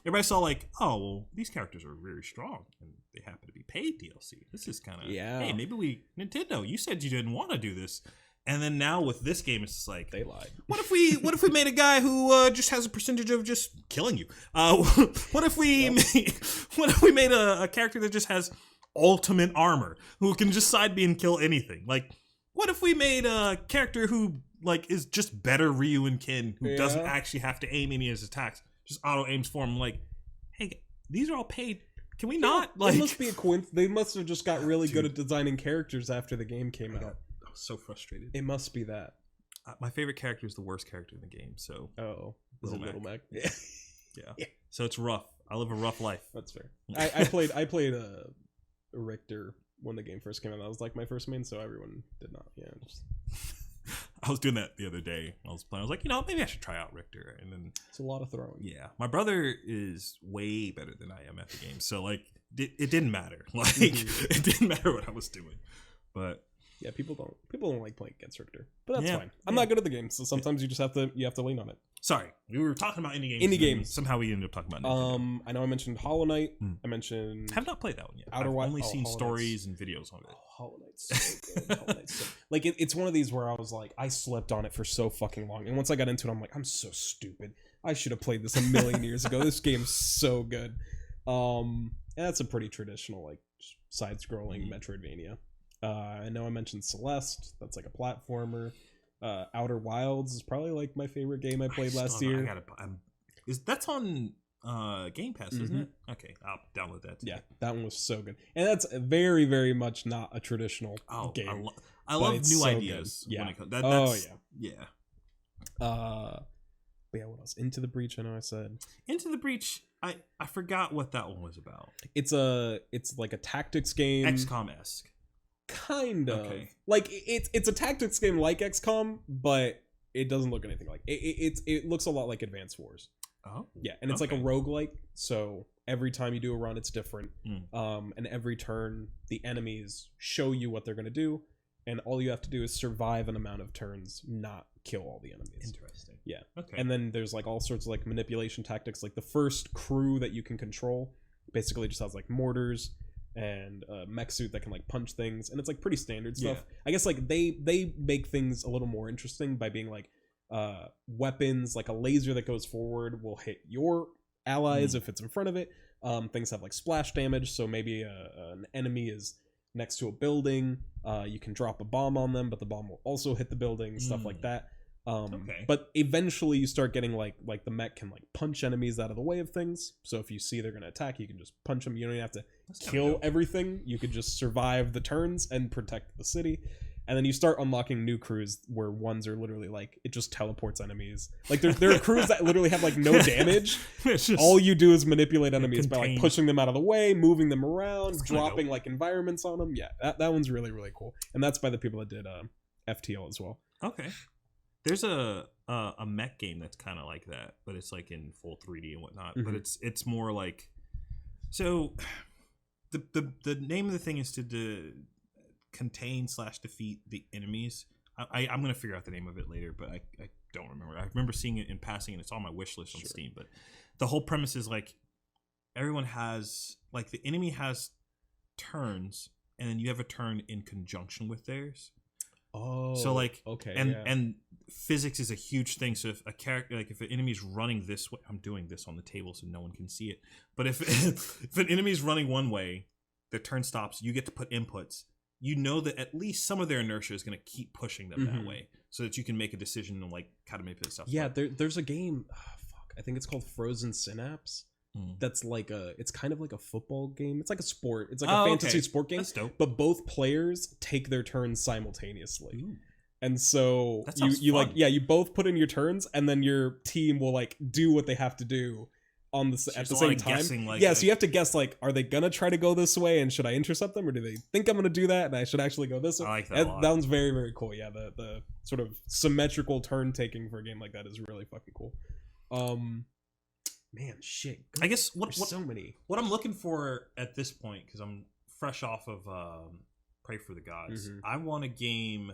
everybody saw like, oh well, these characters are very strong and they happen to be paid DLC. This is kind of hey, maybe Nintendo, you said you didn't want to do this. And then now with this game, it's just like they lied. What if we made a guy who just has a percentage of just killing you? What if we made a character that just has ultimate armor, who can just side B and kill anything? Like, what if we made a character who like is just better Ryu and Ken, who doesn't actually have to aim any of his attacks, just auto aims for him? Like, hey, these are all paid. Can we not? Like, it must be a coincidence. They must have just got really good at designing characters after the game came out. I was so frustrated. It must be that. My favorite character is the worst character in the game. So Little Mac. Yeah. So it's rough. I live a rough life. That's fair. I played Richter when the game first came out. That was like my first main, so everyone did not. Yeah. I was doing that the other day. I was playing. I was like, maybe I should try out Richter. And then it's a lot of throwing. Yeah, my brother is way better than I am at the game. So like, it didn't matter. Like, it didn't matter what I was doing. But yeah, people don't like playing against Richter, but that's fine. I'm not good at the game, so sometimes you just have to lean on it. Sorry, we were talking about indie games. Somehow we ended up talking about Nintendo. I know I mentioned Hollow Knight. I mentioned. I have not played that one yet. I've only seen stories and videos on it. Hollow Knight's so good. Hollow Knight's so, like it's one of these where I was like, I slept on it for so fucking long, and once I got into it, I'm like, I'm so stupid. I should have played this a million years ago. This game's so good. And that's a pretty traditional like side-scrolling Metroidvania. I know I mentioned Celeste. That's like a platformer. Outer Wilds is probably like my favorite game I played last year. That's on Game Pass, isn't it? Okay, I'll download that today. Yeah, that one was so good, and that's very, very much not a traditional game. I love new ideas. Good. Yeah. When it comes, yeah. But yeah, what else? Into the Breach. I know I said Into the Breach. I forgot what that one was about. It's like a tactics game, XCOM-esque. Kind of. Okay. Like it's a tactics game like XCOM, but it doesn't look anything like it looks a lot like Advance Wars. Oh. Yeah, and it's like a roguelike, so every time you do a run it's different. And every turn the enemies show you what they're going to do, and all you have to do is survive an amount of turns, not kill all the enemies. Interesting. Yeah. Okay. And then there's like all sorts of like manipulation tactics. Like the first crew that you can control basically just has like mortars and a mech suit that can like punch things, and it's like pretty standard stuff. Yeah. I guess like they make things a little more interesting by being like weapons, like a laser that goes forward will hit your allies if it's in front of it. Things have like splash damage, so maybe an enemy is next to a building, you can drop a bomb on them, but the bomb will also hit the building, stuff like that. But eventually you start getting like the mech can like punch enemies out of the way of things, so if you see they're going to attack, you can just punch them. You don't even have to kill everything. You could just survive the turns and protect the city. And then you start unlocking new crews where ones are literally like it just teleports enemies. Like there are crews that literally have like no damage. All you do is manipulate enemies by like pushing them out of the way, moving them around, dropping like environments on them. Yeah, that one's really, really cool. And that's by the people that did FTL as well. Okay. There's a mech game that's kind of like that, but it's like in full 3D and whatnot. But it's more like, so the name of the thing is to contain/defeat the enemies. I'm gonna figure out the name of it later, but I don't remember. I remember seeing it in passing, and it's on my wish list on Steam. But the whole premise is like everyone has like the enemy has turns, and then you have a turn in conjunction with theirs. Oh, so like okay, and physics is a huge thing. So if a character, like if an enemy's running this way, I'm doing this on the table so no one can see it. But if if an enemy's running one way, their turn stops. You get to put inputs. You know that at least some of their inertia is going to keep pushing them that way, so that you can make a decision and like how to manipulate stuff. Yeah, there's a game. I think it's called Frozen Synapse. That's like it's kind of like a football game. It's like a sport. It's like a fantasy sport game. That's dope. But both players take their turns simultaneously. And so you fun. like you both put in your turns, and then your team will like do what they have to do on the at the same time. Guessing, like, so you have to guess like, are they gonna try to go this way, and should I intercept them, or do they think I'm gonna do that and I should actually go this way? I like that a lot. That one's very, very cool. Yeah, the sort of symmetrical turn taking for a game like that is really fucking cool. Man, shit. I guess so many. What I'm looking for at this point, because I'm fresh off of Pray for the Gods, I want a game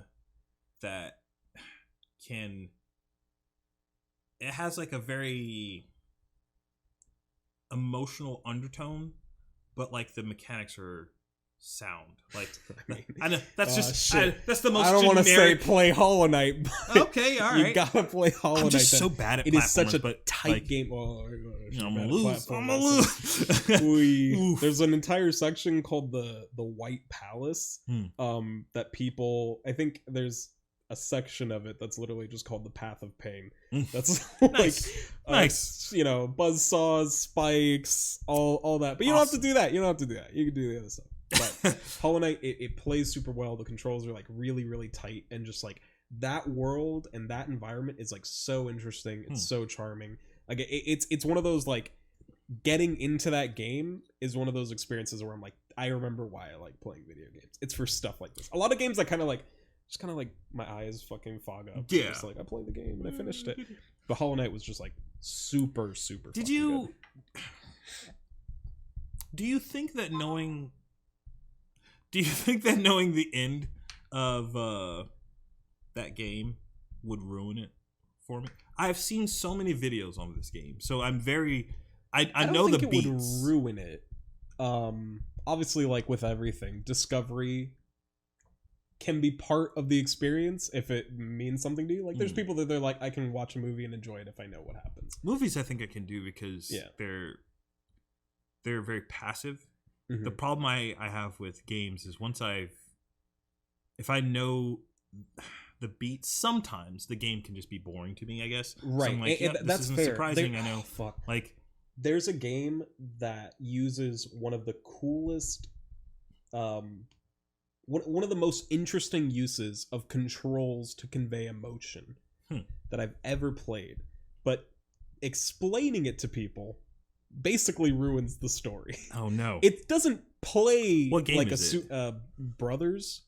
that it has like a very emotional undertone, but like the mechanics are sound. Like I know that's that's the most. I don't want to say play Hollow Knight. Okay, all right. You gotta play Hollow Knight. I'm just so bad at it. It is such a tight like, game. I'm gonna lose. I'm gonna lose. There's an entire section called the White Palace. That people. I think there's a section of it that's literally just called the Path of Pain. That's like nice. You know, buzzsaws, spikes, all that. But you don't have to do that. You don't have to do that. You can do the other stuff. But Hollow Knight, it plays super well. The controls are like really, really tight, and just like that world and that environment is like so interesting. It's so charming. Like it's one of those like getting into that game is one of those experiences where I'm like, I remember why I like playing video games. It's for stuff like this. A lot of games I kind of like. Just kind of like my eyes fucking fog up. Yeah. It's like I played the game and I finished it. But Hollow Knight was just like super, super. Do you think that knowing the end of that game would ruin it for me? I've seen so many videos on this game, so I'm very. I know the beats. It would ruin it. Obviously, like with everything, discovery can be part of the experience if it means something to you. Like there's people that they're like, I can watch a movie and enjoy it if I know what happens. Movies I think I can do because they're very passive. The problem I have with games is if I know the beats. Sometimes the game can just be boring to me, I guess. Right. So I'm like, and this that's isn't fair. surprising. I know. Fuck. Like, there's a game that uses one of the coolest, one of the most interesting uses of controls to convey emotion that I've ever played. But explaining it to people basically ruins the story. Oh no! It doesn't play what game like is it? Brothers,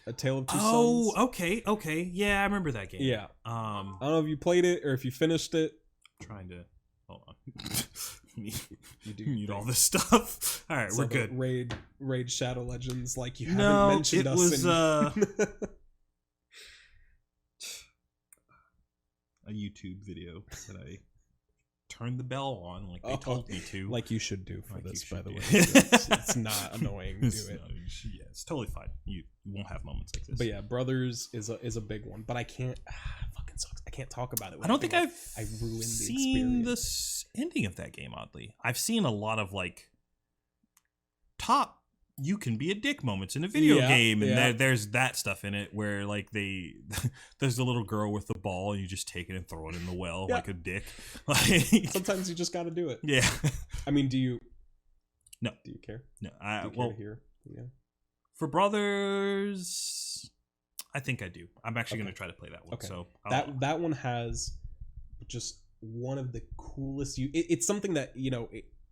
A Tale of Two Sons. Oh, okay. Yeah, I remember that game. Yeah. I don't know if you played it or if you finished it. Trying to hold on. You do need all this stuff. All right, so we're good. Raid Shadow Legends, like you haven't No, mentioned it us. Was a YouTube video that I turned the bell on, like they told me to. Like you should do for like this, by the do. way. It's not annoying. It's Do it. not, yeah, it's totally fine. You won't have moments like this. But yeah, Brothers is a big one. But I can't. Fucking sucks. I can't talk about it. I don't think I've ruined seen the ending of that game. Oddly, I've seen a lot of like top you can be a dick moments in a video game, and there's that stuff in it where like there's the little girl with the ball and you just take it and throw it in the well like a dick. Like sometimes you just got to do it. Yeah. I mean, do you? No. Do you care? No. Do you care to hear? Yeah. For Brothers, I think I do. I'm actually going to try to play that one. Okay. So that one has just one of the coolest. It's something that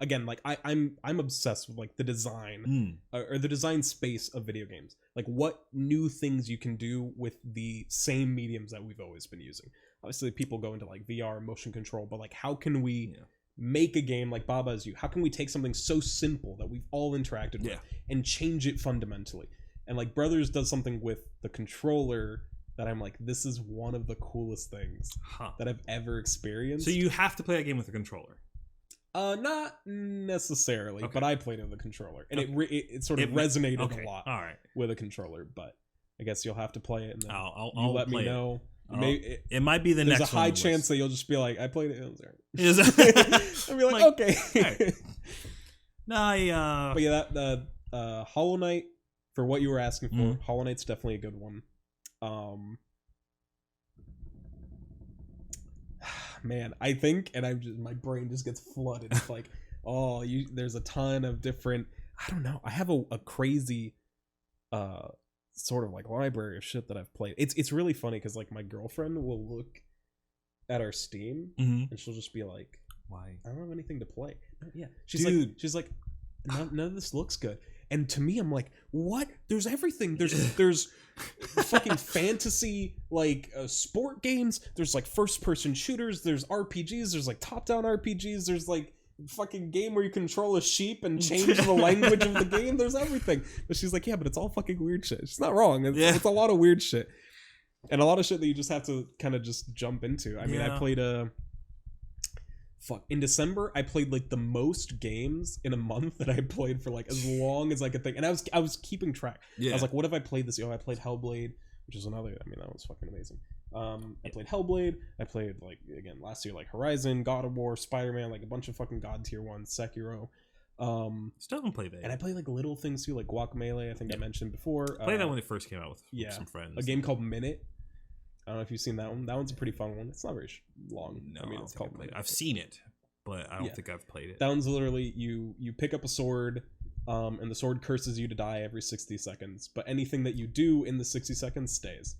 again, like I'm obsessed with like the design or the design space of video games. Like what new things you can do with the same mediums that we've always been using. Obviously, people go into like VR, motion control, but like how can we make a game like Baba Is You? How can we take something so simple that we've all interacted with and change it fundamentally? And like Brothers does something with the controller that I'm like, this is one of the coolest things that I've ever experienced. So you have to play a game with a controller. Not necessarily, but I played it with a controller, and it sort of resonated a lot with a controller. But I guess you'll have to play it, and then I'll let me know. It might be the next. There's a high chance that you'll just be like, I played it. I'll be like, okay. Right. No, but yeah, that Hollow Knight, for what you were asking for, Hollow Knight's definitely a good one. Man, I think, and my brain just gets flooded. It's like, there's a ton of different. I don't know. I have a crazy, sort of like library of shit that I've played. It's really funny because like my girlfriend will look at our Steam and she'll just be like, "Why? I don't have anything to play." Yeah, she's like, none of this looks good. And to me, I'm like, what? There's everything. There's fucking fantasy, like sport games. There's like first person shooters. There's RPGs. There's like top down RPGs. There's like fucking game where you control a sheep and change the language of the game. There's everything. But she's like, yeah, but it's all fucking weird shit. She's not wrong. It's a lot of weird shit. And a lot of shit that you just have to kind of just jump into. I mean, I played in December, I played like the most games in a month that I played for like as long as I could think, and I was keeping track. I was like, what have I played this year? I played Hellblade, which is another. I mean, that was fucking amazing. I played Hellblade. I played like again last year, like Horizon, God of War, Spider-Man, like a bunch of fucking God tier ones, Sekiro. Still don't play that. And I play like little things too, like Guacamelee. I think I mentioned before. Play that when it first came out with some friends. A game called Minute. I don't know if you've seen that one. That one's a pretty fun one. It's not very long. No, I mean, it's called Minute. I've seen it, but I don't think I've played it. That one's literally you pick up a sword, and the sword curses you to die every 60 seconds. But anything that you do in the 60 seconds stays.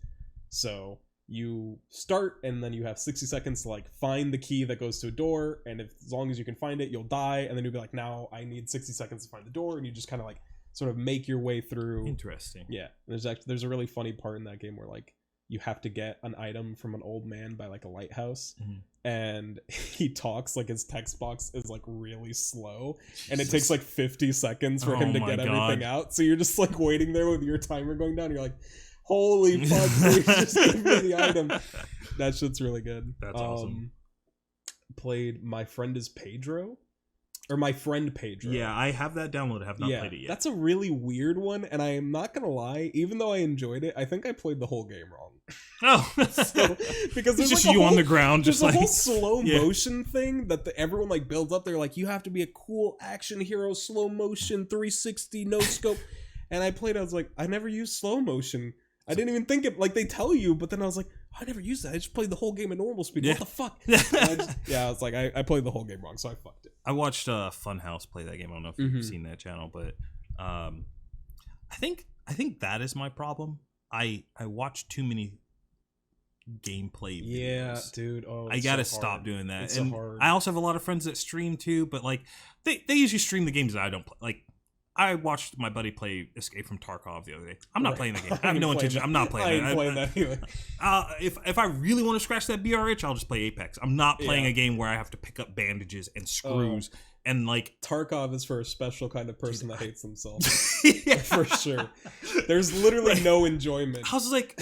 So you start, and then you have 60 seconds to like find the key that goes to a door, and as long as you can find it, you'll die, and then you'll be like, now I need 60 seconds to find the door, and you just kind of like sort of make your way through. Interesting. Yeah, there's a really funny part in that game where like you have to get an item from an old man by like a lighthouse, and he talks like his text box is like really slow, and it takes like 50 seconds for him to get everything out. So you're just like waiting there with your timer going down. You're like, holy fuck, please just give me the item. That shit's really good. That's awesome. Played My Friend is Pedro. Or My Friend Pedro. Yeah, I have that downloaded. I have not played it yet. That's a really weird one, and I am not gonna lie, even though I enjoyed it, I think I played the whole game wrong. Oh. Because there's just like you on the ground, just like... There's a whole slow motion thing that everyone like builds up. They're like, you have to be a cool action hero, slow motion, 360, no scope. And I played, I was like, I never used slow motion. I didn't even think it, like, they tell you, but then I was like, I never used that. I just played the whole game at normal speed. What the fuck? I was like, I played the whole game wrong, so I fucked it. I watched Funhouse play that game. I don't know if you've seen that channel, but I think that is my problem. I watch too many gameplay videos. Yeah, dude. Oh, I gotta stop doing that. It's and so hard. I also have a lot of friends that stream too, but like they usually stream the games that I don't play. Like I watched my buddy play Escape from Tarkov the other day. I'm not playing the game. I have no intention. I'm not playing I ain't playing that either. If I really want to scratch that BR itch, I'll just play Apex. I'm not playing a game where I have to pick up bandages and screws and like Tarkov is for a special kind of person that hates themselves. For sure. There's literally no enjoyment. I was like,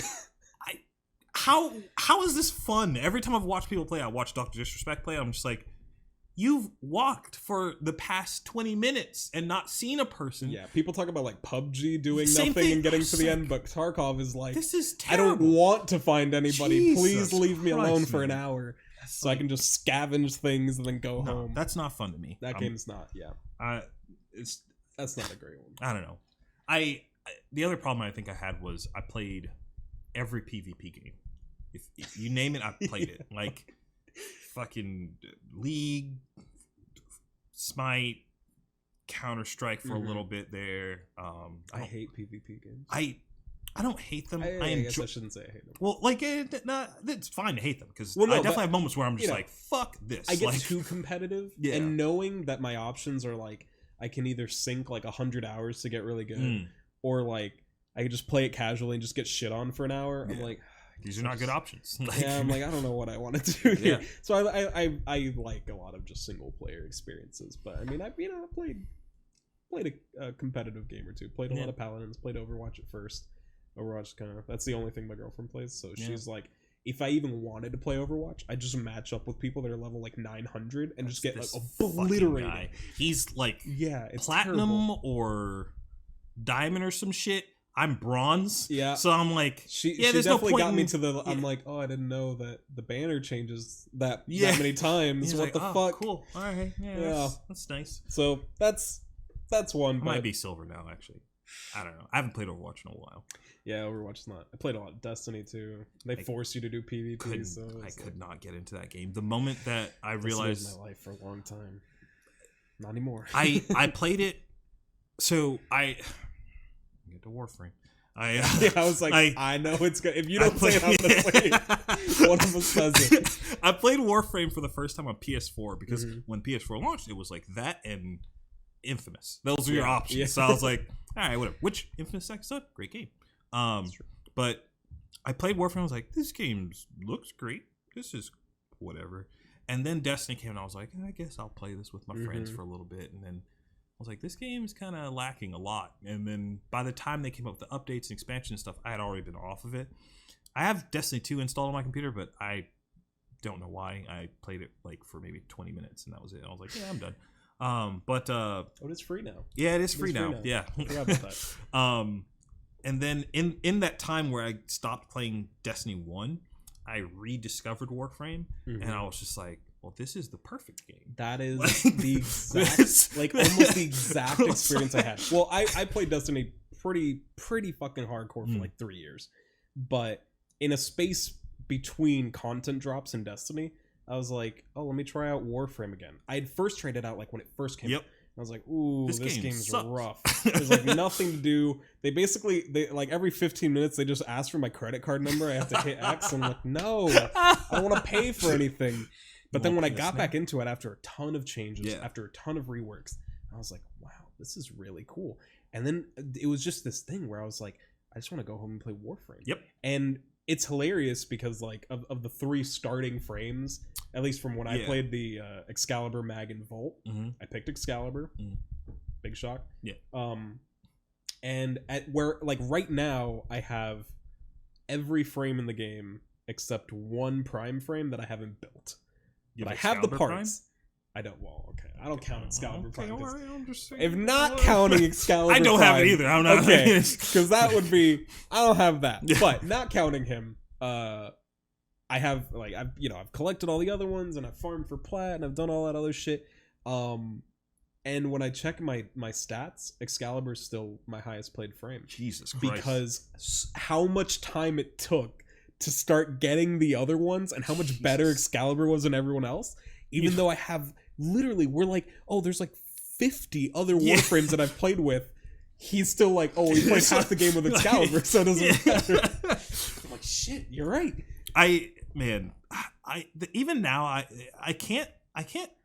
how is this fun? Every time I've watched people play, I watch Dr. Disrespect play. I'm just like, you've walked for the past 20 minutes and not seen a person. Yeah, people talk about like PUBG doing nothing and getting to the end, but Tarkov is like, this is terrible. I don't want to find anybody. Jesus Please leave me alone Christ, for an hour so I can just scavenge things and then go home. That's not fun to me. That game's not. Yeah, that's not a great one. I don't know. The other problem I think I had was I played every PvP game. If you name it, I've played it. Like fucking League, Smite, Counter-Strike for a little bit there. I hate PvP games. I don't hate them. I guess I shouldn't say I hate them. Well, like it's fine to hate them because I definitely have moments where I'm just like, fuck this. I get too competitive, and knowing that my options are like I can either sink like 100 hours to get really good, or like I can just play it casually and just get shit on for an hour. I'm like, these are not good options. I'm like, I don't know what I want to do here. So I like a lot of just single player experiences, but I mean, I played a competitive game or two. Played a lot of Paladins. Played Overwatch at first. Overwatch that's the only thing my girlfriend plays. So she's like, if I even wanted to play Overwatch, I just match up with people that are level like 900 and just get like obliterated. He's like, it's platinum terrible. Or diamond or some shit. I'm bronze. Yeah. So I'm like, she definitely got me to the. I'm like, oh, I didn't know that the banner changes that many times. What the fuck? Cool. All right. Yeah. That's nice. So that's one. Might be silver now, actually. I don't know. I haven't played Overwatch in a while. Yeah, Overwatch's not. I played a lot of Destiny too. They force you to do PvP. So I could not get into that game. The moment that I realized, this was my life for a long time. Not anymore. I played it. So I get to Warframe. I was like, I know it's good. If you don't say it, I'm gonna say it. One of us says it. I played Warframe for the first time on PS4 because when PS4 launched, it was like that and Infamous. Those were your options. Yeah. So I was like, all right, whatever. Which Infamous Second Son? Great game. But I played Warframe. I was like, this game looks great. This is whatever. And then Destiny came, and I was like, I guess I'll play this with my friends for a little bit. And then I was like, this game's kind of lacking a lot. And then by the time they came up with the updates and expansion and stuff, I had already been off of it. I have Destiny 2 installed on my computer, but I don't know why. I played it like for maybe 20 minutes, and that was it. I was like, yeah, I'm done. It is free now. Yeah, it is free now. Yeah. I forgot about that. And then in that time where I stopped playing Destiny 1, I rediscovered Warframe, and I was just like, well, this is the perfect game. That is the exact, like almost the exact experience I had. Well, I played Destiny pretty fucking hardcore for like 3 years, but in a space between content drops in Destiny, I was like, oh, let me try out Warframe again. I had first tried it out like when it first came out. I was like, ooh, this game's rough. There's like nothing to do. They like every 15 minutes, they just ask for my credit card number. I have to hit X. And I'm like, no, I don't want to pay for anything. But then when I got back into it after a ton of changes, after a ton of reworks, I was like, wow, this is really cool. And then it was just this thing where I was like, I just want to go home and play Warframe. Yep. And it's hilarious because like of the 3 starting frames, at least from when I played the Excalibur, Mag, and Volt, I picked Excalibur. Big shock. Yeah. And at where like right now I have every frame in the game except one prime frame that I haven't built. But I have the parts. Prime? I don't. Well, okay. I don't count Excalibur Prime. I'm just saying, if not counting Excalibur, I don't have it either. I'm not okay. Because that would be. I don't have that. But not counting him, I have like I've collected all the other ones and I've farmed for plat and I've done all that other shit. And And when I check my stats, Excalibur's still my highest played frame. Jesus Christ. Because how much time it took to start getting the other ones and how much better Excalibur was than everyone else. Even though I have literally, we're like, oh, there's like 50 other Warframes that I've played with. He's still like, oh, he played half the game with Excalibur, so it doesn't matter. I'm like, shit, you're right. Even now, I can't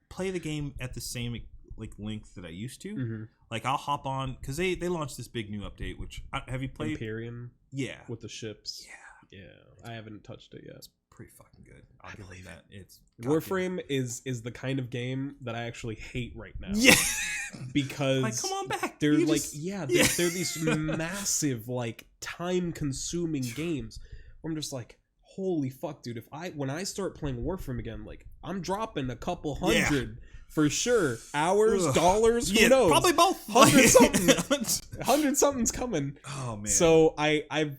play the game at the same like length that I used to. Mm-hmm. Like I'll hop on because they launched this big new update. Which have you played? Imperium? Yeah, with the ships. Yeah. I haven't touched it yet. It's pretty fucking good. I'll give you that. It's Warframe is the kind of game that I actually hate right now. Yeah, because like come on back. They're like they're these massive like time consuming games. Where I'm just like, holy fuck, dude! When I start playing Warframe again, like I'm dropping a couple hundred. For sure. Hours, dollars, who knows? Probably both. 100 something's coming. Oh man. So I've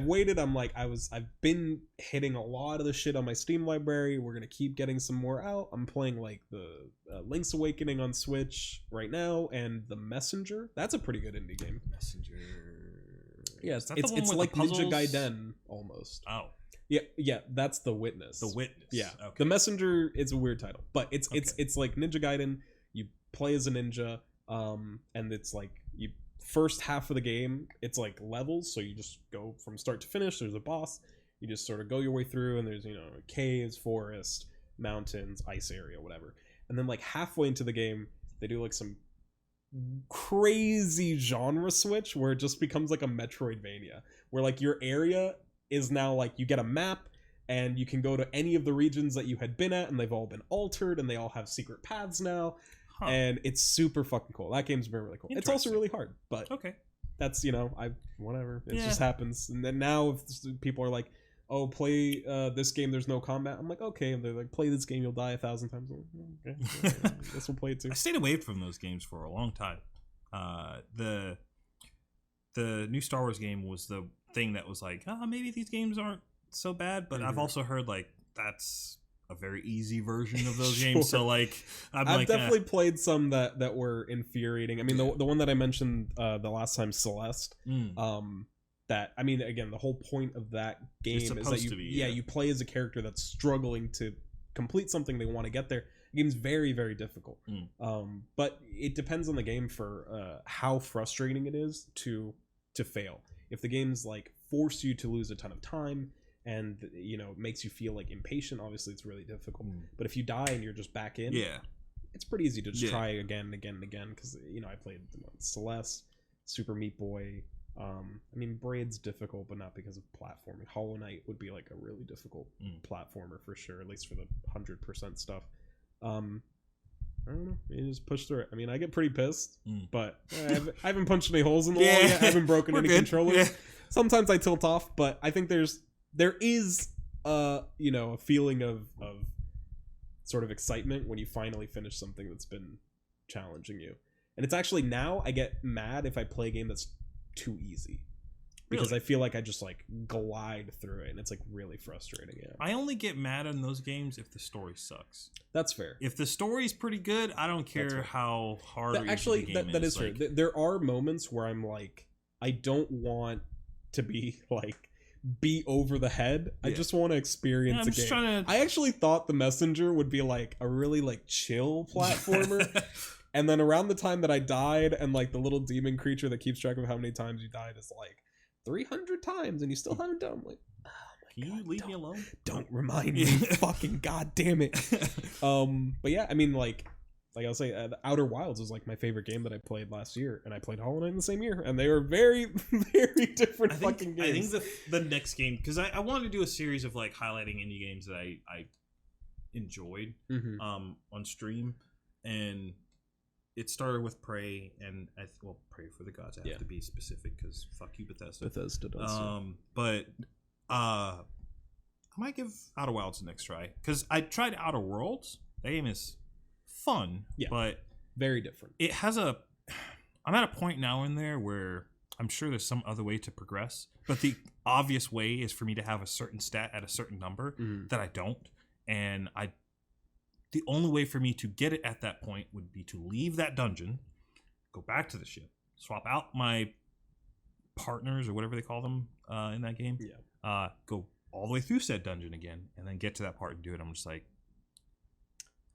waited. I've been hitting a lot of the shit on my Steam library. We're gonna keep getting some more out. I'm playing like the Link's Awakening on Switch right now, and The Messenger. That's a pretty good indie game. Messenger. Yeah, it's like Ninja Gaiden almost. Oh. Yeah, that's The Witness. The Witness. Yeah. Okay. The Messenger is a weird title, but it's like Ninja Gaiden. You play as a ninja, and it's like you first half of the game, it's like levels, so you just go from start to finish. There's a boss. You just sort of go your way through, and there's caves, forest, mountains, ice area, whatever. And then like halfway into the game, they do like some crazy genre switch where it just becomes like a Metroidvania, where like your area is now like you get a map and you can go to any of the regions that you had been at, and they've all been altered and they all have secret paths now. And it's super fucking cool. That game's been really cool. It's also really hard, but okay, that's whatever, it just happens. And then now if people are like, oh, play this game, there's no combat, I'm like, okay. And they're like, play this game, you'll die 1,000 times. Okay, I guess we'll play it too. I stayed away from those games for a long time. The new Star Wars game was the thing that was like, maybe these games aren't so bad, but I've also heard like that's a very easy version of those games. So like I've definitely played some that were infuriating. I mean, the one that I mentioned the last time, Celeste, that, I mean, again, the whole point of that game is that you play as a character that's struggling to complete something. They want to get there. The game's very, very difficult. But it depends on the game for how frustrating it is to fail. If the game's like force you to lose a ton of time and makes you feel like impatient, obviously it's really difficult. But if you die and you're just back in, it's pretty easy to just try again and again and again. Because I played Celeste, Super Meat Boy. I mean, Braid's difficult, but not because of platforming. Hollow Knight would be like a really difficult platformer for sure, at least for the 100% stuff. I don't know. You just push through it. I mean, I get pretty pissed, but I haven't punched any holes in the wall yet. I haven't broken any controllers. Yeah. Sometimes I tilt off, but I think there is a feeling of sort of excitement when you finally finish something that's been challenging you. And it's actually, now I get mad if I play a game that's too easy. Because I feel like I just like glide through it, and it's like really frustrating. Yeah. I only get mad in those games if the story sucks. That's fair. If the story's pretty good, I don't care how hard or actually easy the game that is like, fair. There are moments where I'm like, I don't want to be like beat over the head. I just want to experience a game. I actually thought The Messenger would be like a really like chill platformer. And then around the time that I died, and like the little demon creature that keeps track of how many times you died is like 300 times, and you still haven't done. I'm like, oh my God, you leave me alone? Don't remind me. Fucking goddamn it. But yeah, I mean, like I'll say, the Outer Wilds was like my favorite game that I played last year, and I played Hollow Knight in the same year, and they were very, very different fucking games. I think the next game, because I wanted to do a series of like highlighting indie games that I enjoyed on stream, and it started with Prey, and Prey for the Gods. I have to be specific because fuck you, Bethesda. Bethesda does. But I might give Outer Wilds the next try, because I tried Outer Worlds. That game is fun, but very different. It has I'm at a point now in there where I'm sure there's some other way to progress, but the obvious way is for me to have a certain stat at a certain number that I don't, and the only way for me to get it at that point would be to leave that dungeon, go back to the ship, swap out my partners or whatever they call them in that game, go all the way through said dungeon again, and then get to that part and do it. I'm just like,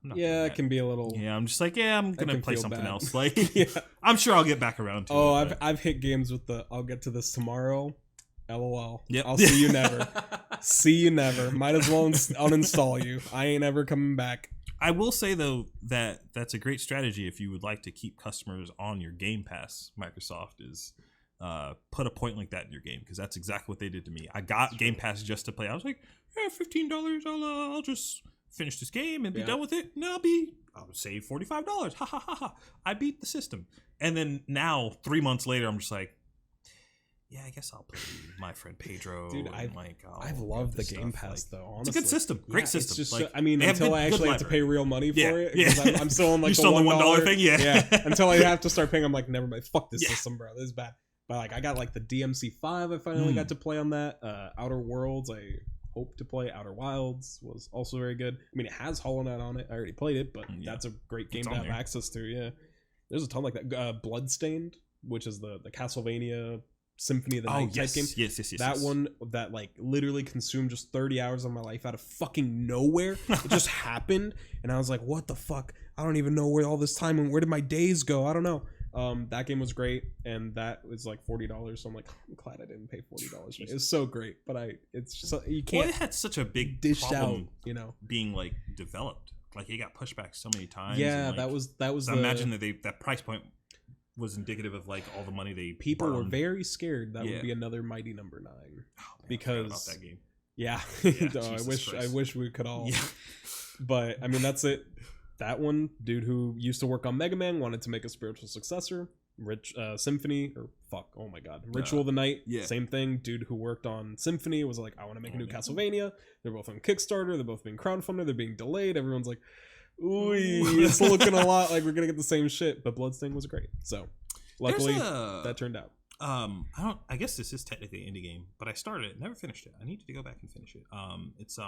it can be a little. Yeah, I'm just like, I'm gonna play something bad. else. Like, I'm sure I'll get back around to it. Oh, I've hit games with the I'll get to this tomorrow. LOL. Yep. I'll see you never. See you never. Might as well uninstall you. I ain't ever coming back. I will say though that that's a great strategy if you would like to keep customers on your Game Pass. Microsoft is put a point like that in your game, because that's exactly what they did to me. I got Game Pass just to play. I was like, yeah, $15. I'll just finish this game and be done with it. And I'll save $45. Ha ha ha ha. I beat the system. And then now 3 months later, I'm just like, yeah, I guess I'll play my friend Pedro. Dude, I've loved the Game Pass though. Honestly, it's a good system, great system. It's just like, until I actually have to pay real money for it. Yeah, because I'm still on like the $1 thing. Yeah. Until I have to start paying, I'm like, never mind. Fuck this system, bro. This is bad. But like, I got like the DMC5. I finally got to play on that. Outer Worlds. I hope to play. Outer Wilds was also very good. I mean, it has Hollow Knight on it. I already played it, but that's a great game to have access to. Yeah, there's a ton like that. Bloodstained, which is the Castlevania Symphony of the Night type game. Yes. That one that like literally consumed just 30 hours of my life out of fucking nowhere. It just happened, and I was like, what the fuck? I don't even know where all this time and where did my days go? I don't know. That game was great, and that was like $40. So I'm like, I'm glad I didn't pay $40. It was so great, but it's just you can't. Well, it had such a big dished problem, out, being like developed. Like it got pushed back so many times. Yeah, and, like, that was. I imagine that price point was indicative of like all the money people burned. were very scared that would be another Mighty Number 9. Oh, man, because about that game. Yeah, I wish we could all. Yeah. But I mean, that's it. That one dude who used to work on Mega Man wanted to make a spiritual successor. Symphony oh my god, Ritual of the Night. Yeah. Same thing. Dude who worked on Symphony was like, I want to make a new Castlevania. They're both on Kickstarter. They're both being crowdfunded. They're being delayed. Everyone's like, ooh, it's looking a lot like we're gonna get the same shit. But Bloodstained was great. So luckily that turned out. I guess this is technically an indie game, but I started it, never finished it. I need to go back and finish it. It's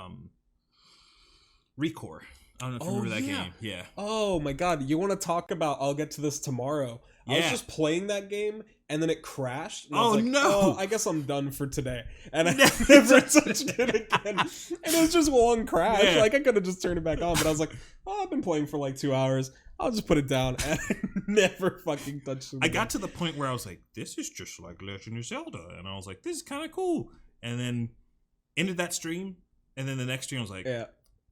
Recore. I don't know if you remember that game. Yeah. Oh my god, you want to talk about I'll get to this tomorrow. I was just playing that game and then it crashed. And I was like, no! I guess I'm done for today. And I never touched it again. And it was just one crash. Yeah. Like I could have just turned it back on, but I was like, I've been playing for like 2 hours. I'll just put it down, and I never fucking touched it again. I got to the point where I was like, this is just like Legend of Zelda. And I was like, this is kind of cool. And then ended that stream. And then the next stream I was like,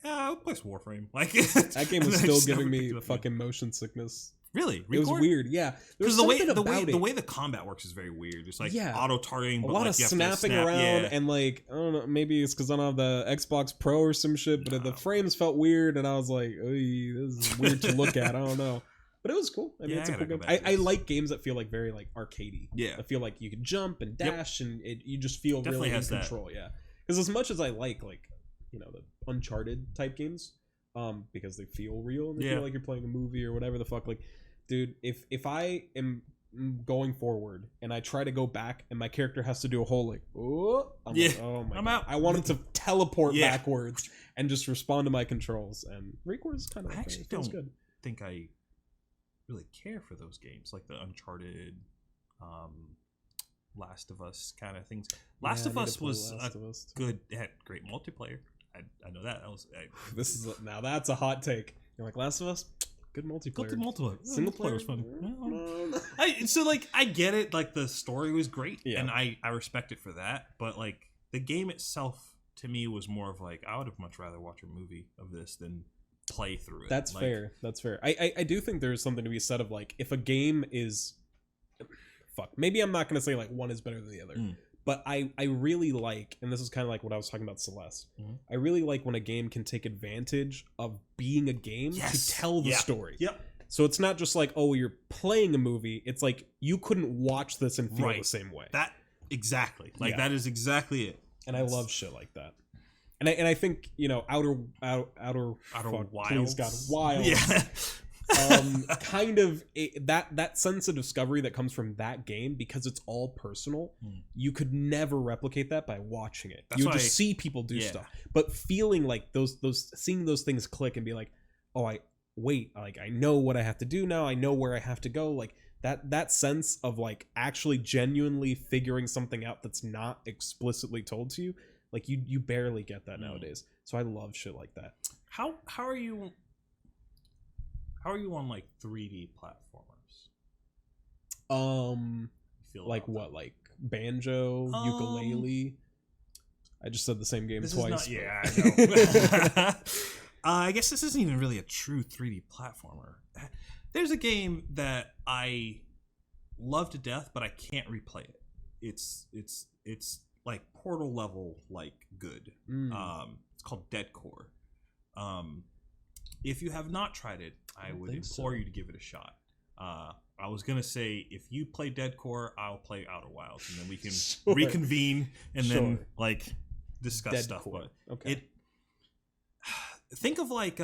I'll play some Warframe. Like that game was still giving me fucking motion sickness. Really? It was weird, yeah. Because the way the combat works is very weird. It's like auto targeting, a lot of snapping around, and like I don't know, maybe it's because I don't have the Xbox Pro or some shit, but the frames felt weird, and I was like, this is weird to look at. I don't know, but it was cool. I mean, it's a cool game. I like games that feel like very like arcadey. Yeah, I feel like you can jump and dash, and you just feel definitely really in control. Yeah, because as much as I like the Uncharted type games, because they feel real and they feel like you're playing a movie or whatever the fuck, like. Dude, if I am going forward and I try to go back and my character has to do a whole like, like, oh my God. Out. I want him to teleport backwards and just respond to my controls. And Recore is kind of actually don't think I really care for those games, like the Uncharted, Last of Us kind of things. Last of Us was good. It had great multiplayer. I know that. Now that's a hot take. You're like, Last of Us? Good multiplayer. Single player was fun. I get it. Like the story was great, and I respect it for that. But like the game itself, to me, was more of like I would have much rather watch a movie of this than play through it. That's fair. That's fair. I do think there's something to be said of like if a game is, maybe I'm not gonna say like one is better than the other. But I really like, and this is kind of like what I was talking about Celeste. I really like when a game can take advantage of being a game to tell the story. Yep. So it's not just like, oh, you're playing a movie. It's like you couldn't watch this and feel the same way. That exactly. That is exactly it. And I love shit like that. And I think Outer Wilds. God, Wilds. Yeah. Kind of that sense of discovery that comes from that game, because it's all personal. You could never replicate that by watching it. You would just see people do stuff, but feeling like those seeing those things click and be like, oh, I know what I have to do now. I know where I have to go. Like that sense of like actually genuinely figuring something out that's not explicitly told to you. Like you barely get that nowadays. So I love shit like that. How are you on like 3D platformers? Like what? Like Banjo, Ukulele. I just said the same game twice. Yeah, I know. I guess this isn't even really a true 3D platformer. There's a game that I love to death, but I can't replay it. It's like Portal level, like good. It's called Dead Core. If you have not tried it, I would implore you to give it a shot. I was gonna say if you play Dead Core, I'll play Outer Wilds, and then we can reconvene and then like discuss Dead stuff. Core. But okay. Think of like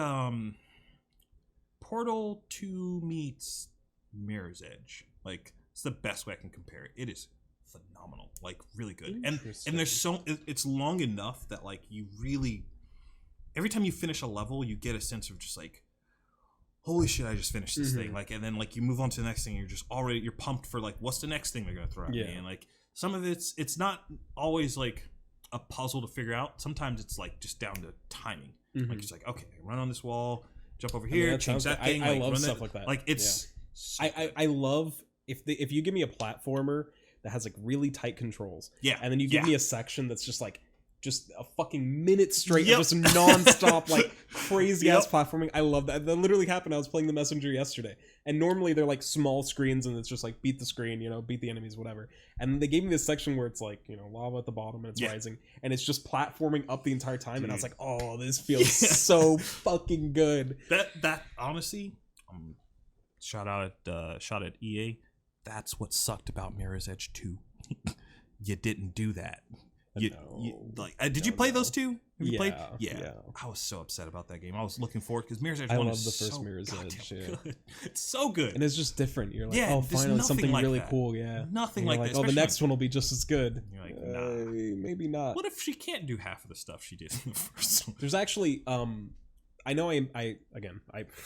Portal 2 meets Mirror's Edge. Like it's the best way I can compare it. It is phenomenal, like really good. And there's it's long enough that like you really every time you finish a level, you get a sense of just like, holy shit, I just finished this thing. Like, and then like you move on to the next thing, you're pumped for like what's the next thing they're gonna throw at me. And like some of it's not always like a puzzle to figure out. Sometimes it's like just down to timing. Like it's like, okay, run on this wall, jump over here, change that thing. I love stuff like that. Like it's so I love if you give me a platformer that has like really tight controls. Yeah. And then you give me a section that's just like a fucking minute straight of just nonstop like crazy ass platforming. I love that. That literally happened. I was playing The Messenger yesterday, and normally they're like small screens and it's just like beat the screen, beat the enemies, whatever. And they gave me this section where it's like, lava at the bottom and it's rising, and it's just platforming up the entire time. Dude. And I was like, oh, this feels so fucking good. That honestly, shot at EA. That's what sucked about Mirror's Edge 2. You didn't do that. Did you play those two? Have you played? Yeah. I was so upset about that game. I was looking forward because Mirror's Edge 1 is the first Mirror's Edge. Good. It's so good. And it's just different. You're like, oh, finally something like really cool. Yeah. Nothing like that. Oh, the next one will be just as good. You're like, nah. Maybe not. What if she can't do half of the stuff she did in the first one? There's actually, I know I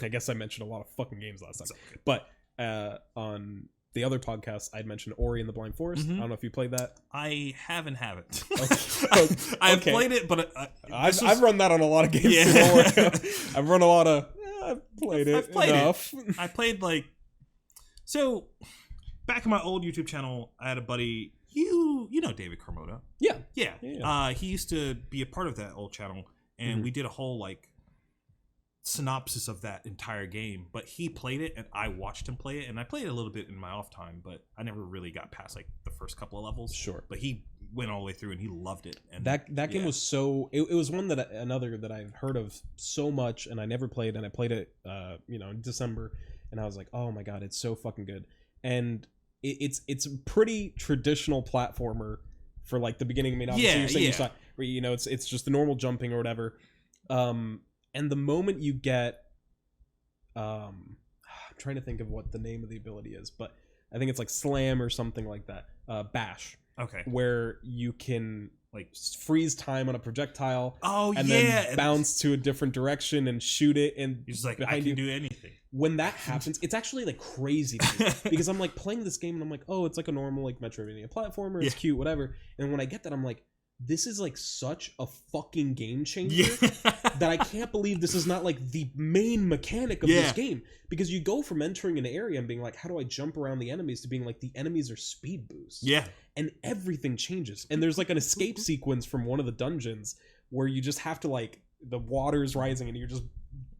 guess I mentioned a lot of fucking games last time. But on the other podcast, I'd mentioned Ori and the Blind Forest. I don't know if you played that. I haven't. Okay. I've played it, but I've run that on a lot of games. Yeah. I've run a lot of. I've played enough. I played so back in my old YouTube channel. I had a buddy. You know David Carmona. Yeah. He used to be a part of that old channel, and we did a whole synopsis of that entire game, but he played it and I watched him play it, and I played it a little bit in my off time, but I never really got past the first couple of levels. Sure. But he went all the way through and he loved it. And that game was so it was one that another that I've heard of so much and I never played, and I played it in December, and I was like, oh my god, it's so fucking good. And it's a pretty traditional platformer for the beginning. I mean, obviously you're saying you saw, where, it's just the normal jumping or whatever. And the moment you get, I'm trying to think of what the name of the ability is, but I think it's like Slam or something like that. Bash. Okay. Where you can freeze time on a projectile. Oh, and then bounce to a different direction and shoot it. And you're just like, I can do anything. When that happens, it's actually crazy to me, because I'm playing this game and I'm like, oh, it's like a normal Metroidvania platformer. It's cute, whatever. And when I get that, I'm like, this is such a fucking game changer that I can't believe this is not the main mechanic of this game. Because you go from entering an area and being like, how do I jump around the enemies, to being the enemies are speed boosts. Yeah. And everything changes. And there's an escape sequence from one of the dungeons where you just have to the water's rising and you're just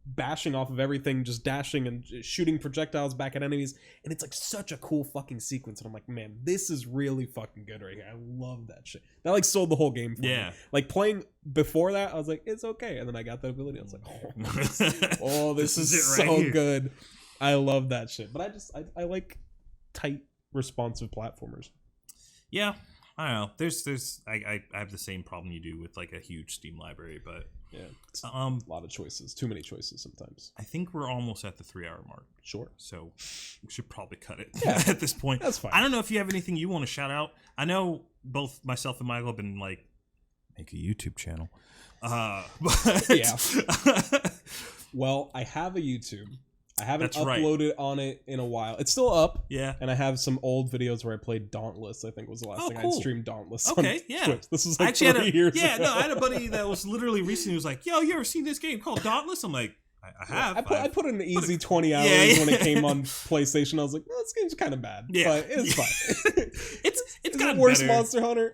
bashing off of everything, just dashing and shooting projectiles back at enemies, and it's such a cool fucking sequence, and I'm like, man, this is really fucking good right here. I love that shit. That sold the whole game for me. Playing before that, I was like, it's okay, and then I got that ability, I was like, oh, this is so good. I love that shit. But I like tight, responsive platformers. Yeah, I don't know. There's I have the same problem you do with a huge Steam library, but yeah, a lot of choices, too many choices sometimes. I think we're almost at the 3-hour mark. Sure. So we should probably cut it at this point. That's fine. I don't know if you have anything you want to shout out. I know both myself and Michael have been make a YouTube channel. But Well, I have a YouTube. I haven't That's right. uploaded on it in a while. It's still up. Yeah. And I have some old videos where I played Dauntless. I think was the last thing cool. I streamed Dauntless. Okay, on yeah. Twitch. This was I like actually 3 years ago. Yeah, no, I had a buddy that was literally recently was like, "Yo, you ever seen this game called Dauntless?" I'm like, "I have." I put in the easy 20 hours when it came on PlayStation. I was like, "Oh, this game's kind of bad." Yeah. But it's fine. it's Is gotten it worse better. Monster Hunter?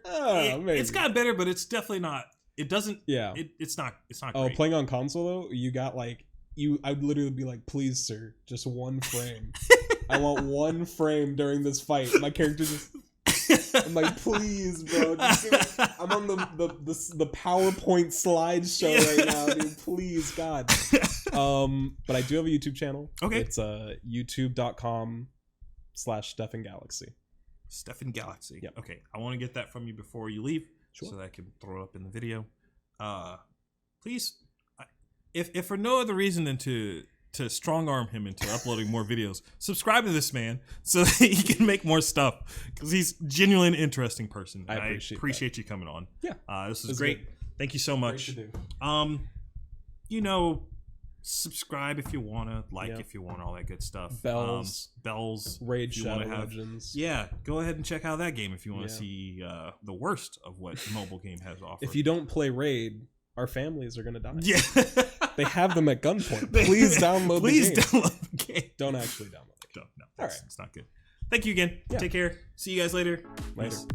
Maybe. It's gotten better, but it's definitely not. It doesn't. Yeah. It's not. It's not. Oh, great. playing on console though, you got like I'd literally be like, "Please, sir, just one frame. I want one frame during this fight." My character just. I'm like, please, bro. I'm on the PowerPoint slideshow right now, dude. Please, God. But I do have a YouTube channel. Okay. It's youtube.com/StephenGalaxy. Stephen Galaxy. Yep. Okay. I want to get that from you before you leave, Sure. so that I can throw it up in the video. Please, if for no other reason than to strong arm him into uploading more videos, subscribe to this man so that he can make more stuff, because he's genuinely an interesting person. I appreciate you coming on. Yeah. This is great. Good. Thank you so much. Great to do. Subscribe if you want to, like Yeah. if you want, all that good stuff. Bells. if Raid you Shadow wanna have- Legends. Yeah, go ahead and check out that game if you want to Yeah. see the worst of what mobile game has to offer. If you don't play Raid, our families are gonna die. Yeah. They have them at gunpoint. Please download the game. download the game. Don't actually download the game. No, All it's, right. it's not good. Thank you again. Yeah. Take care. See you guys later. Later. Peace.